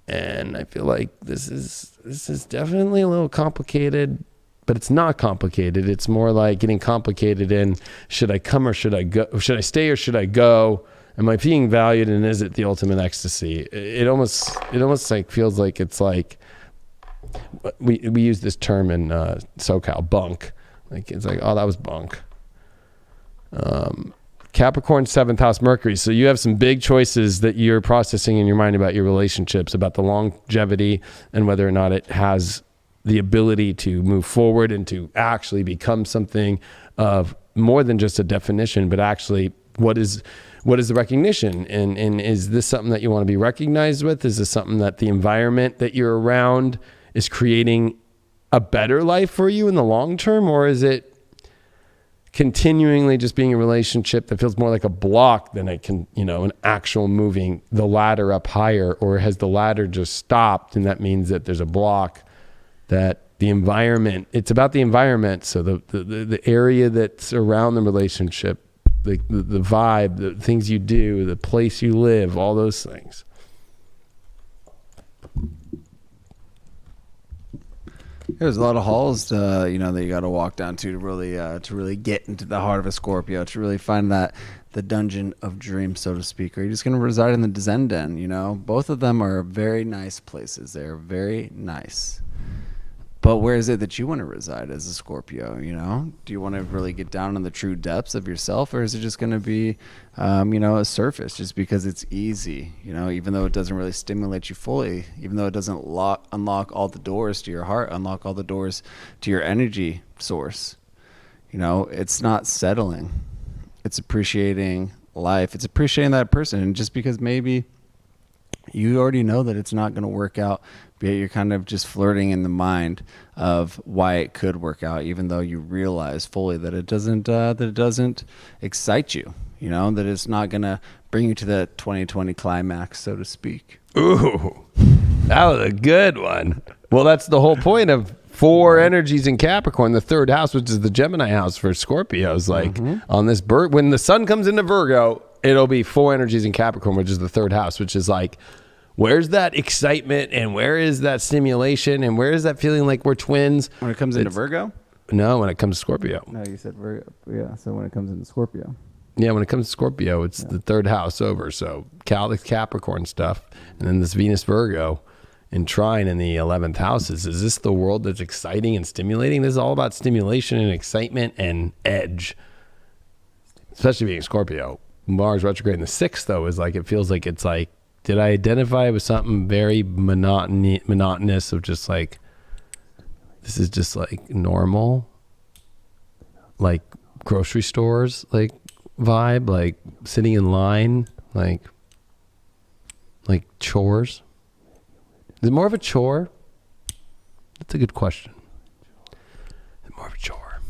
S1: And I feel like this is definitely a little complicated, but it's not complicated. It's more like getting complicated in, should I come or should I go? Should I stay or should I go? Am I being valued, and is it the ultimate ecstasy? It almost like feels like it's like, we use this term in SoCal, bunk. Like, it's like, oh, that was bunk. Capricorn, 7th house Mercury. So you have some big choices that you're processing in your mind about your relationships, about the longevity and whether or not it has the ability to move forward and to actually become something of more than just a definition, but actually what is the recognition? And is this something that you want to be recognized with? Is this something that the environment that you're around is creating a better life for you in the long term? Or is it continually just being a relationship that feels more like a block than an actual moving the ladder up higher? Or has the ladder just stopped, and that means that there's a block, that the environment, it's about the environment. So the area that's around the relationship, the vibe, the things you do, the place you live, all those things.
S2: There's a lot of halls, that you got to walk down to really get into the heart of a Scorpio, to really find the dungeon of dreams, so to speak. Or you're just going to reside in the Zen Den. Both of them are very nice places. They're very nice. But where is it that you want to reside as a Scorpio? Do you want to really get down in the true depths of yourself, or is it just going to be, a surface just because it's easy? Even though it doesn't really stimulate you fully, even though it doesn't unlock all the doors to your heart, unlock all the doors to your energy source. It's not settling. It's appreciating life. It's appreciating that person, and just because maybe you already know that it's not going to work out, but you're kind of just flirting in the mind of why it could work out, even though you realize fully that it doesn't excite you, that it's not going to bring you to the 2020 climax, so to speak.
S1: Ooh, that was a good one. Well, that's the whole point of 4 energies in Capricorn, the 3rd house, which is the Gemini house for Scorpios. Like, on this when the sun comes into Virgo, it'll be 4 energies in Capricorn, which is the 3rd house, which is like, where's that excitement, and where is that stimulation, and where is that feeling like we're twins?
S2: When it comes into Virgo?
S1: No, when it comes to Scorpio.
S2: No, you said Virgo. Yeah, so when it comes into Scorpio.
S1: Yeah, when it comes to Scorpio, it's the 3rd house over. So Capricorn stuff, and then this Venus Virgo in trine in the 11th houses. Is this the world that's exciting and stimulating? This is all about stimulation and excitement and edge, especially being Scorpio. Mars retrograde in the 6th, though, is like, it feels like it's like, did I identify with something very monotonous of just like, this is just like normal, like grocery stores, like vibe, like sitting in line, like chores? Is it more of a chore? That's a good question. Is it more of a chore?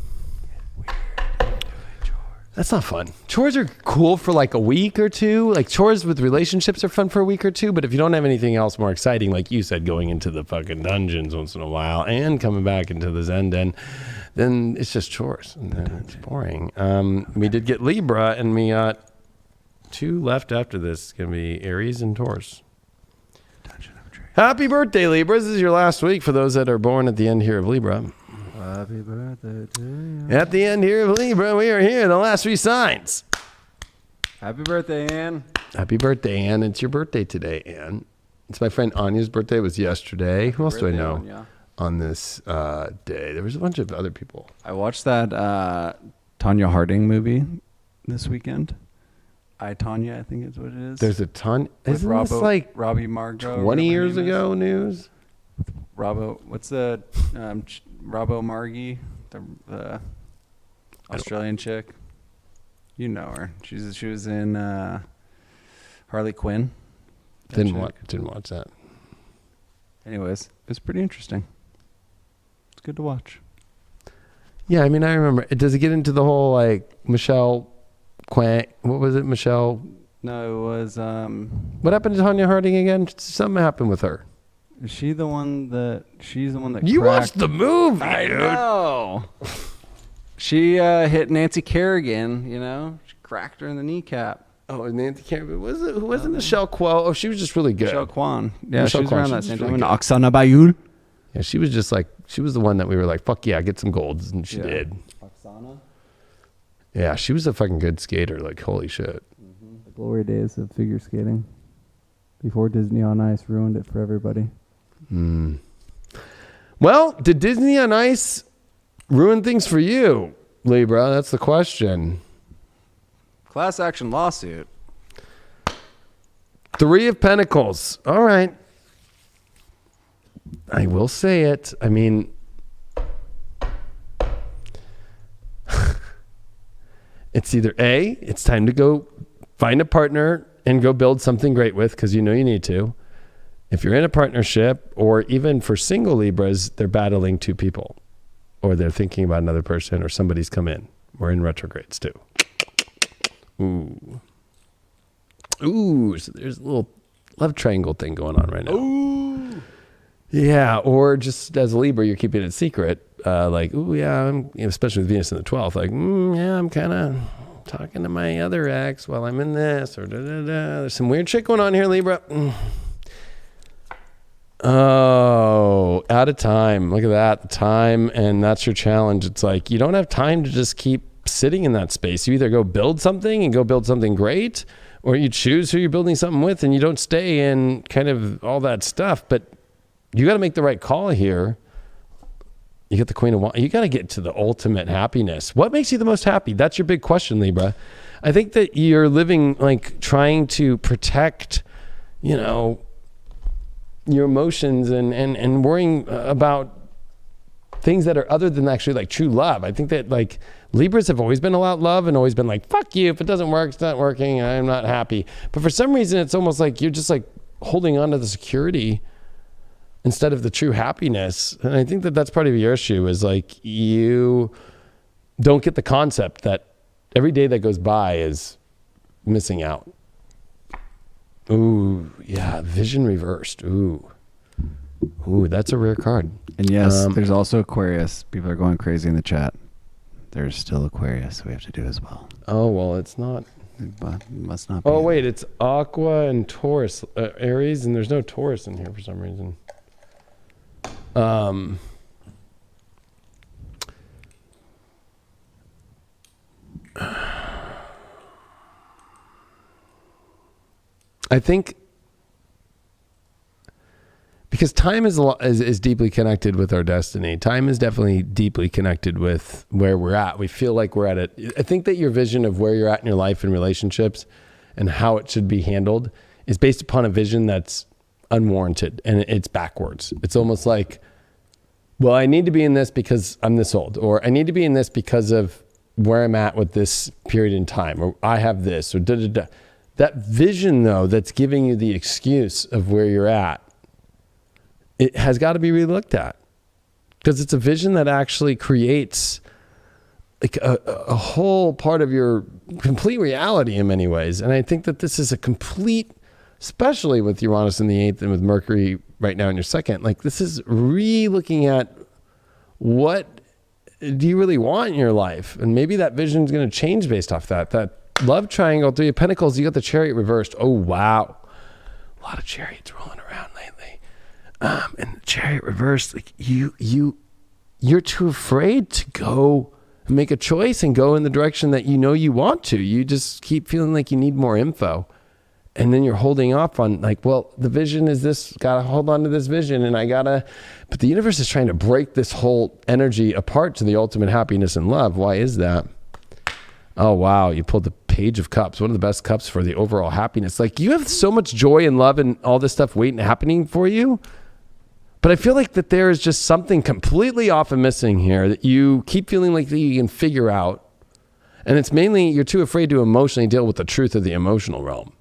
S1: That's not fun. Chores are cool for like a week or two. Like chores with relationships are fun for a week or two. But if you don't have anything else more exciting, like you said, going into the fucking dungeons once in a while and coming back into the Zen den, then it's just chores. And then it's boring. We did get Libra, and we got 2 left after this. It's going to be Aries and Taurus. Happy birthday, Libra. This is your last week for those that are born at the end here of Libra.
S2: Happy birthday to you.
S1: At the end here of Libra, we are here, the last 3 signs.
S2: Happy birthday, Ann.
S1: Happy birthday, Ann. It's your birthday today, Ann. It's my friend Anya's birthday. It was yesterday. Who else do I know on this day? There was a bunch of other people.
S2: I watched that Tanya Harding movie this weekend. Tanya, I think is what it is.
S1: There's a ton. Isn't this like
S2: Robbie Margot
S1: 20 years ago news?
S2: What's the Robbo Margie, the Australian chick? You know her. She was in Harley Quinn.
S1: Didn't watch that.
S2: Anyways, it was pretty interesting. It's good to watch.
S1: Yeah, I mean, I remember. Does it get into the whole like Michelle Quank? What was it, Michelle?
S2: No, it was.
S1: What happened to Tanya Harding again? Something happened with her.
S2: Is she the one that? She's the one that.
S1: You watched the movie,
S2: I
S1: dude.
S2: know. She hit Nancy Kerrigan. You know, she cracked her in the kneecap.
S1: Oh, Nancy Kerrigan. Who wasn't Michelle Kwan? Oh, she was just really good.
S2: Michelle Kwan. Yeah,
S1: Michelle
S2: she was
S1: Kwan,
S2: around
S1: she
S2: that
S1: was
S2: same
S1: really
S2: time.
S1: good.
S2: Oksana Bayul.
S1: Yeah, she was just like, she was the one that we were like, fuck yeah, get some golds. And she did.
S2: Oksana?
S1: Yeah, she was a fucking good skater. Like, holy shit.
S2: Mm-hmm. The glory days of figure skating. Before Disney on Ice ruined it for everybody.
S1: Well, did Disney on Ice ruin things for you, Libra? That's the question.
S2: Class action lawsuit.
S1: 3 of Pentacles. All right. I will say it. I mean, it's either A, it's time to go find a partner and go build something great with because you know you need to. If you're in a partnership, or even for single Libras, they're battling 2 people, or they're thinking about another person, or somebody's come in. We're in retrogrades too. Ooh. So there's a little love triangle thing going on right now.
S2: Ooh.
S1: Yeah, or just as a Libra, you're keeping it secret. Like, ooh, yeah, especially with Venus in the 12th. Like, yeah, I'm kind of talking to my other ex while I'm in this, or da-da-da. There's some weird shit going on here, Libra. Oh, out of time. Look at that, the time, and that's your challenge. It's like you don't have time to just keep sitting in that space. You either go build something and go build something great, or you choose who you're building something with and you don't stay in kind of all that stuff. But you got to make the right call here. You get the Queen of Wands. You got to get to the ultimate happiness. What makes you the most happy? That's your big question, Libra. I think that you're living like trying to protect, your emotions and worrying about things that are other than actually like true love. I think that like Libras have always been about love and always been like, fuck you. If it doesn't work, it's not working. I'm not happy. But for some reason, it's almost like you're just like holding on to the security instead of the true happiness. And I think that that's part of your issue is like you don't get the concept that every day that goes by is missing out. Ooh, yeah, vision reversed. Ooh, that's a rare card.
S2: And yes, there's also Aquarius. People are going crazy in the chat. There's still Aquarius we have to do as well.
S1: Oh, well, it's not.
S2: But it must not be.
S1: Oh, wait, it's Aqua and Taurus, Aries, and there's no Taurus in here for some reason. I think because time is deeply connected with our destiny. Time is definitely deeply connected with where we're at. We feel like we're at it. I think that your vision of where you're at in your life and relationships and how it should be handled is based upon a vision that's unwarranted and it's backwards. It's almost like, well, I need to be in this because I'm this old, or I need to be in this because of where I'm at with this period in time, or I have this, or da-da-da. That vision, though, that's giving you the excuse of where you're at, it has got to be relooked at because it's a vision that actually creates like a whole part of your complete reality in many ways. And I think that this is a complete, especially with Uranus in the 8th and with Mercury right now in your 2nd, like this is re-looking at what do you really want in your life? And maybe that vision is going to change based off that. That love triangle, 3 of Pentacles, you got the Chariot reversed. Oh, wow. A lot of chariots rolling around lately. And the Chariot reversed, like you're too afraid to go and make a choice and go in the direction that you know you want to. You just keep feeling like you need more info. And then you're holding off on like, well, the vision is this, gotta hold on to this vision and but the universe is trying to break this whole energy apart to the ultimate happiness and love. Why is that? Oh, wow. You pulled the Page of Cups, one of the best cups for the overall happiness. Like you have so much joy and love and all this stuff waiting, happening for you. But I feel like that there is just something completely off and missing here that you keep feeling like that you can figure out. And it's mainly you're too afraid to emotionally deal with the truth of the emotional realm.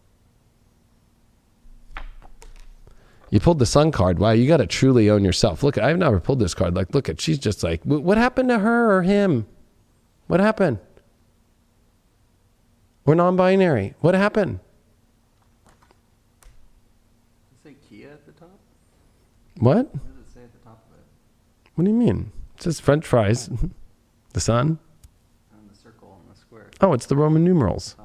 S1: You pulled the Sun card. Wow, you got to truly own yourself. Look, I've never pulled this card. Like, look at, she's just like, what happened to her or him? What happened? We're non-binary. What happened?
S2: Does it say Kia at the top?
S1: What?
S2: What does it say at the top of it?
S1: What do you mean? It says French fries. The sun?
S2: And the circle and the square.
S1: Oh, it's the Roman numerals.
S2: Oh.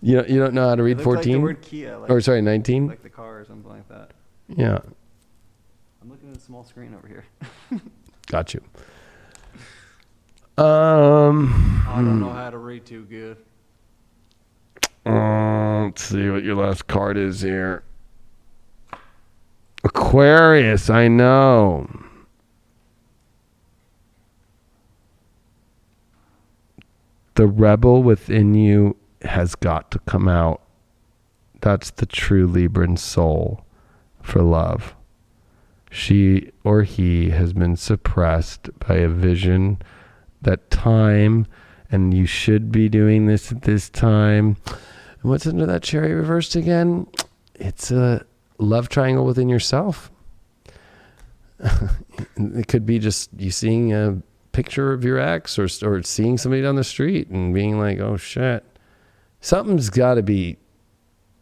S1: You don't know how to read 14?
S2: Like the word Kia. Like,
S1: or sorry, 19?
S2: Like the car or something like that.
S1: Yeah.
S2: I'm looking at a small screen over here.
S1: Got you.
S2: I don't know how to read too good.
S1: Let's see what your last card is here. Aquarius, I know. The rebel within you has got to come out. That's the true Libran soul for love. She or he has been suppressed by a vision that time, and you should be doing this at this time. And what's under that Chariot reversed again? It's a love triangle within yourself. It could be just you seeing a picture of your ex or seeing somebody down the street and being like, oh shit, something's got to be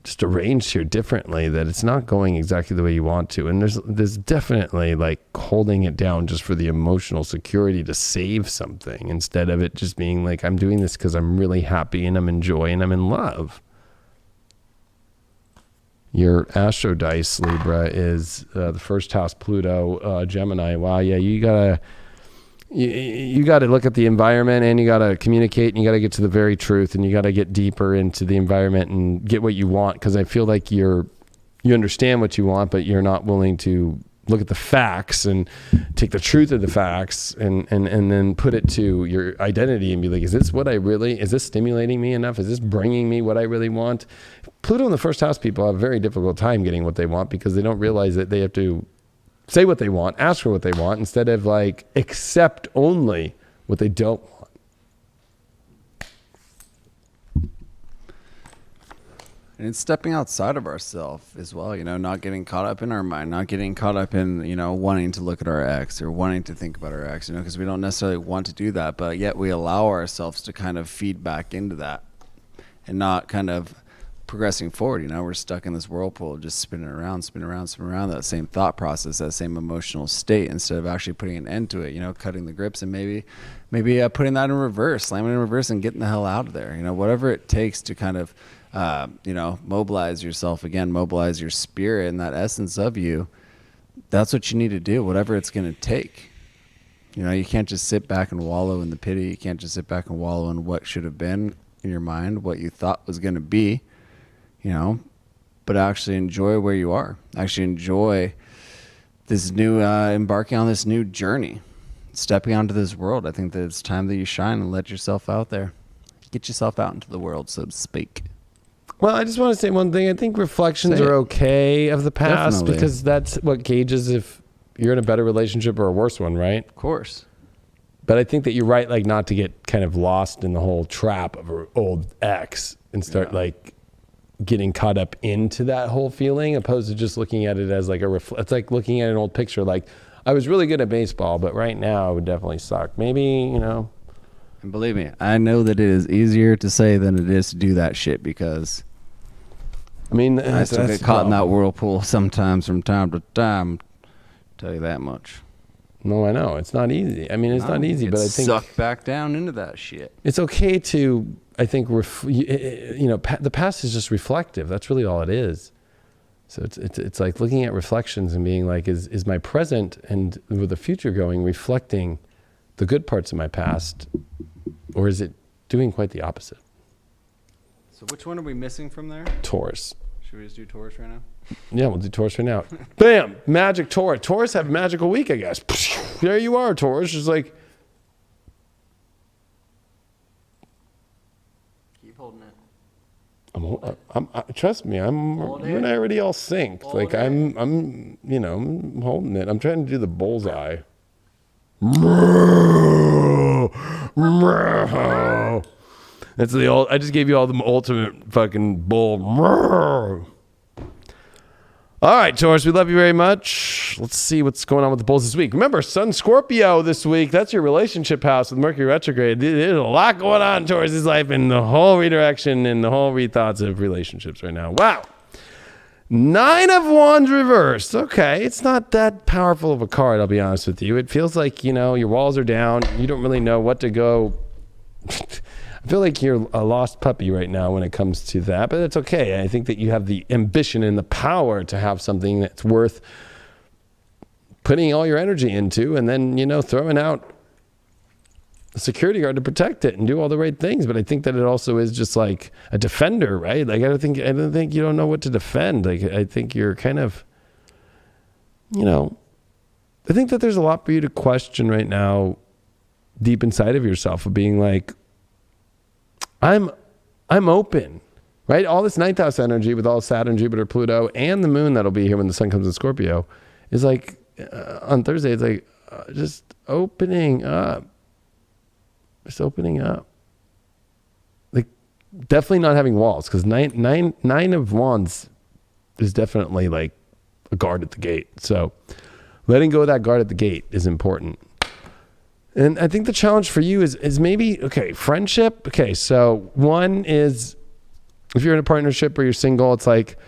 S1: just arranged here differently, that it's not going exactly the way you want to. And there's definitely like holding it down just for the emotional security to save something, instead of it just being like, I'm doing this because I'm really happy and I'm enjoying and I'm in love. Your astro dice, Libra, is the first house, Pluto, Gemini. Wow, yeah, you gotta look at the environment, and you gotta communicate, and you gotta get to the very truth, and you gotta get deeper into the environment and get what you want. Because I feel like you understand what you want, but you're not willing to look at the facts and take the truth of the facts and then put it to your identity and be like, is this stimulating me enough? Is this bringing me what I really want? Pluto in the first house people have a very difficult time getting what they want, because they don't realize that they have to say what they want, ask for what they want, instead of like accept only what they don't want.
S2: And it's stepping outside of ourselves as well, not getting caught up in our mind, not getting caught up in, wanting to look at our ex or wanting to think about our ex, because we don't necessarily want to do that, but yet we allow ourselves to kind of feed back into that and not kind of progressing forward. We're stuck in this whirlpool, just spinning around, that same thought process, that same emotional state, instead of actually putting an end to it, cutting the grips and maybe putting that in reverse, slamming it in reverse and getting the hell out of there. Whatever it takes to kind of, mobilize yourself again, mobilize your spirit and that essence of you. That's what you need to do, whatever it's going to take. You can't just sit back and wallow in the pity. You can't just sit back and wallow in what should have been in your mind, what you thought was going to be. But actually enjoy where you are. Actually enjoy this new, embarking on this new journey, stepping onto this world. I think that it's time that you shine and let yourself out there. Get yourself out into the world, so to speak.
S1: Well, I just want to say one thing. I think reflections are okay of the past. Definitely. Because that's what gauges if you're in a better relationship or a worse one, right?
S2: Of course.
S1: But I think that you're right, like not to get kind of lost in the whole trap of an old ex and start like getting caught up into that whole feeling, opposed to just looking at it as like it's like looking at an old picture. Like, I was really good at baseball, but right now I would definitely suck. Maybe, you know.
S2: And believe me, I know that it is easier to say than it is to do that shit because
S1: I mean,
S2: I still get caught in that whirlpool sometimes from time to time. Tell you that much.
S1: No, I know. It's not easy. I mean, it's not easy, but I think
S2: sucked back down into that shit.
S1: it's okay to, I think, the past is just reflective. That's really all it is. So it's like looking at reflections and being like, is my present and with the future going reflecting the good parts of my past, or is it doing quite the opposite?
S2: So which one are we missing from there?
S1: Taurus.
S2: Should we just do Taurus right now?
S1: Yeah, we'll do Taurus right now. Bam! Magic Taurus. Taurus have a magical week, I guess. There you are, Taurus. Just like...
S2: Keep holding it.
S1: Trust me, you and I already all synced. Like I'm holding it. I'm trying to do the bullseye. That's the old. I just gave you all the ultimate fucking bull. All right, Taurus, we love you very much. Let's see what's going on with the bulls this week. Remember, Sun Scorpio this week. That's your relationship house with Mercury retrograde. There's a lot going on in Taurus' life and the whole redirection and the whole rethoughts of relationships right now. Wow. 9 of Wands reversed. Okay, it's not that powerful of a card, I'll be honest with you. It feels like, your walls are down. You don't really know what to go... I feel like you're a lost puppy right now when it comes to that, but that's okay. I think that you have the ambition and the power to have something that's worth putting all your energy into and then, throwing out a security guard to protect it and do all the right things. But I think that it also is just like a defender, right? Like, I don't think you don't know what to defend. Like, I think you're kind of, I think that there's a lot for you to question right now deep inside of yourself of being like, I'm open, right? All this ninth house energy with all Saturn, Jupiter, Pluto, and the moon that'll be here when the sun comes in Scorpio is like, on Thursday, it's like just opening up. Just opening up. Like, definitely not having walls, because nine of Wands is definitely like a guard at the gate. So letting go of that guard at the gate is important. And I think the challenge for you is maybe, friendship. Okay, so one is if you're in a partnership or you're single, it's like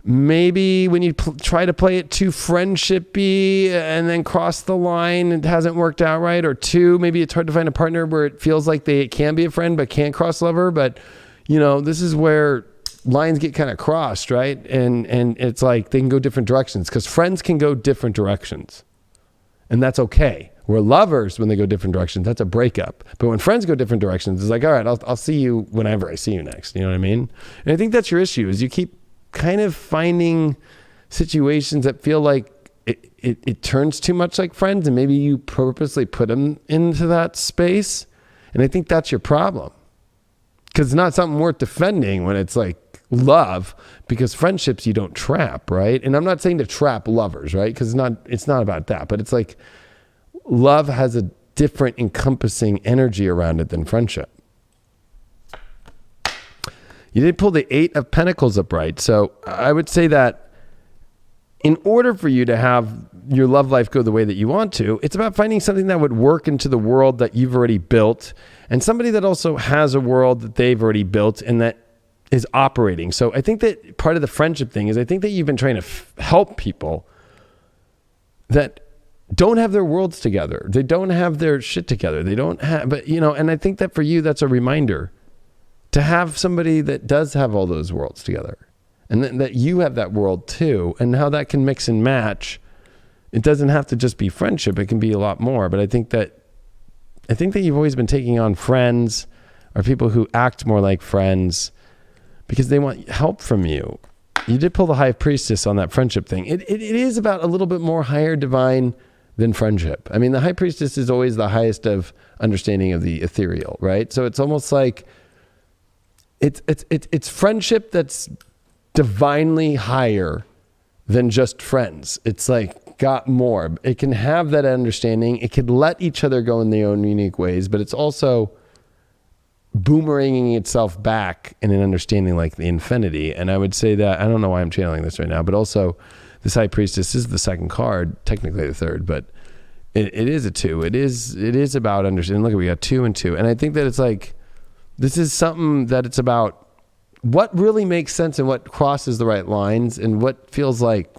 S1: maybe when you try to play it too friendship-y and then cross the line, it hasn't worked out right. Or two, maybe it's hard to find a partner where it feels like they can be a friend but can't cross lover. But, this is where lines get kind of crossed, right? And it's like they can go different directions because friends can go different directions. And that's okay. Where lovers, when they go different directions, that's a breakup. But when friends go different directions, it's like, all right, I'll see you whenever I see you next. You know what I mean? And I think that's your issue, is you keep kind of finding situations that feel like it turns too much like friends, and maybe you purposely put them into that space. And I think that's your problem. Because it's not something worth defending when it's like love, because friendships you don't trap, right? And I'm not saying to trap lovers, right? Because it's not about that. But it's like, love has a different encompassing energy around it than friendship. You did pull the 8 of Pentacles upright. So I would say that in order for you to have your love life go the way that you want to, it's about finding something that would work into the world that you've already built, and somebody that also has a world that they've already built and that is operating. So I think that part of the friendship thing is I think that you've been trying to help people that don't have their worlds together. They don't have their shit together. They don't have, but and I think that for you, that's a reminder to have somebody that does have all those worlds together, and that you have that world too, and how that can mix and match. It doesn't have to just be friendship. It can be a lot more, but I think that you've always been taking on friends or people who act more like friends because they want help from you. You did pull the High Priestess on that friendship thing. It is about a little bit more higher divine than friendship. I mean, the High Priestess is always the highest of understanding of the ethereal, right? So it's almost like it's friendship that's divinely higher than just friends. It's like got more. It can have that understanding. It can let each other go in their own unique ways, but it's also boomeranging itself back in an understanding like the infinity. And I would say that, I don't know why I'm channeling this right now, but also this High Priestess is the second card, technically the third, but It is a 2. It is about understanding. Look, we got 2 and 2. And I think that it's like, this is something that it's about what really makes sense and what crosses the right lines and what feels like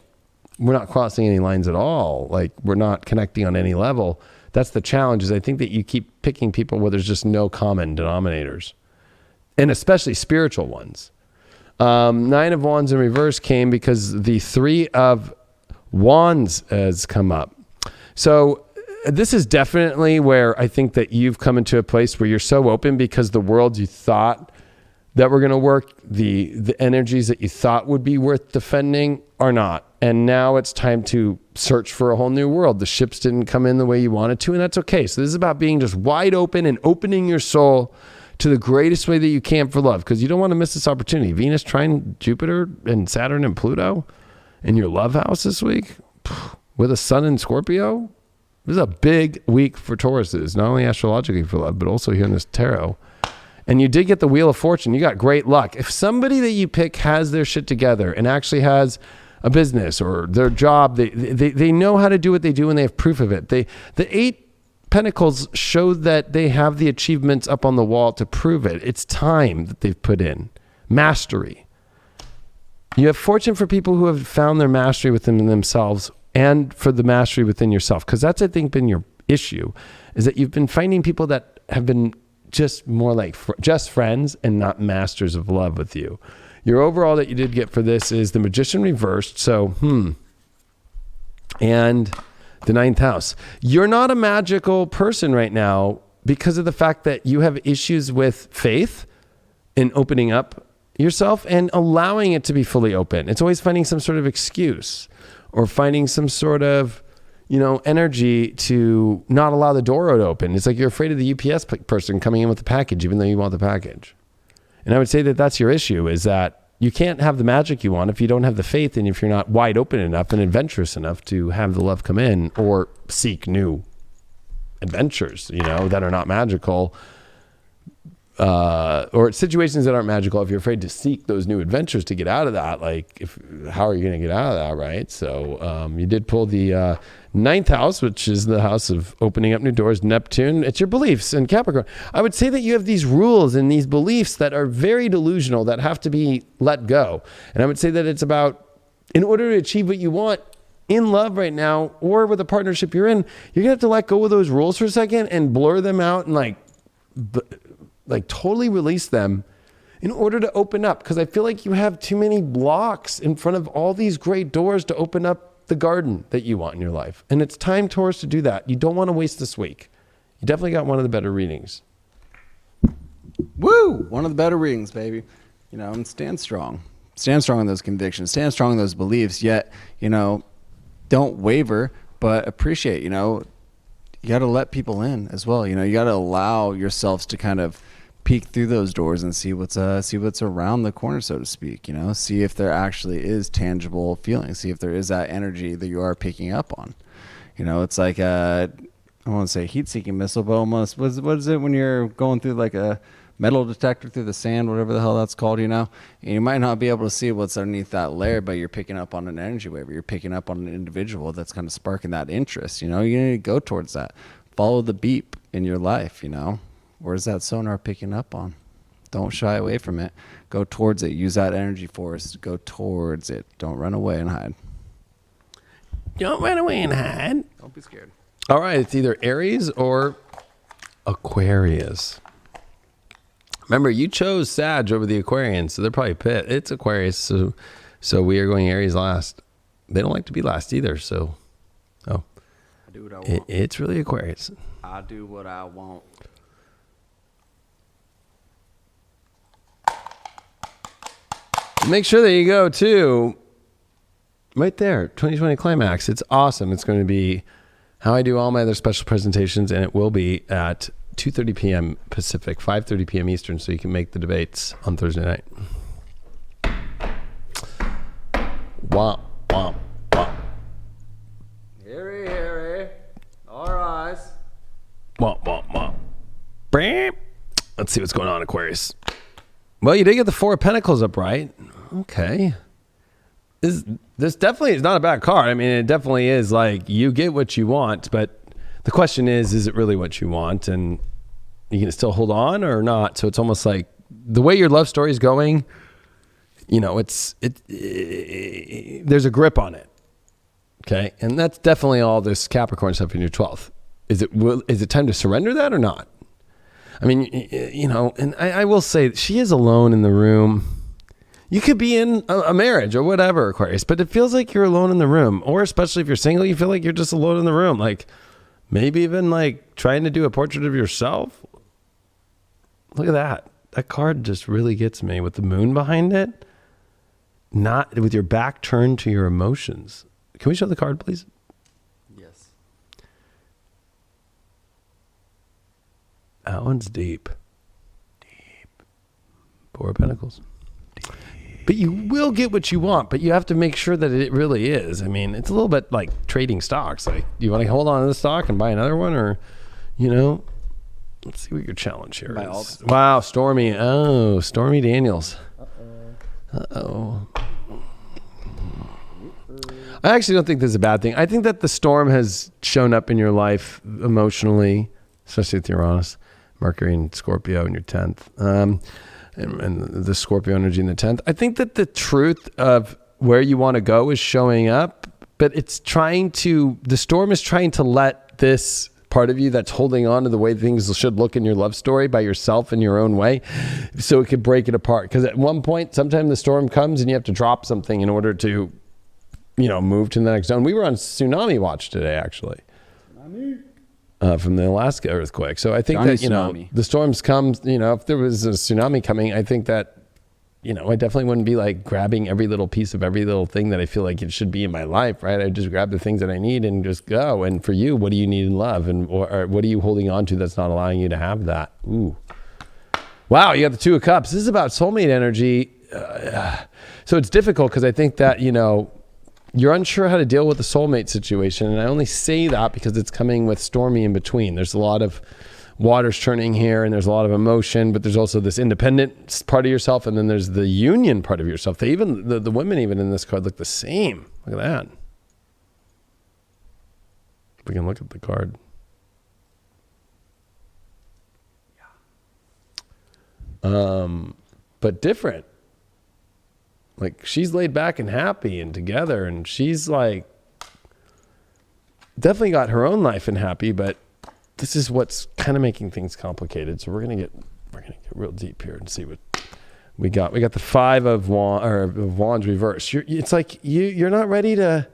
S1: we're not crossing any lines at all. Like we're not connecting on any level. That's the challenge, is I think that you keep picking people where there's just no common denominators, and especially spiritual ones. 9 of Wands in reverse came because the 3 of Wands has come up. So this is definitely where I think that you've come into a place where you're so open because the worlds you thought that were going to work, the energies that you thought would be worth defending are not. And now it's time to search for a whole new world. The ships didn't come in the way you wanted to, and that's okay. So this is about being just wide open and opening your soul to the greatest way that you can for love, because you don't want to miss this opportunity. Venus trine Jupiter and Saturn and Pluto in your love house this week with a sun in Scorpio. This is a big week for Tauruses, not only astrologically for love, but also here in this tarot. And you did get the Wheel of Fortune. You got great luck. If somebody that you pick has their shit together and actually has a business or their job, they know how to do what they do and they have proof of it. The 8 Pentacles show that they have the achievements up on the wall to prove it. It's time that they've put in. Mastery. You have fortune for people who have found their mastery within themselves and for the mastery within yourself. Because that's, I think, been your issue, is that you've been finding people that have been just more like just friends and not masters of love with you. Your overall that you did get for this is the Magician reversed. So, and the 9th house. You're not a magical person right now because of the fact that you have issues with faith in opening up yourself and allowing it to be fully open. It's always finding some sort of excuse or finding some sort of, energy to not allow the door to open. It's like you're afraid of the UPS person coming in with the package, even though you want the package. And I would say that that's your issue, is that you can't have the magic you want if you don't have the faith and if you're not wide open enough and adventurous enough to have the love come in or seek new adventures, that are not magical, or situations that aren't magical. If you're afraid to seek those new adventures to get out of that, how are you going to get out of that, right? So you did pull the 9th house, which is the house of opening up new doors, Neptune. It's your beliefs in Capricorn. I would say that you have these rules and these beliefs that are very delusional that have to be let go. And I would say that it's about, in order to achieve what you want in love right now, or with a partnership you're in, you're gonna have to let go of those rules for a second and blur them out and like totally release them in order to open up. Because I feel like you have too many blocks in front of all these great doors to open up the garden that you want in your life. And it's time, Taurus, to do that. You don't want to waste this week. You definitely got one of the better readings.
S2: Woo! One of the better readings, baby. And stand strong. Stand strong in those convictions. Stand strong in those beliefs. Yet, don't waver, but appreciate, you got to let people in as well. You got to allow yourselves to kind of peek through those doors and see what's around the corner, so to speak. See if there actually is tangible feeling. See if there is that energy that you are picking up on. It's like I want to say heat-seeking missile, but almost what is it when you're going through like a metal detector through the sand, whatever the hell that's called. And you might not be able to see what's underneath that layer, but you're picking up on an energy wave. You're picking up on an individual that's kind of sparking that interest. You need to go towards that. Follow the beep in your life. Where's that sonar picking up on? Don't shy away from it. Go towards it. Use that energy force. Go towards it. Don't run away and hide.
S1: Don't run away and hide.
S2: Don't be scared.
S1: All right. It's either Aries or Aquarius. Remember, you chose Sag over the Aquarians, so they're probably pissed. It's Aquarius, so we are going Aries last. They don't like to be last either, so. I do what I want. It's really Aquarius.
S2: I do what I want.
S1: Make sure that you go to right there, 2020 Climax. It's awesome. It's going to be how I do all my other special presentations, and it will be at 2:30 p.m. Pacific, 5:30 p.m. Eastern, so you can make the debates on Thursday night. Womp, womp, womp.
S2: Harry. All rise.
S1: Womp, womp, womp. Bam. Let's see what's going on, Aquarius. Well, you did get the 4 of Pentacles up right. Okay. This definitely is not a bad card. I mean, it definitely is like you get what you want, but The question is it really what you want? And you can still hold on or not? So it's almost like the way your love story is going, you know, there's a grip on it. Okay. And that's definitely all this Capricorn stuff in your 12th. Is it time to surrender that or not? I mean, you know, and I will say she is alone in the room. You could be in a marriage or whatever, Aquarius, but it feels like you're alone in the room. Or especially if you're single, you feel like you're just alone in the room. Like maybe even like trying to do a portrait of yourself. Look at that. That card just really gets me with the moon behind it. Not with your back turned to your emotions. Can we show the card, please?
S2: Yes.
S1: That one's deep. Deep. Four of Pentacles. Deep. But you will get what you want, but you have to make sure that it really is. I mean, it's a little bit like trading stocks. Like, do you want to hold on to the stock and buy another one? Or, you know, let's see what your challenge here is. Wow, Stormy. Oh, Stormy Daniels. Uh-oh. I actually don't think this is a bad thing. I think that the storm has shown up in your life emotionally, especially with Uranus, Mercury and Scorpio in your 10th, and the Scorpio energy in the 10th. I think that the truth of where you want to go is showing up, but the storm is trying to let this part of you that's holding on to the way things should look in your love story by yourself in your own way, so it could break it apart. Because at one point, sometimes the storm comes and you have to drop something in order to, you know, move to the next zone. We were on tsunami watch today, actually, from the Alaska earthquake. So I think that, you know, the storms come, you know, if there was a tsunami coming, I think that, you know, I definitely wouldn't be like grabbing every little piece of every little thing that I feel like it should be in my life, right? I just grab the things that I need and just go. And for you, what do you need in love? And or what are you holding on to that's not allowing you to have that? Ooh. Wow, you got the Two of Cups. This is about soulmate energy. So it's difficult because I think that, you know, you're unsure how to deal with the soulmate situation. And I only say that because it's coming with stormy in between. There's a lot of waters churning here and there's a lot of emotion, but there's also this independent part of yourself. And then there's the union part of yourself. The women even in this card look the same. Look at that. We can look at the card. But different. Like she's laid back and happy and together, and she's like definitely got her own life and happy, but this is what's kind of making things complicated. So we're gonna get real deep here and see what we got. We got the Five of Wands reversed. It's like you're not ready to.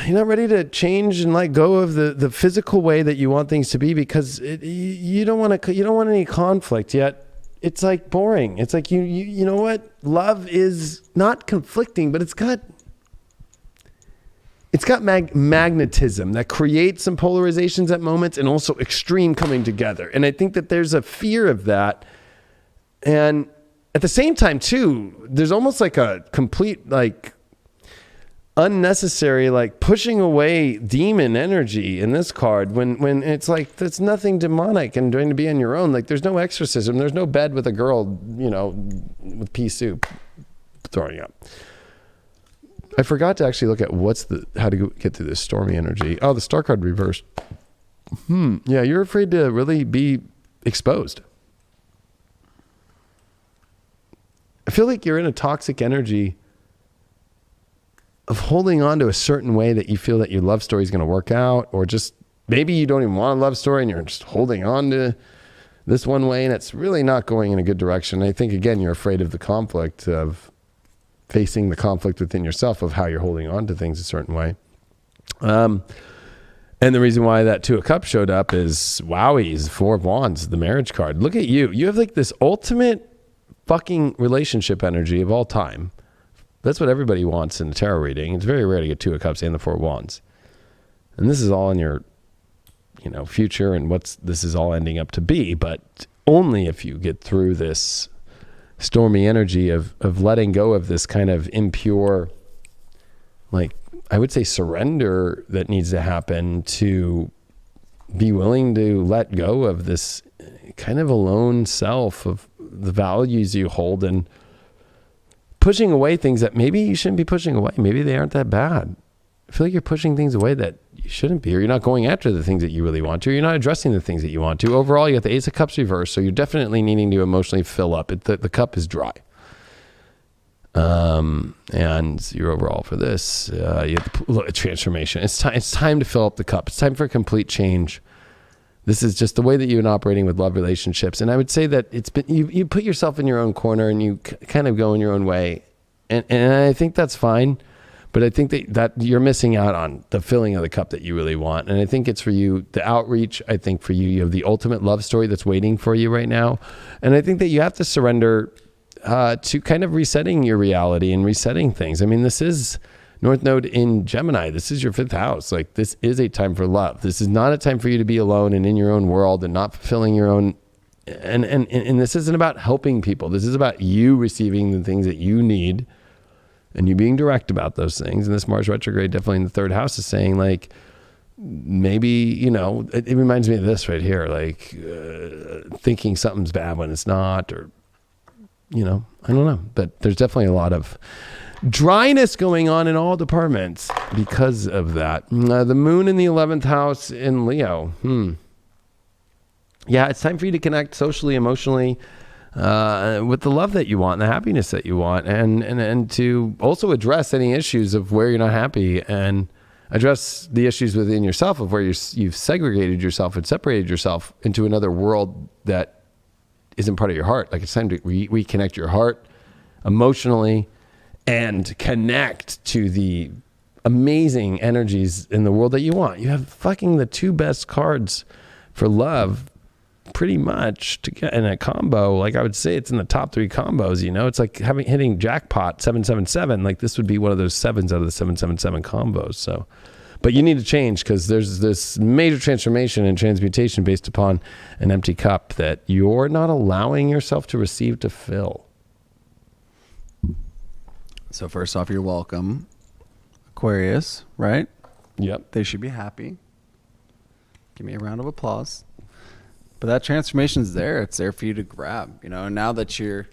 S1: You're not ready to change and let go of the physical way that you want things to be because you don't want any conflict yet. It's like boring. It's like you know what? Love is not conflicting, but it's got magnetism that creates some polarizations at moments and also extreme coming together. And I think that there's a fear of that. And at the same time too, there's almost like a complete like unnecessary like pushing away demon energy in this card when it's like there's nothing demonic and trying to be on your own. Like there's no exorcism, there's no bed with a girl, you know, with pea soup throwing up. I forgot to actually look at how to get through this stormy energy. Oh, the star card reversed. Yeah, you're afraid to really be exposed. I feel like you're in a toxic energy of holding on to a certain way that you feel that your love story is going to work out, or just maybe you don't even want a love story and you're just holding on to this one way and it's really not going in a good direction. I think, again, you're afraid of the conflict, of facing the conflict within yourself of how you're holding on to things a certain way. And the reason why that Two of Cups showed up is wowies, Four of Wands, the marriage card. Look at you. You have like this ultimate fucking relationship energy of all time. That's what everybody wants in a tarot reading. It's very rare to get Two of Cups and the Four of Wands. And this is all in your, you know, future and this is all ending up to be, but only if you get through this stormy energy of letting go of this kind of impure, like, I would say surrender that needs to happen to be willing to let go of this kind of alone self of the values you hold and pushing away things that maybe you shouldn't be pushing away. Maybe they aren't that bad. I feel like you're pushing things away that You shouldn't be, or you're not going after the things that you really want to, or you're not addressing the things that you want to. Overall, you got the Ace of Cups reversed, so you're definitely needing to emotionally fill up. The cup is dry. And you're overall for this, you have a transformation. It's time to fill up the cup. It's time for a complete change. This is just the way that you've been operating with love relationships. And I would say that it's been, you put yourself in your own corner and you kind of go in your own way. And I think that's fine. But I think that you're missing out on the filling of the cup that you really want. And I think it's for you, the outreach. I think for you, you have the ultimate love story that's waiting for you right now. And I think that you have to surrender to kind of resetting your reality and resetting things. I mean, this is North Node in Gemini. This is your 5th house. Like, this is a time for love. This is not a time for you to be alone and in your own world and not fulfilling your own. And this isn't about helping people. This is about you receiving the things that you need and you being direct about those things. And this Mars retrograde definitely in the 3rd house is saying, like, maybe, you know, it reminds me of this right here, like thinking something's bad when it's not, or, you know, I don't know. But there's definitely a lot of dryness going on in all departments because of that. The moon in the 11th house in Leo. Yeah, it's time for you to connect socially, emotionally, with the love that you want and the happiness that you want, and to also address any issues of where you're not happy and address the issues within yourself of where you've segregated yourself and separated yourself into another world that isn't part of your heart. Like, it's time to reconnect your heart emotionally and connect to the amazing energies in the world that you want. You have fucking the 2 best cards for love pretty much to get in a combo. Like, I would say it's in the top 3 combos, you know. It's like hitting jackpot 777. Like, this would be one of those 7s out of the 777 combos. So, but you need to change, because there's this major transformation and transmutation based upon an empty cup that you're not allowing yourself to receive, to fill.
S2: So first off, you're welcome, Aquarius, right?
S1: Yep.
S2: They should be happy. Give me a round of applause. But that transformation is there. It's there for you to grab, you know. And now that you're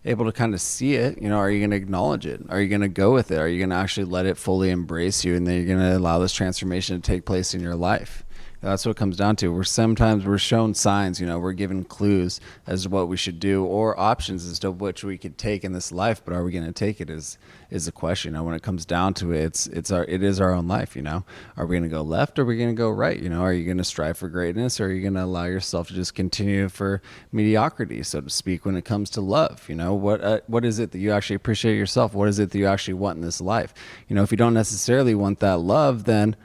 S2: able to kind of see it, you know, are you going to acknowledge it? Are you going to go with it? Are you going to actually let it fully embrace you? And then you're going to allow this transformation to take place in your life. That's what it comes down to. Sometimes we're shown signs, you know, we're given clues as to what we should do, or options as to which we could take in this life. But are we going to take it is the question. You know, when it comes down to it, it is our own life. You know, are we going to go left, or are we going to go right? You know, are you going to strive for greatness, or are you going to allow yourself to just continue for mediocrity, so to speak, when it comes to love? You know, what is it that you actually appreciate yourself? What is it that you actually want in this life? You know, if you don't necessarily want that love, then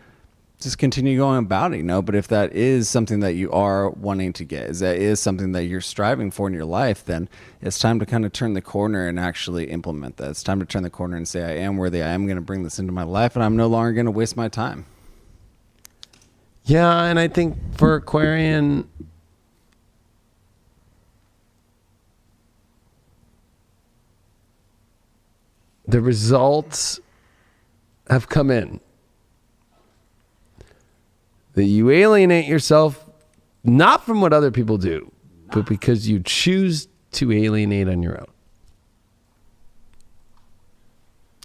S2: just continue going about it, you know. But if that is something that you are wanting to get, that is something that you're striving for in your life, then it's time to kind of turn the corner and actually implement that. It's time to turn the corner and say, I am worthy. I am going to bring this into my life, and I'm no longer going to waste my time.
S1: Yeah, and I think for Aquarian, the results have come in. That you alienate yourself, not from what other people do, but because you choose to alienate on your own.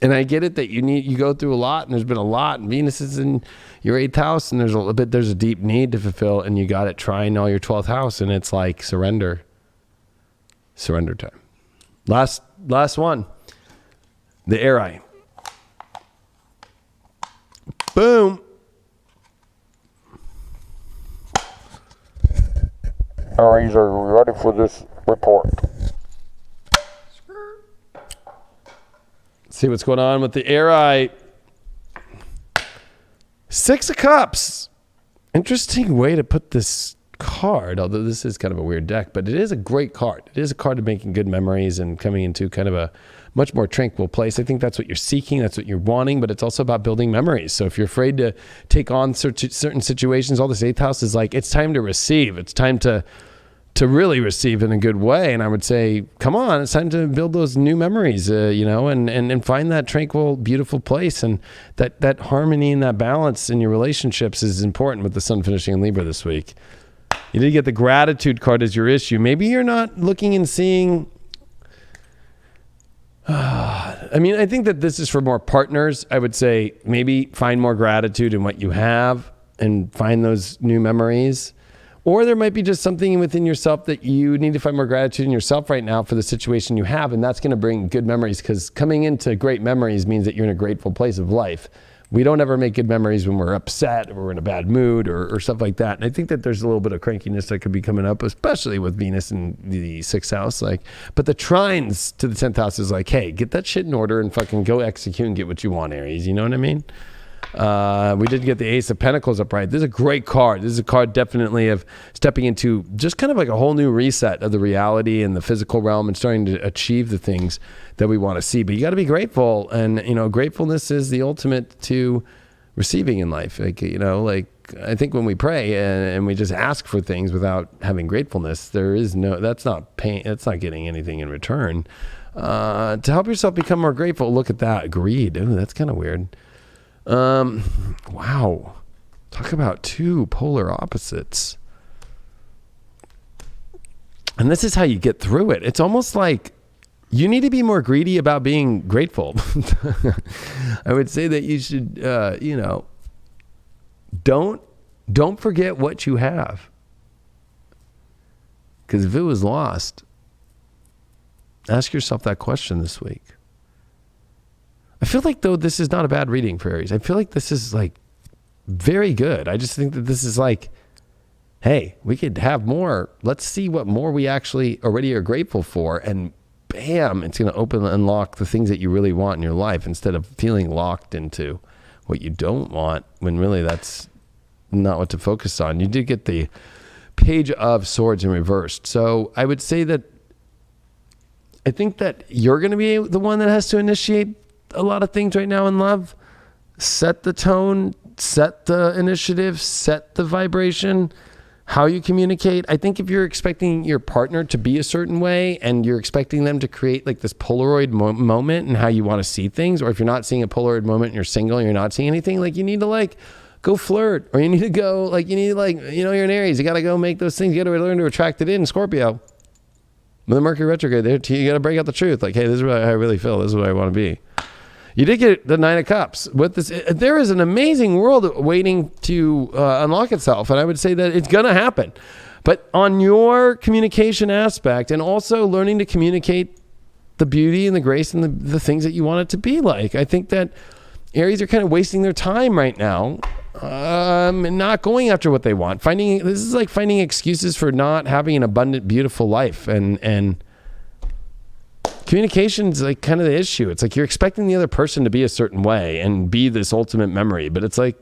S1: And I get it that you go through a lot, and there's been a lot, and Venus is in your 8th house, and there's a deep need to fulfill, and you got it trying all your 12th house, and it's like surrender time. Last one, the Aries. Boom. Aries, are you ready for this report? See what's going on with the Aries. 6 of Cups. Interesting way to put this card, although this is kind of a weird deck, but it is a great card. It is a card of making good memories and coming into kind of a much more tranquil place. I think that's what you're seeking. That's what you're wanting, but it's also about building memories. So if you're afraid to take on certain situations, all this 8th house is like, it's time to receive. It's time to really receive in a good way. And I would say, come on, it's time to build those new memories, you know, and find that tranquil, beautiful place. And that harmony and that balance in your relationships is important with the sun finishing in Libra this week. You did get the gratitude card as your issue. Maybe you're not looking and seeing I mean, I think that this is for more partners. I would say maybe find more gratitude in what you have and find those new memories. Or there might be just something within yourself that you need to find more gratitude in yourself right now for the situation you have. And that's going to bring good memories, because coming into great memories means that you're in a grateful place of life. We don't ever make good memories when we're upset or we're in a bad mood or stuff like that. And I think that there's a little bit of crankiness that could be coming up, especially with Venus in the 6th house. But the trines to the 10th house is like, hey, get that shit in order and fucking go execute and get what you want, Aries. You know what I mean? We did get the Ace of Pentacles upright. This is a great card. This is a card definitely of stepping into just kind of like a whole new reset of the reality and the physical realm and starting to achieve the things that we want to see. But you got to be grateful. And, gratefulness is the ultimate to receiving in life. I think when we pray and we just ask for things without having gratefulness, that's not pain. That's not getting anything in return. To help yourself become more grateful, look at that. Greed. Ooh, that's kind of weird. Wow. Talk about two polar opposites. And this is how you get through it. It's almost like you need to be more greedy about being grateful. I would say that you should, don't forget what you have. Because if it was lost, ask yourself that question this week. I feel like, though, this is not a bad reading for Aries. I feel like this is like very good. I just think that this is like, hey, we could have more. Let's see what more we actually already are grateful for. And bam, it's going to open and unlock the things that you really want in your life, instead of feeling locked into what you don't want, when really that's not what to focus on. You did get the Page of Swords in reversed. So I would say that I think that you're going to be the one that has to initiate a lot of things right now in love. Set the tone, set the initiative, set the vibration, how you communicate. I think if you're expecting your partner to be a certain way and you're expecting them to create like this Polaroid moment and how you want to see things, or if you're not seeing a Polaroid moment and you're single and you're not seeing anything, like you need to like go flirt, or you need to go like, you're an Aries. You got to go make those things. You got to learn to attract it in. Scorpio. With the Mercury retrograde there, you got to break out the truth. Like, hey, this is what I really feel. This is what I want to be. You did get the 9 of Cups. With this, there is an amazing world waiting to unlock itself, and I would say that it's going to happen. But on your communication aspect, and also learning to communicate the beauty and the grace and the things that you want it to be like, I think that Aries are kind of wasting their time right now, and not going after what they want. This is like finding excuses for not having an abundant, beautiful life, and communication is like kind of the issue. It's like you're expecting the other person to be a certain way and be this ultimate memory, but it's like,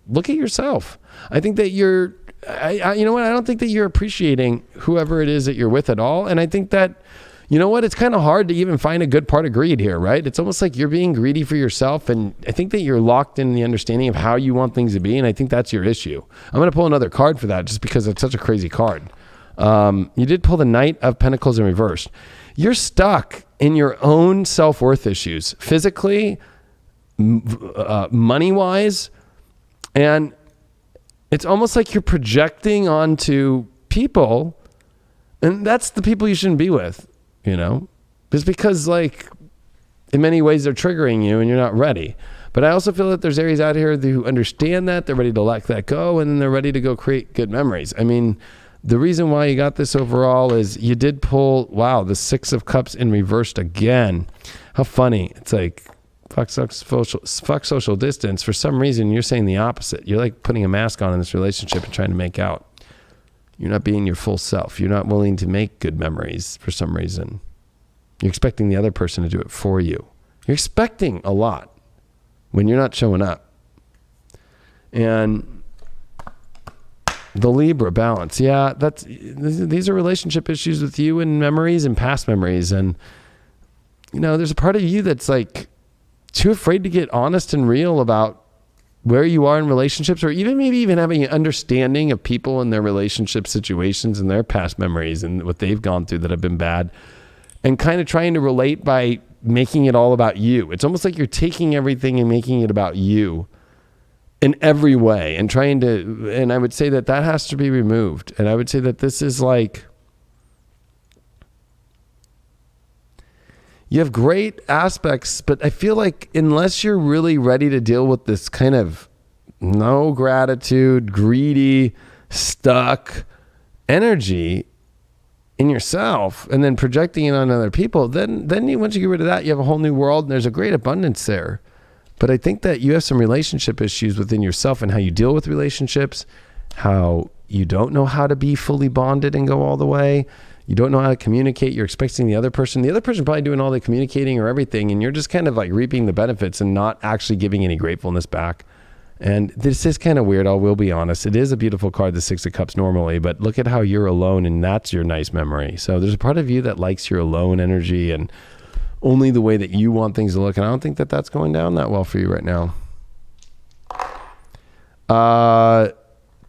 S1: look at yourself. I think that you know what? I don't think that you're appreciating whoever it is that you're with at all. And I think that, you know what? It's kind of hard to even find a good part of greed here, right? It's almost like you're being greedy for yourself. And I think that you're locked in the understanding of how you want things to be. And I think that's your issue. I'm going to pull another card for that just because it's such a crazy card. You did pull the Knight of Pentacles in reverse. You're stuck in your own self-worth issues, physically, money-wise, and it's almost like you're projecting onto people, and that's the people you shouldn't be with, just because, like, in many ways they're triggering you and you're not ready. But I also feel that there's Aries out here who understand that, they're ready to let that go, and then they're ready to go create good memories. I mean, the reason why you got this overall is you did pull, the 6 of Cups in reversed again. How funny. It's like, fuck social distance. For some reason, you're saying the opposite. You're like putting a mask on in this relationship and trying to make out. You're not being your full self. You're not willing to make good memories for some reason. You're expecting the other person to do it for you. You're expecting a lot when you're not showing up. And the Libra balance. Yeah, these are relationship issues with you and memories and past memories. And, there's a part of you that's like too afraid to get honest and real about where you are in relationships, or maybe even having an understanding of people and their relationship situations and their past memories and what they've gone through that have been bad, and kind of trying to relate by making it all about you. It's almost like you're taking everything and making it about you in every way, and and I would say that has to be removed. And I would say that this is like, You have great aspects, but I feel like unless you're really ready to deal with this kind of no gratitude, greedy, stuck energy in yourself and then projecting it on other people, then you, once you get rid of that, you have a whole new world and there's a great abundance there. But I think that you have some relationship issues within yourself and how you deal with relationships, how you don't know how to be fully bonded and go all the way. You don't know how to communicate. You're expecting the other person probably doing all the communicating or everything, and you're just kind of like reaping the benefits and not actually giving any gratefulness back. And this is kind of weird. I will be honest. It is a beautiful card, the Six of Cups normally, but look at how you're alone and that's your nice memory. So there's a part of you that likes your alone energy and only the way that you want things to look. And I don't think that that's going down that well for you right now.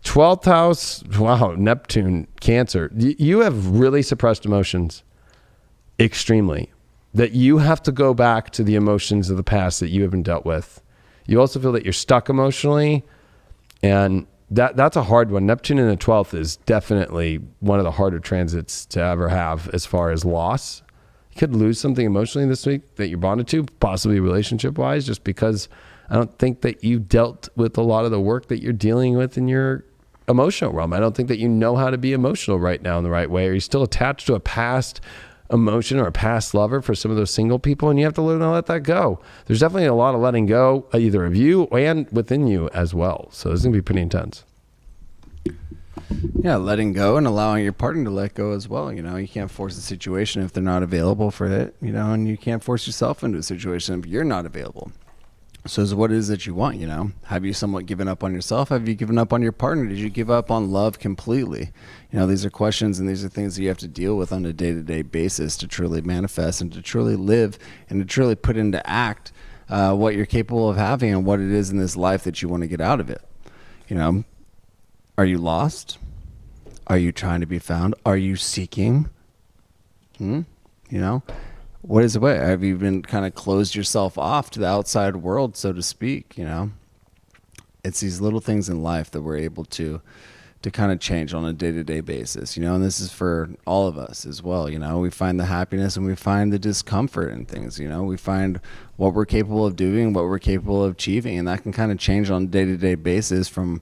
S1: 12th house, wow, Neptune, Cancer. You have really suppressed emotions extremely, that you have to go back to the emotions of the past that you haven't dealt with. You also feel that you're stuck emotionally, and that's a hard one. Neptune in the 12th is definitely one of the harder transits to ever have as far as loss. You could lose something emotionally this week that you're bonded to, possibly relationship-wise, just because I don't think that you dealt with a lot of the work that you're dealing with in your emotional realm. I don't think that you know how to be emotional right now in the right way. Are you still attached to a past emotion or a past lover for some of those single people? And you have to learn to let that go. There's definitely a lot of letting go, either of you and within you as well. So it's going to be pretty intense.
S2: Yeah, letting go and allowing your partner to let go as well. You know, you can't force a situation if they're not available for it, you know, and you can't force yourself into a situation if you're not available. So is what it is that you want, you know? Have you somewhat given up on yourself? Have you given up on your partner? Did you give up on love completely? You know, these are questions and these are things that you have to deal with on a day-to-day basis to truly manifest and to truly live and to truly put into act what you're capable of having and what it is in this life that you want to get out of it. You know, are you lost? Are you trying to be found? Are you seeking? You know? What is the way? Have you been kind of closed yourself off to the outside world, so to speak? You know, it's these little things in life that we're able to kind of change on a day-to-day basis, you know, and this is for all of us as well. You know, we find the happiness and we find the discomfort in things, you know, we find what we're capable of doing, what we're capable of achieving, and that can kind of change on a day-to-day basis from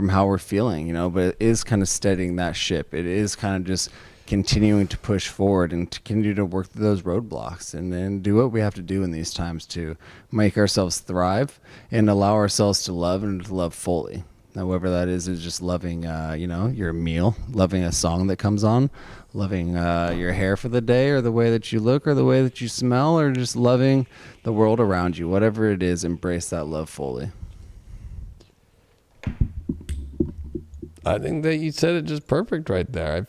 S2: how we're feeling, you know, but it is kind of steadying that ship. It is kind of just continuing to push forward and to continue to work through those roadblocks and then do what we have to do in these times to make ourselves thrive and allow ourselves to love and to love fully. However that is just loving, you know, your meal, loving a song that comes on, loving your hair for the day or the way that you look or the way that you smell or just loving the world around you. Whatever it is, embrace that love fully.
S1: I think that you said it just perfect right there. I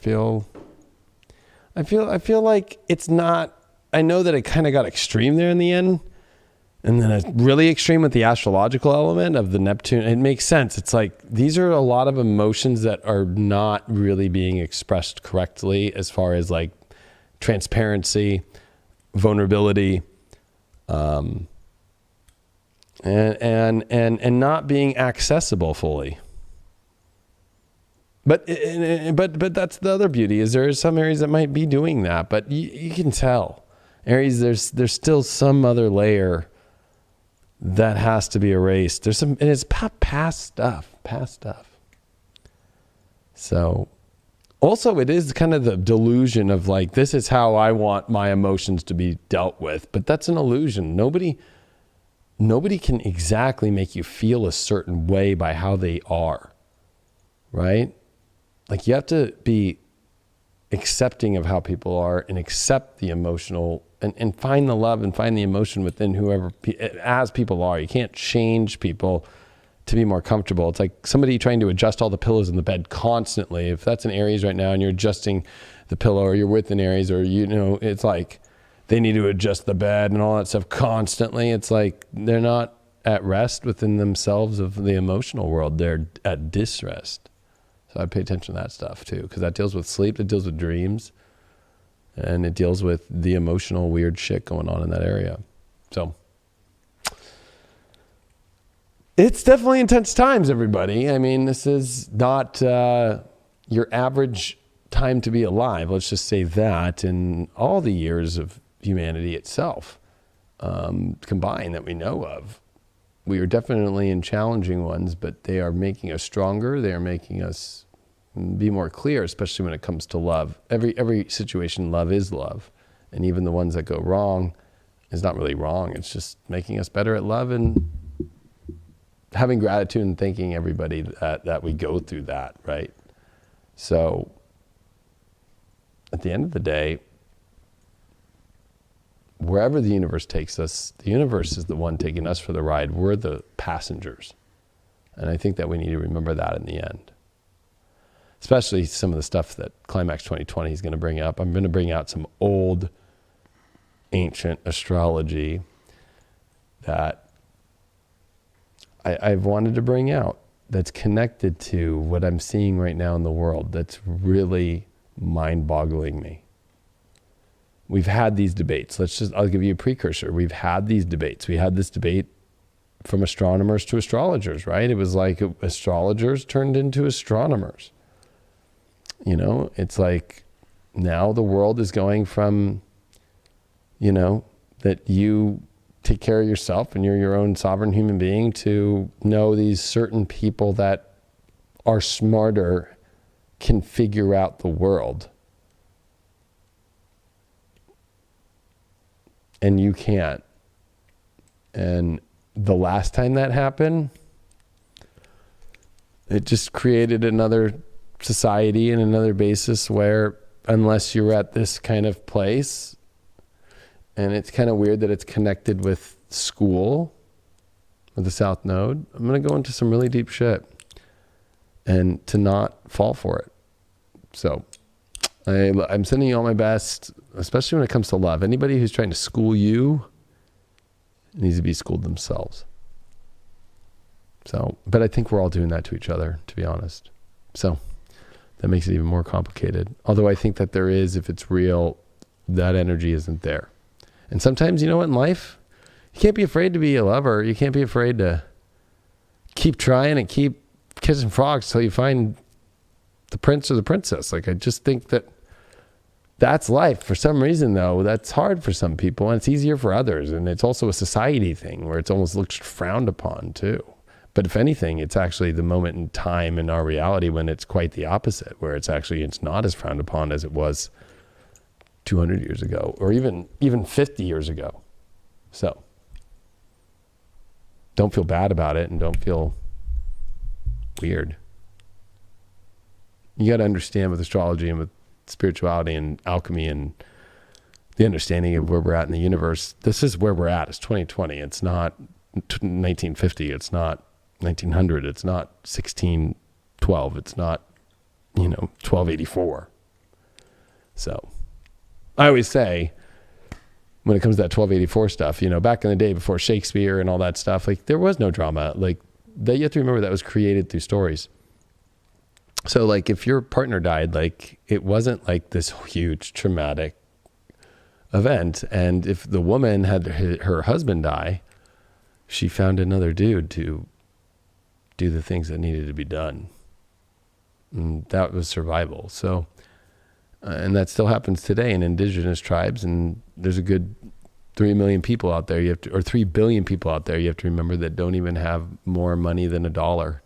S1: feel like it's not, I know that it kind of got extreme there in the end. And then a really extreme with the astrological element of the Neptune. It makes sense. It's like, these are a lot of emotions that are not really being expressed correctly as far as like transparency, vulnerability, and not being accessible fully. But that's the other beauty is there are some Aries that might be doing that, but you can tell. Aries, there's still some other layer that has to be erased. There's some, and it's past stuff. So also it is kind of the delusion of like, this is how I want my emotions to be dealt with, but that's an illusion. Nobody can exactly make you feel a certain way by how they are, right? Like you have to be accepting of how people are and accept the emotional and find the love and find the emotion within whoever, as people are. You can't change people to be more comfortable. It's like somebody trying to adjust all the pillows in the bed constantly. If that's an Aries right now and you're adjusting the pillow or you're with an Aries or, you know, it's like they need to adjust the bed and all that stuff constantly. It's like they're not at rest within themselves of the emotional world. They're at disrest. So I pay attention to that stuff too, because that deals with sleep, it deals with dreams, and it deals with the emotional weird shit going on in that area. So it's definitely intense times, everybody. I mean, this is not your average time to be alive. Let's just say that in all the years of humanity itself combined that we know of. We are definitely in challenging ones, but they are making us stronger. They are making us be more clear, especially when it comes to love. Every situation, love is love. And even the ones that go wrong is not really wrong. It's just making us better at love and having gratitude and thanking everybody that we go through that, right? So at the end of the day, wherever the universe takes us, the universe is the one taking us for the ride. We're the passengers. And I think that we need to remember that in the end. Especially some of the stuff that Climax 2020 is going to bring up. I'm going to bring out some old, ancient astrology that I've wanted to bring out that's connected to what I'm seeing right now in the world that's really mind-boggling me. We've had these debates. I'll give you a precursor. We've had these debates. We had this debate from astronomers to astrologers, right? It was like astrologers turned into astronomers. You know, it's like now the world is going from, you know, that you take care of yourself and you're your own sovereign human being to know these certain people that are smarter can figure out the world. And you can't. And the last time that happened, it just created another society and another basis where unless you're at this kind of place, and it's kind of weird that it's connected with school or the South Node, I'm going to go into some really deep shit and to not fall for it. So I'm sending you all my best, especially when it comes to love. Anybody who's trying to school you needs to be schooled themselves. So, but I think we're all doing that to each other, to be honest. So that makes it even more complicated. Although I think that there is, if it's real, that energy isn't there. And sometimes, you know what, in life, you can't be afraid to be a lover. You can't be afraid to keep trying and keep kissing frogs till you find the prince or the princess. Like, I just think that that's life. For some reason, though, that's hard for some people and it's easier for others. And it's also a society thing where it's almost looked frowned upon too. But if anything, it's actually the moment in time in our reality when it's quite the opposite, where it's not as frowned upon as it was 200 years ago or even 50 years ago. So don't feel bad about it and don't feel weird. You got to understand with astrology and with spirituality and alchemy and the understanding of where we're at in the universe, this is where we're at. It's 2020. It's not 1950. It's not 1900. It's not 1612. It's not, 1284. So I always say when it comes to that 1284 stuff, back in the day before Shakespeare and all that stuff, like there was no drama. Like that, you have to remember that was created through stories. So like if your partner died, like it wasn't like this huge traumatic event. And if the woman had her husband die, she found another dude to do the things that needed to be done. And that was survival. So, and that still happens today in indigenous tribes. And there's a good 3 million people out there, or 3 billion people out there, you have to remember, that don't even have more money than $1.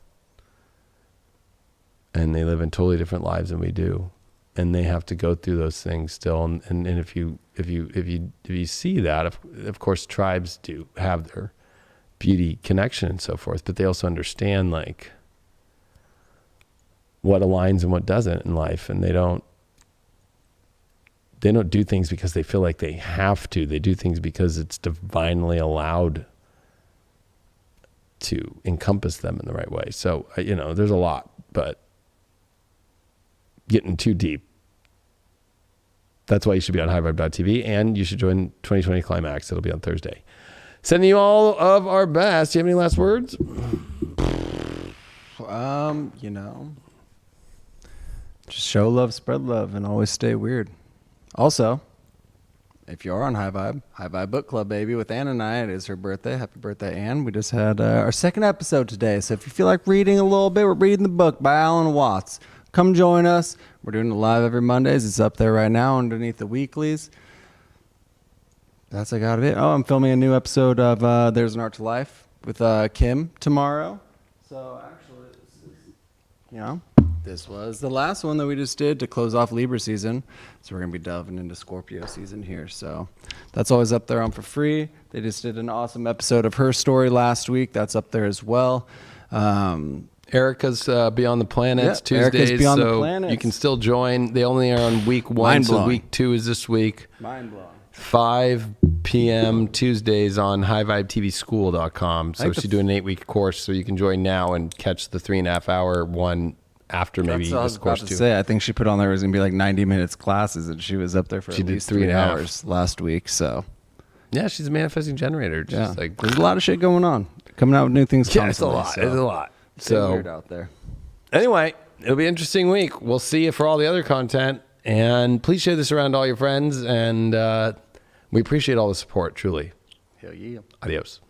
S1: And they live in totally different lives than we do. And they have to go through those things still. And if you see that, of course, tribes do have their beauty connection and so forth, but they also understand like what aligns and what doesn't in life. And they don't do things because they feel like they have to. They do things because it's divinely allowed to encompass them in the right way. So, there's a lot, but getting too deep. That's why you should be on highvibe.tv, and you should join 2020 Climax. It'll be on Thursday. Sending you all of our best. Do you have any last words?
S2: Just show love, spread love, and always stay weird. Also, if you are on High Vibe Book Club, baby, with Ann and I, it is her birthday. Happy birthday, Ann. We just had our second episode today. So if you feel like reading a little bit, we're reading the book by Alan Watts. Come join us. We're doing it live every Mondays. It's up there right now underneath the weeklies. That's like out of it. Oh, I'm filming a new episode of There's an Art to Life with Kim tomorrow. So actually, this was the last one that we just did to close off Libra season. So we're going to be delving into Scorpio season here. So that's always up there on for free. They just did an awesome episode of her story last week. That's up there as well.
S1: Erica's Beyond the Planets Tuesdays,
S2: Erica's Beyond the
S1: so
S2: Planets.
S1: you can still join. They only are on week 1, so week 2 is this week.
S2: Mind blowing.
S1: 5 p.m. Tuesdays on highvibetvschool.com. So she's doing an 8-week course, so you can join now and catch the 3.5-hour one after maybe
S2: That's what I was
S1: this
S2: about
S1: course
S2: to
S1: too.
S2: say. I think she put on there was going to be like 90 minutes classes, and she was up there for
S1: She
S2: at
S1: did
S2: least
S1: 3.5
S2: hours last week. So
S1: Yeah, she's a manifesting generator. Just like
S2: there's a lot of shit going on. Coming out with new things
S1: yeah, it's a
S2: constantly.
S1: lot.
S2: So
S1: It's a lot.
S2: stay
S1: So
S2: weird out there.
S1: anyway, it'll be an interesting week. We'll see you for all the other content. And please share this around to all your friends. And we appreciate all the support, truly.
S2: Hell yeah.
S1: Adios.